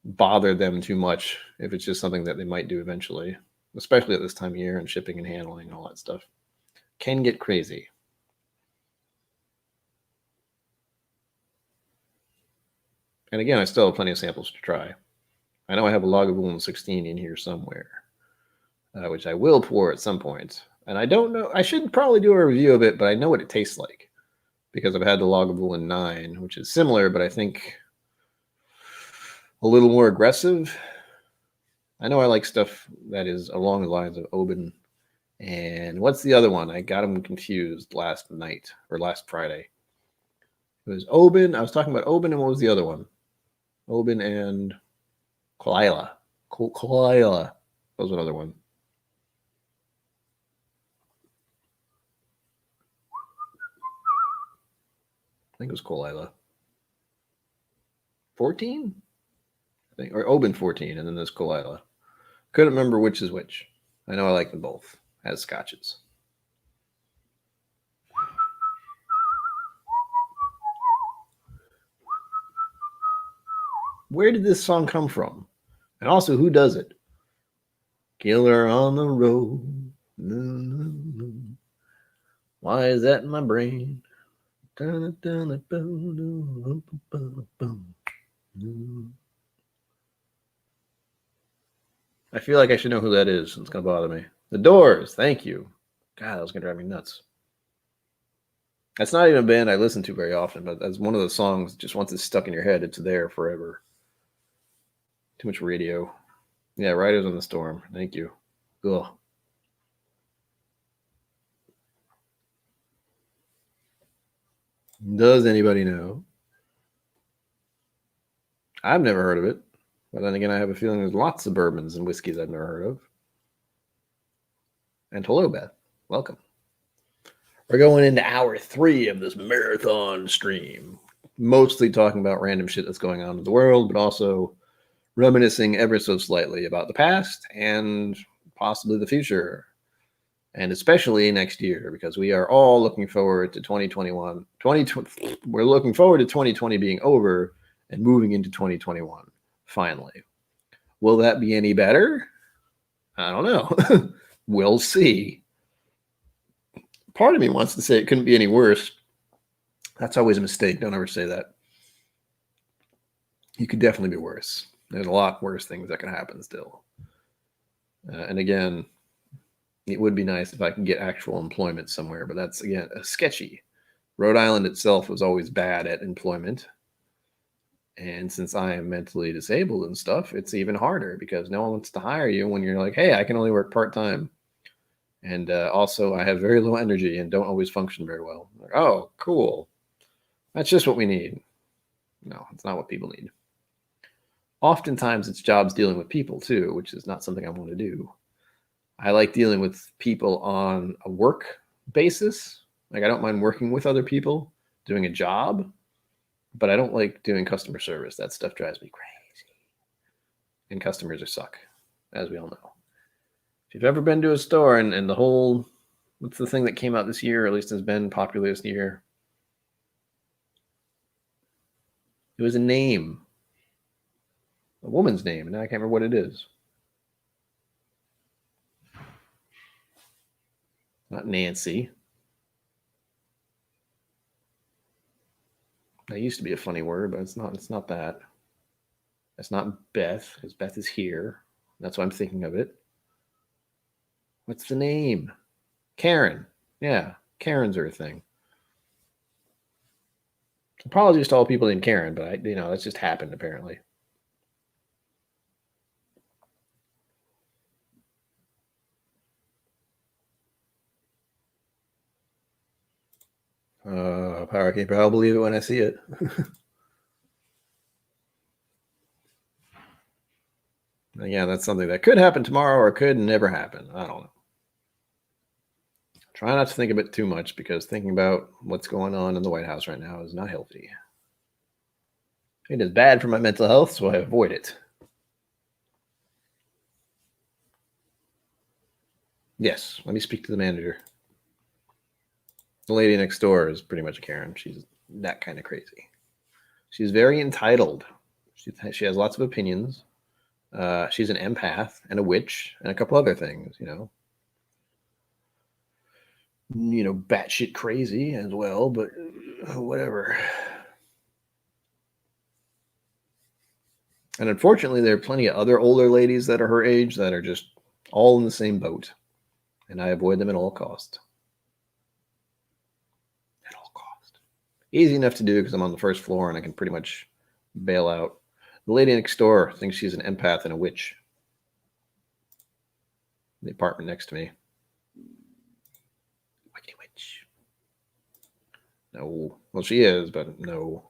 bother them too much if it's just something that they might do eventually, especially at this time of year and shipping and handling and all that stuff. Can get crazy. And again, I still have plenty of samples to try. I know I have a Lagavulin 16 in here somewhere, which I will pour at some point. And I don't know, I should probably do a review of it, but I know what it tastes like because I've had the Lagavulin 9, which is similar, but I think a little more aggressive. I know I like stuff that is along the lines of Oban. And what's the other one? I got them confused last night or last Friday. It was Oban. I was talking about Oban, and what was the other one? Oban and Kalila. Kalila. That was another one. I think it was Kalila. 14? I think, or Oban 14, and then there's Kalila. Couldn't remember which is which. I know I like them both as scotches. Where did this song come from? And also, who does it? Killer on the road. Why is that in my brain? I feel like I should know who that is. It's going to bother me. The Doors. Thank you. God, that was going to drive me nuts. That's not even a band I listen to very often, but that's one of the songs. Just once it's stuck in your head, it's there forever. Too much radio. Yeah, Riders on the Storm. Thank you. Ugh. Does anybody know? I've never heard of it. But then again, I have a feeling there's lots of bourbons and whiskeys I've never heard of. And hello, Beth. Welcome. We're going into hour 3 of this marathon stream. Mostly talking about random shit that's going on in the world, but also reminiscing ever so slightly about the past and possibly the future. And especially next year, because we are all looking forward to 2021. We're looking forward to 2020 being over and moving into 2021, finally. Will that be any better? I don't know. We'll see. Part of me wants to say it couldn't be any worse. That's always a mistake. Don't ever say that. You could definitely be worse. There's a lot worse things that can happen still. And again, it would be nice if I could get actual employment somewhere, but that's, again, sketchy. Rhode Island itself was always bad at employment. And since I am mentally disabled and stuff, it's even harder because no one wants to hire you when you're like, hey, I can only work part-time. And also, I have very low energy and don't always function very well. Like, oh, cool. That's just what we need. No, it's not what people need. Oftentimes, it's jobs dealing with people, too, which is not something I want to do. I like dealing with people on a work basis. Like, I don't mind working with other people, doing a job, but I don't like doing customer service. That stuff drives me crazy. And customers are suck, as we all know. If you've ever been to a store and the whole, what's the thing that came out this year, or at least has been popular this year? It was a name, a woman's name, and now I can't remember what it is. Not Nancy. That used to be a funny word, but it's not. It's not that. It's not Beth, because Beth is here. That's why I'm thinking of it. What's the name? Karen. Yeah, Karens are a thing. Apologies to all people named Karen, but that's just happened apparently. Power Keeper, I'll believe it when I see it. Again, that's something that could happen tomorrow or could never happen. I don't know. Try not to think of it too much because thinking about what's going on in the White House right now is not healthy. It is bad for my mental health, so I avoid it. Yes, let me speak to the manager. The lady next door is pretty much a Karen. She's that kind of crazy. She's very entitled. She has lots of opinions. She's an empath and a witch and a couple other things, batshit crazy as well, but whatever. And unfortunately, there are plenty of other older ladies that are her age that are just all in the same boat. And I avoid them at all cost. At all cost. Easy enough to do because I'm on the first floor and I can pretty much bail out. The lady next door thinks she's an empath and a witch. The apartment next to me. Witchy witch. No. Well, she is, but no.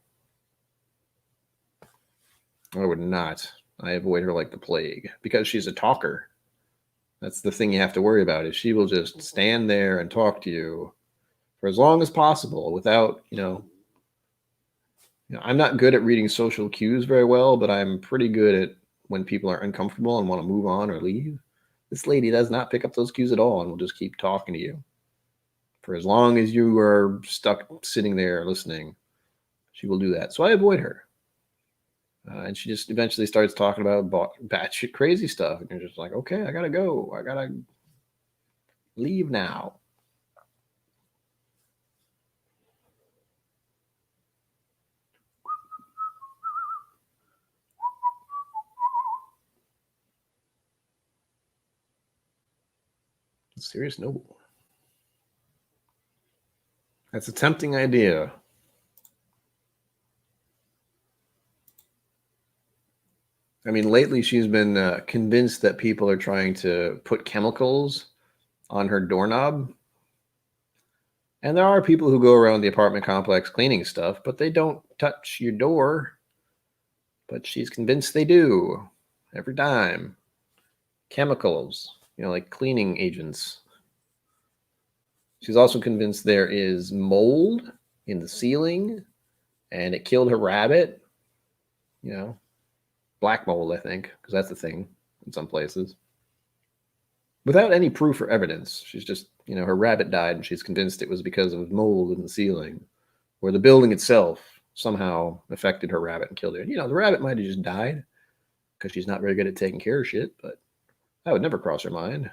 I would not I avoid her like the plague because she's a talker. That's the thing you have to worry about is she will just stand there and talk to you for as long as possible without, I'm not good at reading social cues very well, but I'm pretty good at when people are uncomfortable and want to move on or leave. This lady does not pick up those cues at all and will just keep talking to you for as long as you are stuck sitting there listening. She will do that. So I avoid her. And she just eventually starts talking about batshit crazy stuff. And you're just like, okay, I got to go. I got to leave now. Serious Noble. That's a tempting idea. I mean, lately she's been convinced that people are trying to put chemicals on her doorknob. And there are people who go around the apartment complex cleaning stuff, but they don't touch your door. But she's convinced they do every time. Chemicals, like cleaning agents. She's also convinced there is mold in the ceiling and it killed her rabbit. Black mold, I think, because that's the thing in some places. Without any proof or evidence, she's just, her rabbit died and she's convinced it was because of mold in the ceiling or the building itself somehow affected her rabbit and killed her. The rabbit might have just died because she's not very good at taking care of shit, but that would never cross her mind.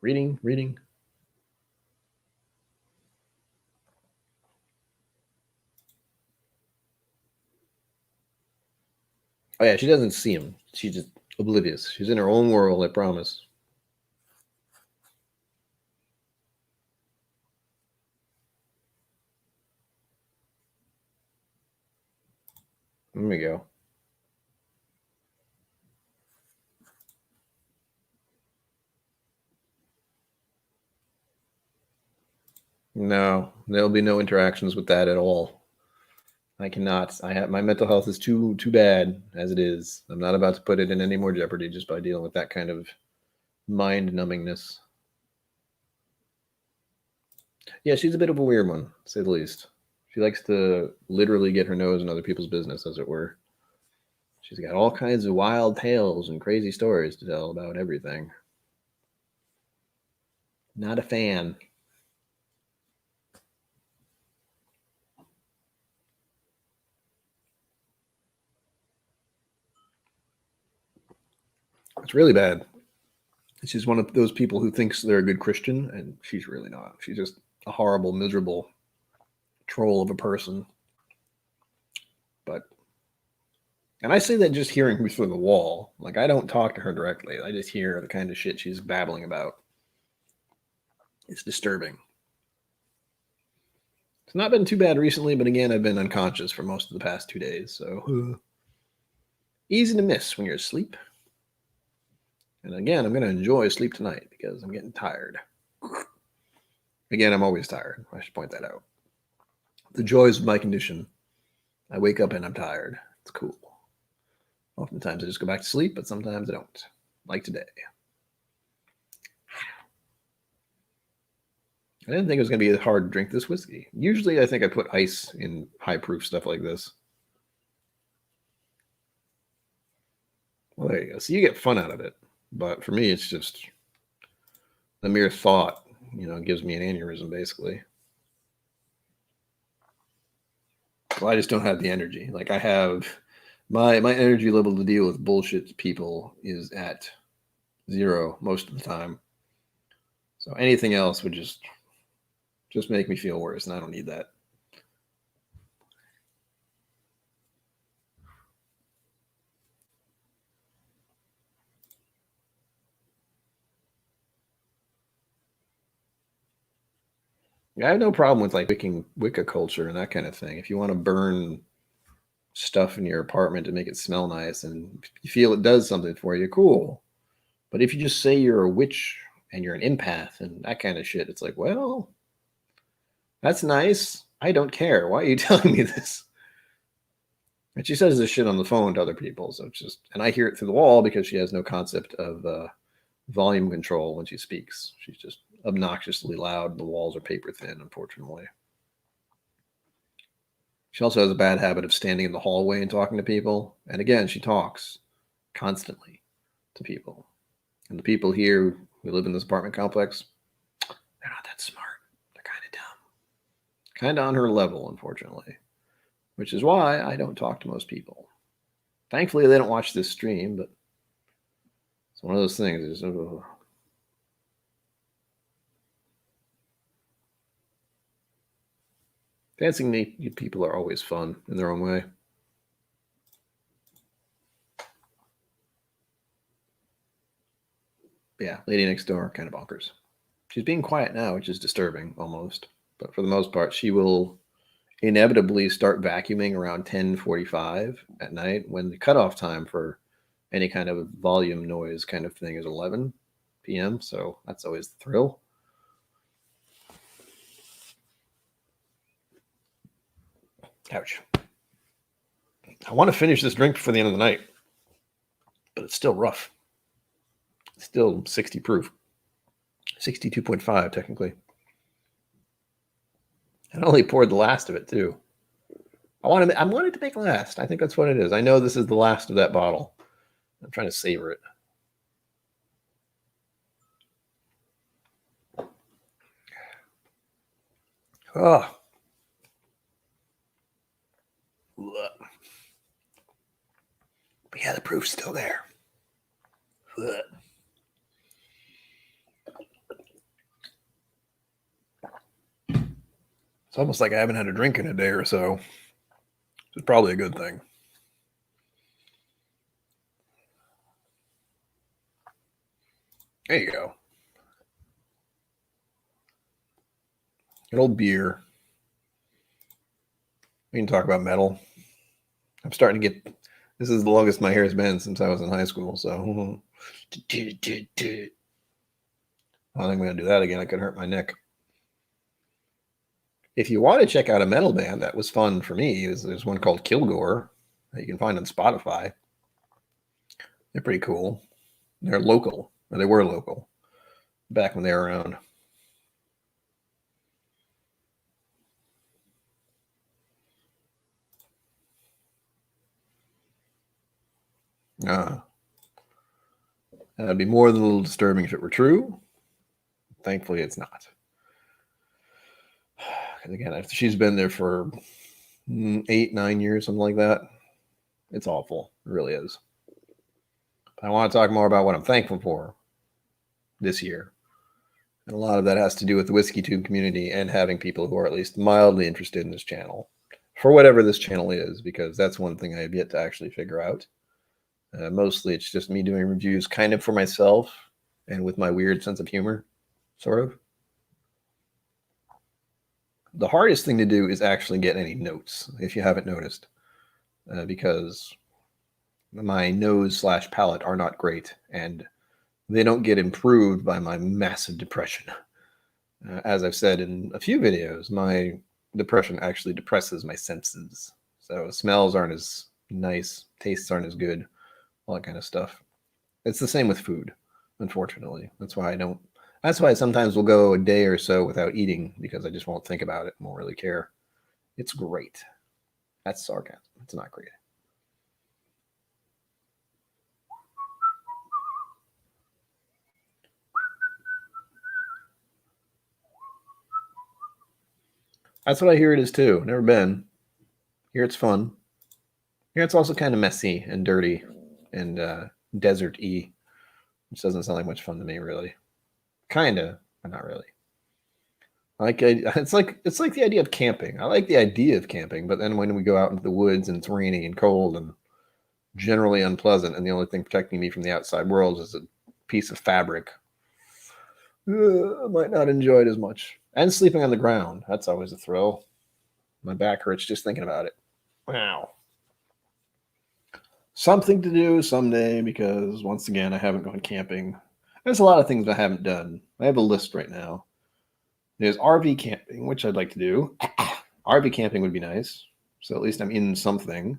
Reading. Oh yeah, she doesn't see him. She's just oblivious. She's in her own world, I promise. There we go. No, there'll be no interactions with that at all. I cannot. My mental health is too bad as it is. I'm not about to put it in any more jeopardy just by dealing with that kind of mind numbingness. Yeah, she's a bit of a weird one, to say the least. She likes to literally get her nose in other people's business, as it were. She's got all kinds of wild tales and crazy stories to tell about everything. Not a fan. It's really bad. She's one of those people who thinks they're a good Christian, and she's really not. She's just a horrible, miserable troll of a person. And I say that just hearing her through the wall. Like, I don't talk to her directly. I just hear the kind of shit she's babbling about. It's disturbing. It's not been too bad recently, but again, I've been unconscious for most of the past 2 days, so easy to miss when you're asleep. And again, I'm going to enjoy sleep tonight because I'm getting tired. Again, I'm always tired. I should point that out. The joys of my condition. I wake up and I'm tired. It's cool. Oftentimes I just go back to sleep, but sometimes I don't. Like today. I didn't think it was going to be hard to drink this whiskey. Usually I think I put ice in high proof stuff like this. Well, there you go. So you get fun out of it. But for me, it's just the mere thought, gives me an aneurysm, basically. Well, I just don't have the energy. Like, I have my energy level to deal with bullshit people is at 0 most of the time. So anything else would just make me feel worse, and I don't need that. Yeah, I have no problem with like Wicca culture and that kind of thing. If you want to burn stuff in your apartment to make it smell nice and you feel it does something for you, cool. But if you just say you're a witch and you're an empath and that kind of shit. It's like, well, that's nice. I don't care. Why are you telling me this? And she says this shit on the phone to other people. So it's just, and I hear it through the wall because she has no concept of volume control when she speaks. She's just obnoxiously loud. The walls are paper thin, unfortunately. She also has a bad habit of standing in the hallway and talking to people. And again, she talks constantly to people. And the people here who live in this apartment complex, they're not that smart. They're kind of dumb. Kind of on her level, unfortunately. Which is why I don't talk to most people. Thankfully, they don't watch this stream, but it's one of those things. Dancing naked people are always fun in their own way. But yeah, lady next door, kind of bonkers. She's being quiet now, which is disturbing almost. But for the most part, she will inevitably start vacuuming around 10:45 at night when the cutoff time for any kind of volume noise kind of thing is 11 p.m. So that's always the thrill. Ouch. I want to finish this drink before the end of the night, but it's still rough. It's still 60 proof. 62.5 technically. I only poured the last of it too. I wanted to make last. I think that's what it is. I know this is the last of that bottle. I'm trying to savor it. Oh. But yeah, the proof's still there. It's almost like I haven't had a drink in a day or so. It's probably a good thing. There you go. Good old beer. We can talk about metal. I'm starting to get. This is the longest my hair has been since I was in high school. So I don't think I'm going to do that again. I could hurt my neck. If you want to check out a metal band that was fun for me, there's one called KIllco that you can find on Spotify. They're pretty cool. They're local, or they were local back when they were around. That'd be more than a little disturbing if it were true. Thankfully, it's not. And again, she's been there for 8-9 years, something like that. It's awful. It really is. But I want to talk more about what I'm thankful for this year. And a lot of that has to do with the Whiskey Tube community and having people who are at least mildly interested in this channel for whatever this channel is, because that's one thing I have yet to actually figure out. Mostly it's just me doing reviews kind of for myself and with my weird sense of humor, sort of. The hardest thing to do is actually get any notes, if you haven't noticed, because my nose/palate are not great, and they don't get improved by my massive depression. As I've said in a few videos, my depression actually depresses my senses. So smells aren't as nice, tastes aren't as good, all that kind of stuff. It's the same with food, unfortunately. That's why I sometimes will go a day or so without eating, because I just won't think about it and won't really care. It's great. That's sarcasm. It's not great. That's what I hear it is too. Never been. Here it's fun. Here it's also kind of messy and dirty and desert-y, which doesn't sound like much fun to me, really. Kinda, but not really. It's like the idea of camping. I like the idea of camping, but then when we go out into the woods and it's rainy and cold and generally unpleasant, and the only thing protecting me from the outside world is a piece of fabric, I might not enjoy it as much. And sleeping on the ground, that's always a thrill. My back hurts just thinking about it. Wow. Something to do someday, because once again, I haven't gone camping. There's a lot of things I haven't done. I have a list right now. There's RV camping, which I'd like to do. RV camping would be nice. So at least I'm in something.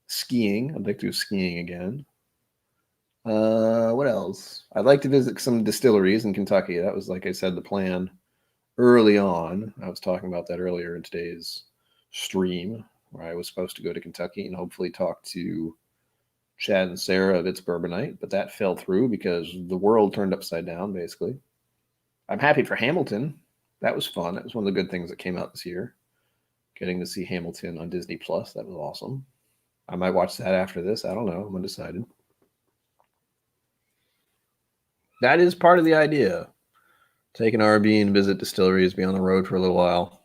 Skiing. I'd like to do skiing again. What else? I'd like to visit some distilleries in Kentucky. That was, like I said, the plan early on. I was talking about that earlier in today's stream, where I was supposed to go to Kentucky and hopefully talk to Chad and Sarah of It's Bourbonite, but that fell through because the world turned upside down, basically. I'm happy for Hamilton. That was fun. That was one of the good things that came out this year. Getting to see Hamilton on Disney Plus. That was awesome. I might watch that after this. I don't know. I'm undecided. That is part of the idea. Take an RV and visit distilleries, be on the road for a little while.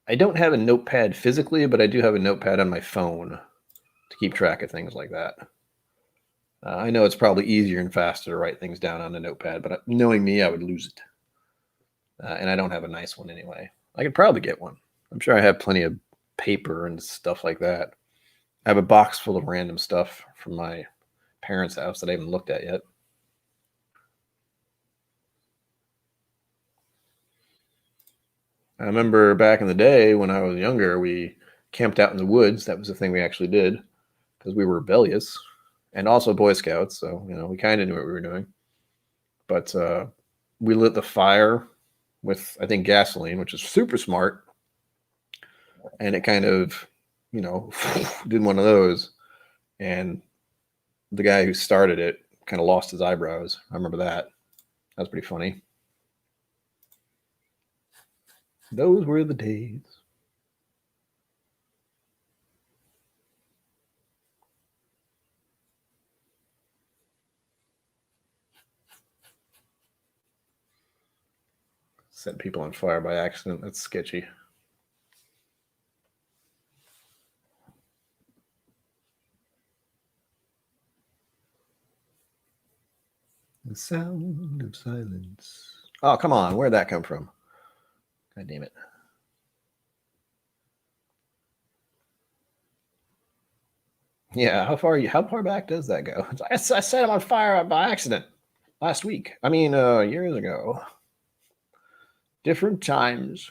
I don't have a notepad physically, but I do have a notepad on my phone to keep track of things like that. I know it's probably easier and faster to write things down on a notepad, but knowing me, I would lose it. And I don't have a nice one anyway. I could probably get one. I'm sure I have plenty of paper and stuff like that. I have a box full of random stuff from my parents' house that I haven't looked at yet. I remember back in the day when I was younger, we camped out in the woods. That was the thing we actually did because we were rebellious and also Boy Scouts. So, we kind of knew what we were doing. But we lit the fire with, I think, gasoline, which is super smart. And it kind of, did one of those. And the guy who started it kind of lost his eyebrows. I remember that. That was pretty funny. Those were the days. Set people on fire by accident. That's sketchy. The sound of silence. Oh, come on. Where'd that come from? God damn it. Yeah, how far back does that go? I set him on fire by accident last week. I mean, years ago. Different times.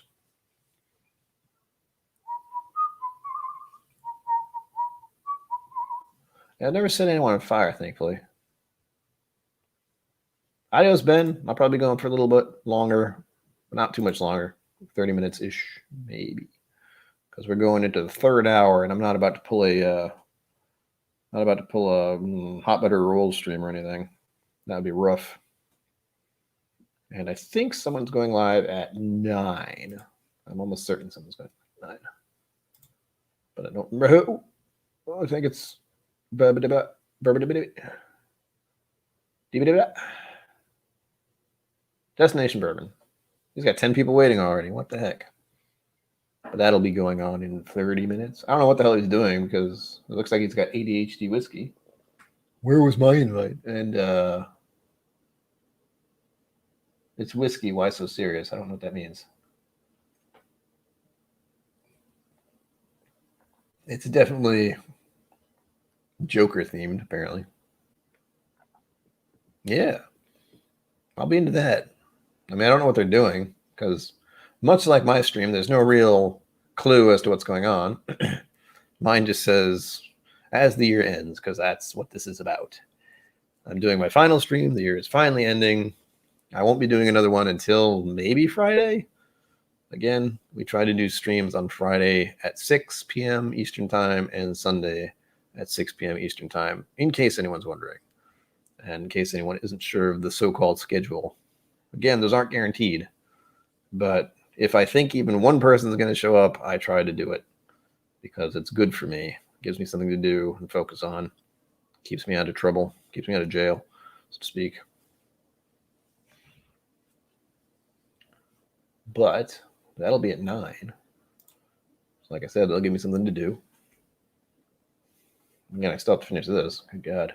Yeah, I've never set anyone on fire, thankfully. Adios, Ben. I'll probably be going for a little bit longer, but not too much longer. 30 minutes ish, maybe. Because we're going into the third hour, and I'm not about to pull a hot butter roll stream or anything. That would be rough. And I think someone's going live at 9. I'm almost certain someone's going at 9. But I don't remember who. Oh, I think it's Destination Bourbon. He's got 10 people waiting already. What the heck? But that'll be going on in 30 minutes. I don't know what the hell he's doing because it looks like he's got ADHD whiskey. Where was my invite? And it's whiskey. Why so serious? I don't know what that means. It's definitely Joker themed, apparently. Yeah. I'll be into that. I mean, I don't know what they're doing because much like my stream, there's no real clue as to what's going on. Mine just says, as the year ends, because that's what this is about. I'm doing my final stream. The year is finally ending. I won't be doing another one until maybe Friday. Again, we try to do streams on Friday at 6 p.m. Eastern Time and Sunday at 6 p.m. Eastern Time, in case anyone's wondering. And in case anyone isn't sure of the so-called schedule. Again, those aren't guaranteed. But if I think even one person is going to show up, I try to do it because it's good for me. It gives me something to do and focus on. Keeps me out of trouble. Keeps me out of jail, so to speak. But that'll be at 9. So like I said, that'll give me something to do. Again, I still have to finish this. Good God.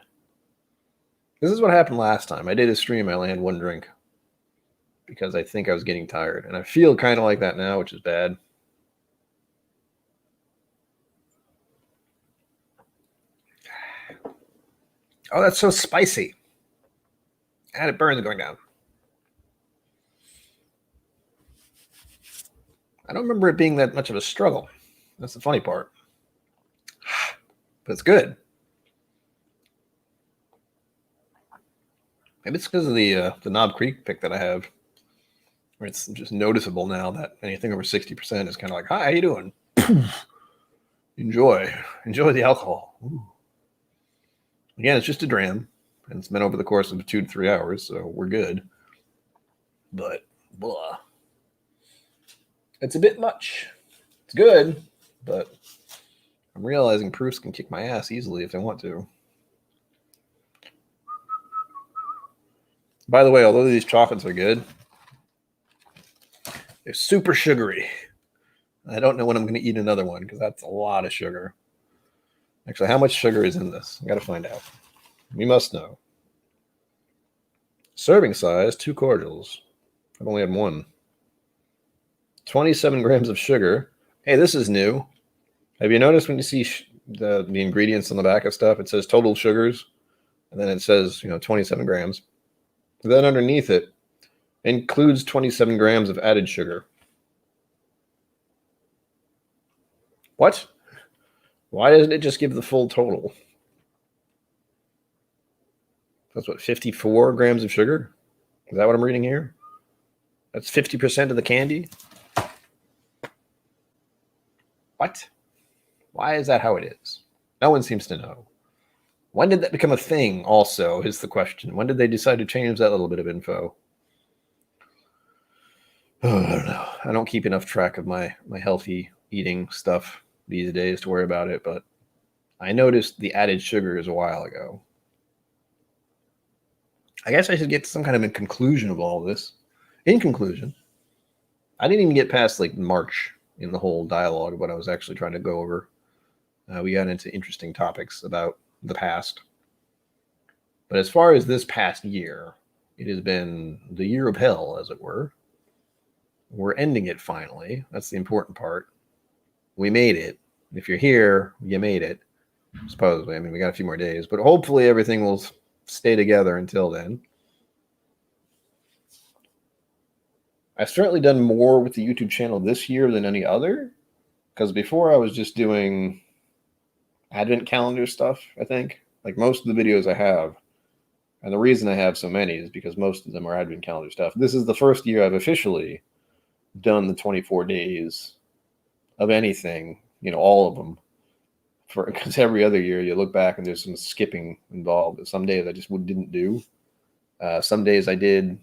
This is what happened last time. I did a stream. I only had one drink because I think I was getting tired. And I feel kind of like that now, which is bad. Oh, that's so spicy. And it burns going down. I don't remember it being that much of a struggle. That's the funny part. But it's good. Maybe it's because of the Knob Creek pick that I have, where it's just noticeable now that anything over 60% is kind of like, "Hi, how you doing? Enjoy the alcohol." Ooh. Again, it's just a dram, and it's been over the course of 2 to 3 hours, so we're good. But blah, it's a bit much. It's good, but I'm realizing proofs can kick my ass easily if they want to. By the way, although these chocolates are good, they're super sugary. I don't know when I'm going to eat another one because that's a lot of sugar. Actually, how much sugar is in this? I got to find out. We must know. Serving size, 2 cordials. I've only had one. 27 grams of sugar. Hey, this is new. Have you noticed when you see the ingredients on the back of stuff, it says total sugars, and then it says 27 grams. Then underneath it includes 27 grams of added sugar. What? Why doesn't it just give the full total? That's what, 54 grams of sugar? Is that what I'm reading here? That's 50% of the candy? What? Why is that how it is? No one seems to know. When did that become a thing, also, is the question. When did they decide to change that little bit of info? Oh, I don't know. I don't keep enough track of my healthy eating stuff these days to worry about it, but I noticed the added sugars a while ago. I guess I should get some kind of a conclusion of all this. In conclusion, I didn't even get past like March in the whole dialogue of what I was actually trying to go over. We got into interesting topics about the past. But as far as this past year, it has been the year of hell, as it were. We're ending it finally. That's the important part. We made it. If you're here, you made it. Supposedly. I mean, we got a few more days, but hopefully everything will stay together until then. I've certainly done more with the YouTube channel this year than any other, because before I was just doing advent calendar stuff, I think. Like most of the videos I have, and the reason I have so many is because most of them are advent calendar stuff. This is the first year I've officially done the 24 days of anything, all of them. Because every other year you look back and there's some skipping involved. Some days I just didn't do. Some days I did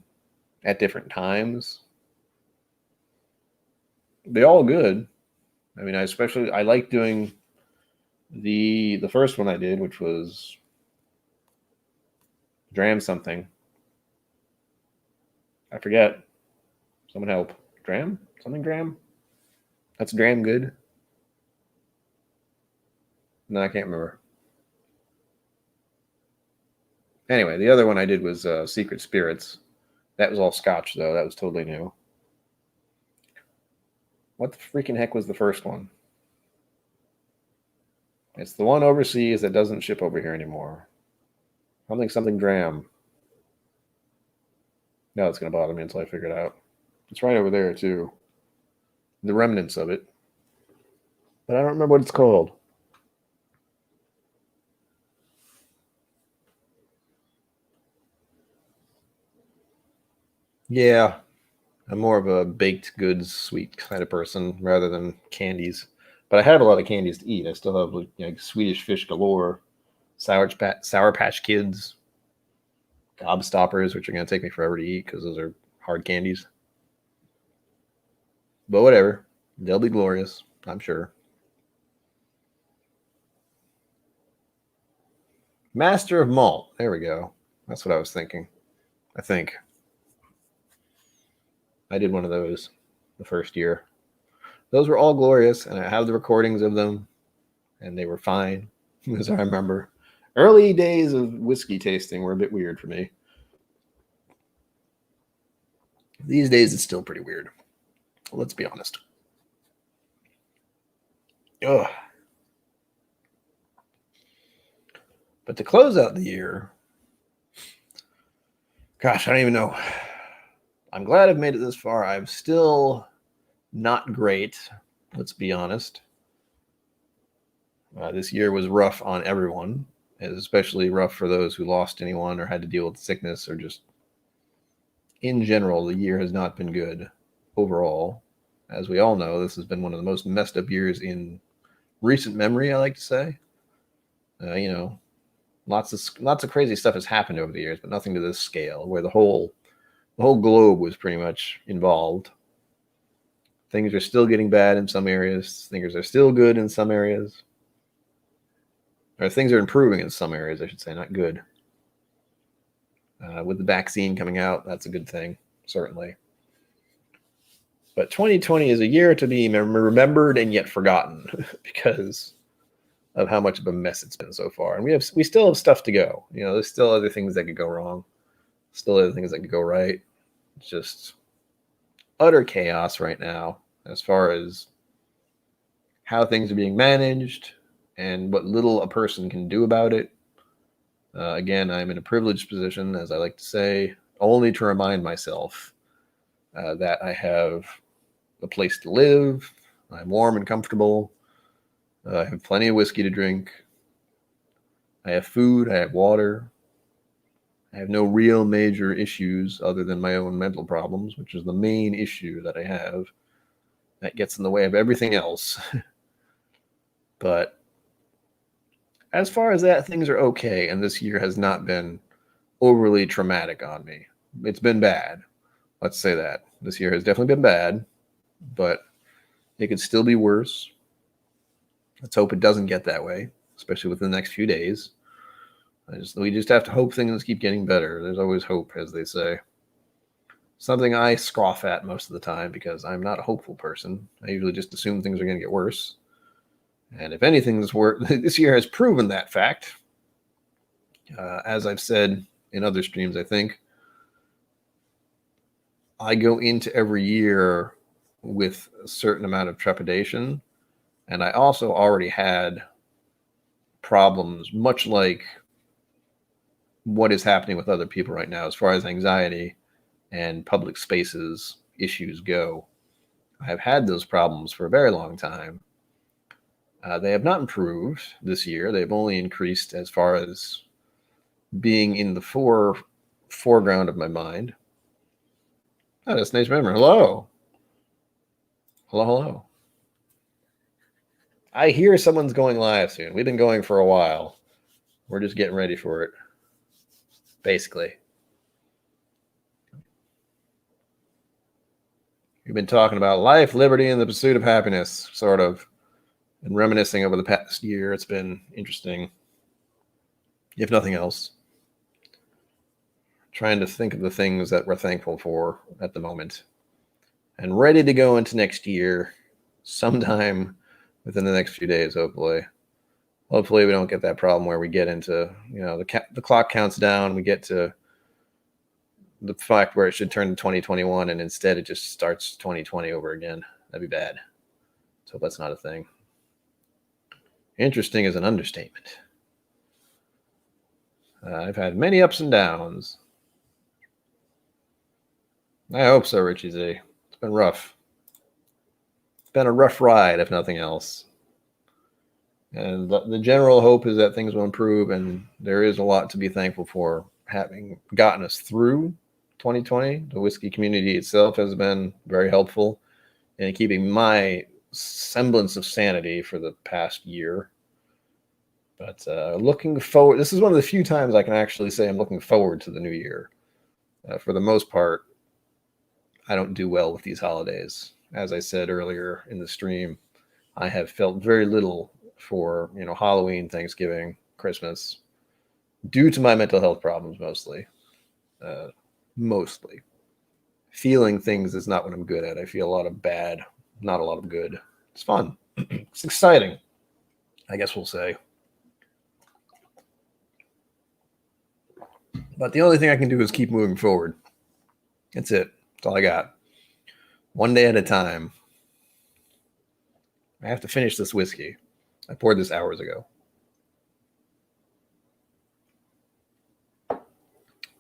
at different times. They're all good. I mean, I like doing the first one I did, which was Dram something. I forget. Someone help. Dram? Something Dram? That's Dram good? No, I can't remember. Anyway, the other one I did was Secret Spirits. That was all Scotch, though. That was totally new. What the freaking heck was the first one? It's the one overseas that doesn't ship over here anymore. Something Dram. No, it's going to bother me until I figure it out. It's right over there, too. The remnants of it. But I don't remember what it's called. Yeah, I'm more of a baked goods, sweet kind of person rather than candies. But I have a lot of candies to eat. I still have like Swedish Fish galore, Sour Patch Kids, Gobstoppers, which are going to take me forever to eat because those are hard candies. But whatever. They'll be glorious, I'm sure. Master of Malt. There we go. That's what I was thinking. I think. I did one of those the first year. Those were all glorious, and I have the recordings of them, and they were fine, as I remember. Early days of whiskey tasting were a bit weird for me. These days, it's still pretty weird. Let's be honest. Ugh. But to close out the year, gosh, I don't even know. I'm glad I've made it this far. I'm still not great, let's be honest. This year was rough on everyone, especially rough for those who lost anyone or had to deal with sickness, or just in general, the year has not been good overall. As we all know, this has been one of the most messed up years in recent memory, I like to say. Lots of crazy stuff has happened over the years, but nothing to this scale, where the whole globe was pretty much involved. Things are still getting bad in some areas. Things are still good in some areas. Or things are improving in some areas, I should say, not good. With the vaccine coming out, that's a good thing, certainly. But 2020 is a year to be remembered and yet forgotten because of how much of a mess it's been so far. And we still have stuff to go. There's still other things that could go wrong, still other things that could go right. It's just utter chaos right now as far as how things are being managed and what little a person can do about it. Again, I'm in a privileged position, as I like to say, only to remind myself that I have a place to live, I'm warm and comfortable, I have plenty of whiskey to drink, I have food, I have water, I have no real major issues other than my own mental problems, which is the main issue that I have. That gets in the way of everything else. But as far as that, things are okay, and this year has not been overly traumatic on me. It's been bad. Let's say that. This year has definitely been bad, but it could still be worse. Let's hope it doesn't get that way, especially within the next few days. We just have to hope things keep getting better. There's always hope, as they say. Something I scoff at most of the time because I'm not a hopeful person. I usually just assume things are going to get worse. And if anything's worse, this year has proven that fact. As I've said in other streams, I think, I go into every year with a certain amount of trepidation. And I also already had problems, much like what is happening with other people right now as far as anxiety and public spaces issues go. I have had those problems for a very long time. They have not improved this year. They've only increased as far as being in the foreground of my mind. Oh, that's nice memory. Hello. Hello. I hear someone's going live soon. We've been going for a while. We're just getting ready for it, basically. We've been talking about life, liberty, and the pursuit of happiness, sort of, and reminiscing over the past year. It's been interesting, if nothing else. Trying to think of the things that we're thankful for at the moment and ready to go into next year sometime within the next few days, hopefully. Hopefully we don't get that problem where we get into, the clock counts down, we get to the fact where it should turn to 2021 and instead it just starts 2020 over again. That'd be bad. So that's not a thing. Interesting is an understatement. I've had many ups and downs. I hope so, Richie Z. It's been rough. It's been a rough ride, if nothing else. And the general hope is that things will improve, and there is a lot to be thankful for having gotten us through 2020. The whiskey community itself has been very helpful in keeping my semblance of sanity for the past year. But looking forward, this is one of the few times I can actually say I'm looking forward to the new year. For the most part, I don't do well with these holidays. As I said earlier in the stream, I have felt very little for Halloween, Thanksgiving, Christmas, due to my mental health problems mostly. Mostly. Feeling things is not what I'm good at. I feel a lot of bad, not a lot of good. It's fun. It's exciting, I guess we'll say. But the only thing I can do is keep moving forward. That's it. That's all I got. One day at a time. I have to finish this whiskey. I poured this hours ago.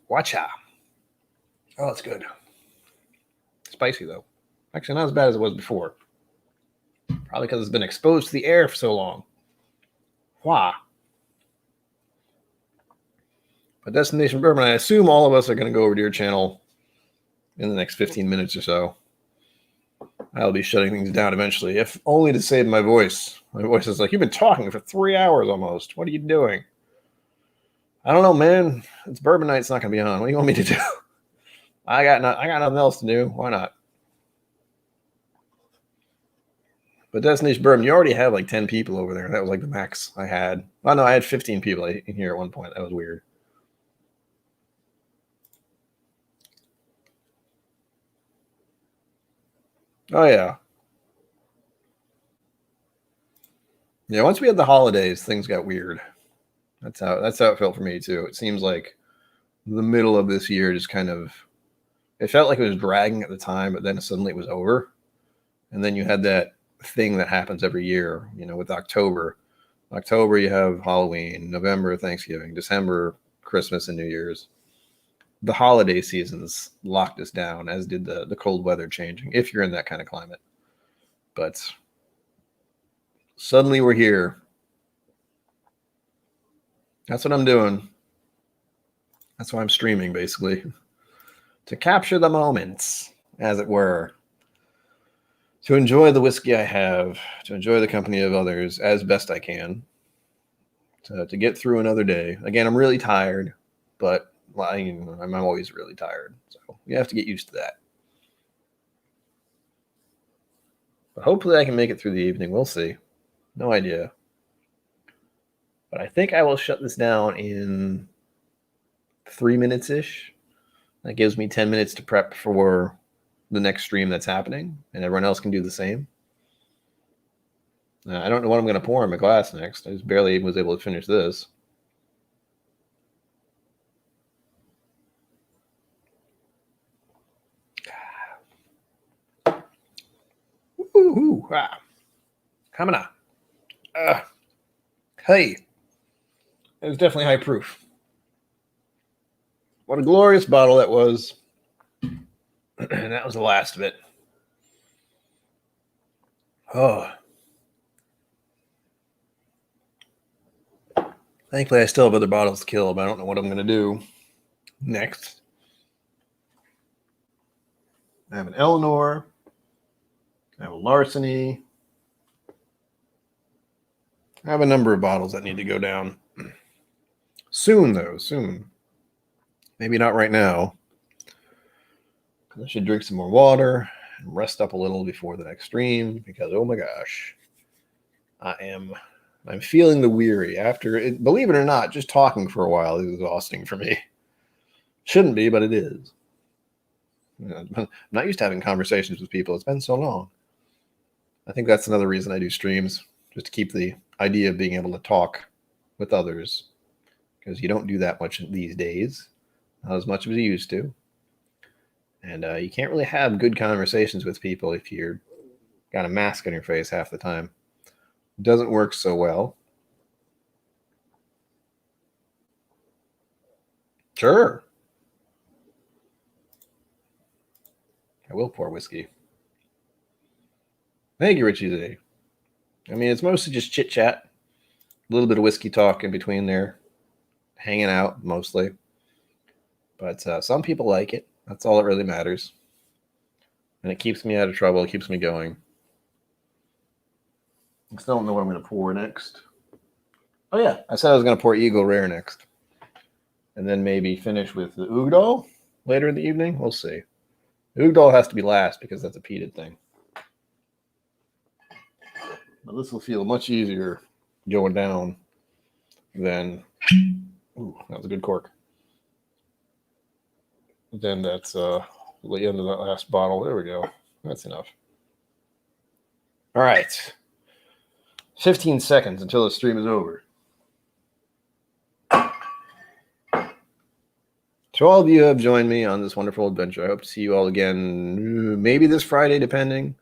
Watcha. Oh, it's good. Spicy, though. Actually, not as bad as it was before. Probably because it's been exposed to the air for so long. Why? But Destination Bourbon, I assume all of us are going to go over to your channel in the next 15 minutes or so. I'll be shutting things down eventually, if only to save my voice. My voice is like, you've been talking for 3 hours almost. What are you doing? I don't know, man. It's Bourbon Night. It's not going to be on. What do you want me to do? I got nothing else to do. Why not? But Destination Bourbon, you already have like 10 people over there. That was like the max I had. Oh, no, I had 15 people in here at one point. That was weird. Oh, yeah. Yeah, once we had the holidays, things got weird. That's how it felt for me, too. It seems like the middle of this year just kind of, it felt like it was dragging at the time, but then suddenly it was over. And then you had that thing that happens every year, with October. October, you have Halloween, November, Thanksgiving, December, Christmas, and New Year's. The holiday seasons locked us down, as did the cold weather changing, if you're in that kind of climate. But suddenly we're here. That's what I'm doing. That's why I'm streaming, basically. To capture the moments, as it were. To enjoy the whiskey I have, to enjoy the company of others as best I can, to get through another day. Again, I'm really tired, but I'm always really tired, so you have to get used to that. But hopefully I can make it through the evening. We'll see. No idea. But I think I will shut this down in 3 minutes-ish. That gives me 10 minutes to prep for the next stream that's happening, and everyone else can do the same. I don't know what I'm going to pour in my glass next. I just barely was able to finish this. Ooh, ah. Coming on. Hey. It was definitely high proof. What a glorious bottle that was. And that was the last of it. Oh. Thankfully, I still have other bottles to kill, but I don't know what I'm going to do next. I have an Eleanor. I have a Larceny. I have a number of bottles that need to go down. Soon, though. Soon. Maybe not right now. I should drink some more water and rest up a little before the next stream because, oh my gosh, I'm feeling the weary after it. Believe it or not, just talking for a while is exhausting for me. Shouldn't be, but it is. I'm not used to having conversations with people. It's been so long. I think that's another reason I do streams, just to keep the idea of being able to talk with others, because you don't do that much these days, not as much as you used to. And you can't really have good conversations with people if you're got a mask on your face half the time. It doesn't work so well. Sure. I will pour whiskey. Thank you, Richie Z. I mean, it's mostly just chit-chat. A little bit of whiskey talk in between there. Hanging out, mostly. But some people like it. That's all that really matters. And it keeps me out of trouble. It keeps me going. I still don't know what I'm going to pour next. Oh, yeah. I said I was going to pour Eagle Rare next. And then maybe finish with the Ugdal later in the evening. We'll see. Ugdal has to be last because that's a peated thing. But this will feel much easier going down than... Ooh, that was a good cork. Then that's the end of that last bottle. There we go. That's enough. All right. 15 seconds until the stream is over. To all of you who have joined me on this wonderful adventure, I hope to see you all again maybe this Friday, depending.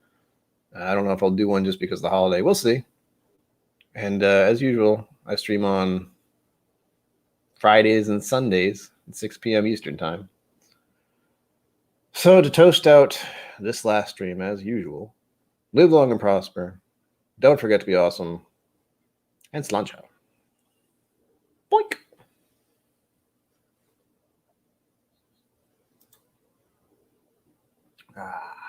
I don't know if I'll do one just because of the holiday. We'll see. And as usual, I stream on Fridays and Sundays at 6 p.m. Eastern Time. So to toast out this last stream, as usual, live long and prosper. Don't forget to be awesome. And slancha. Boink. Ah.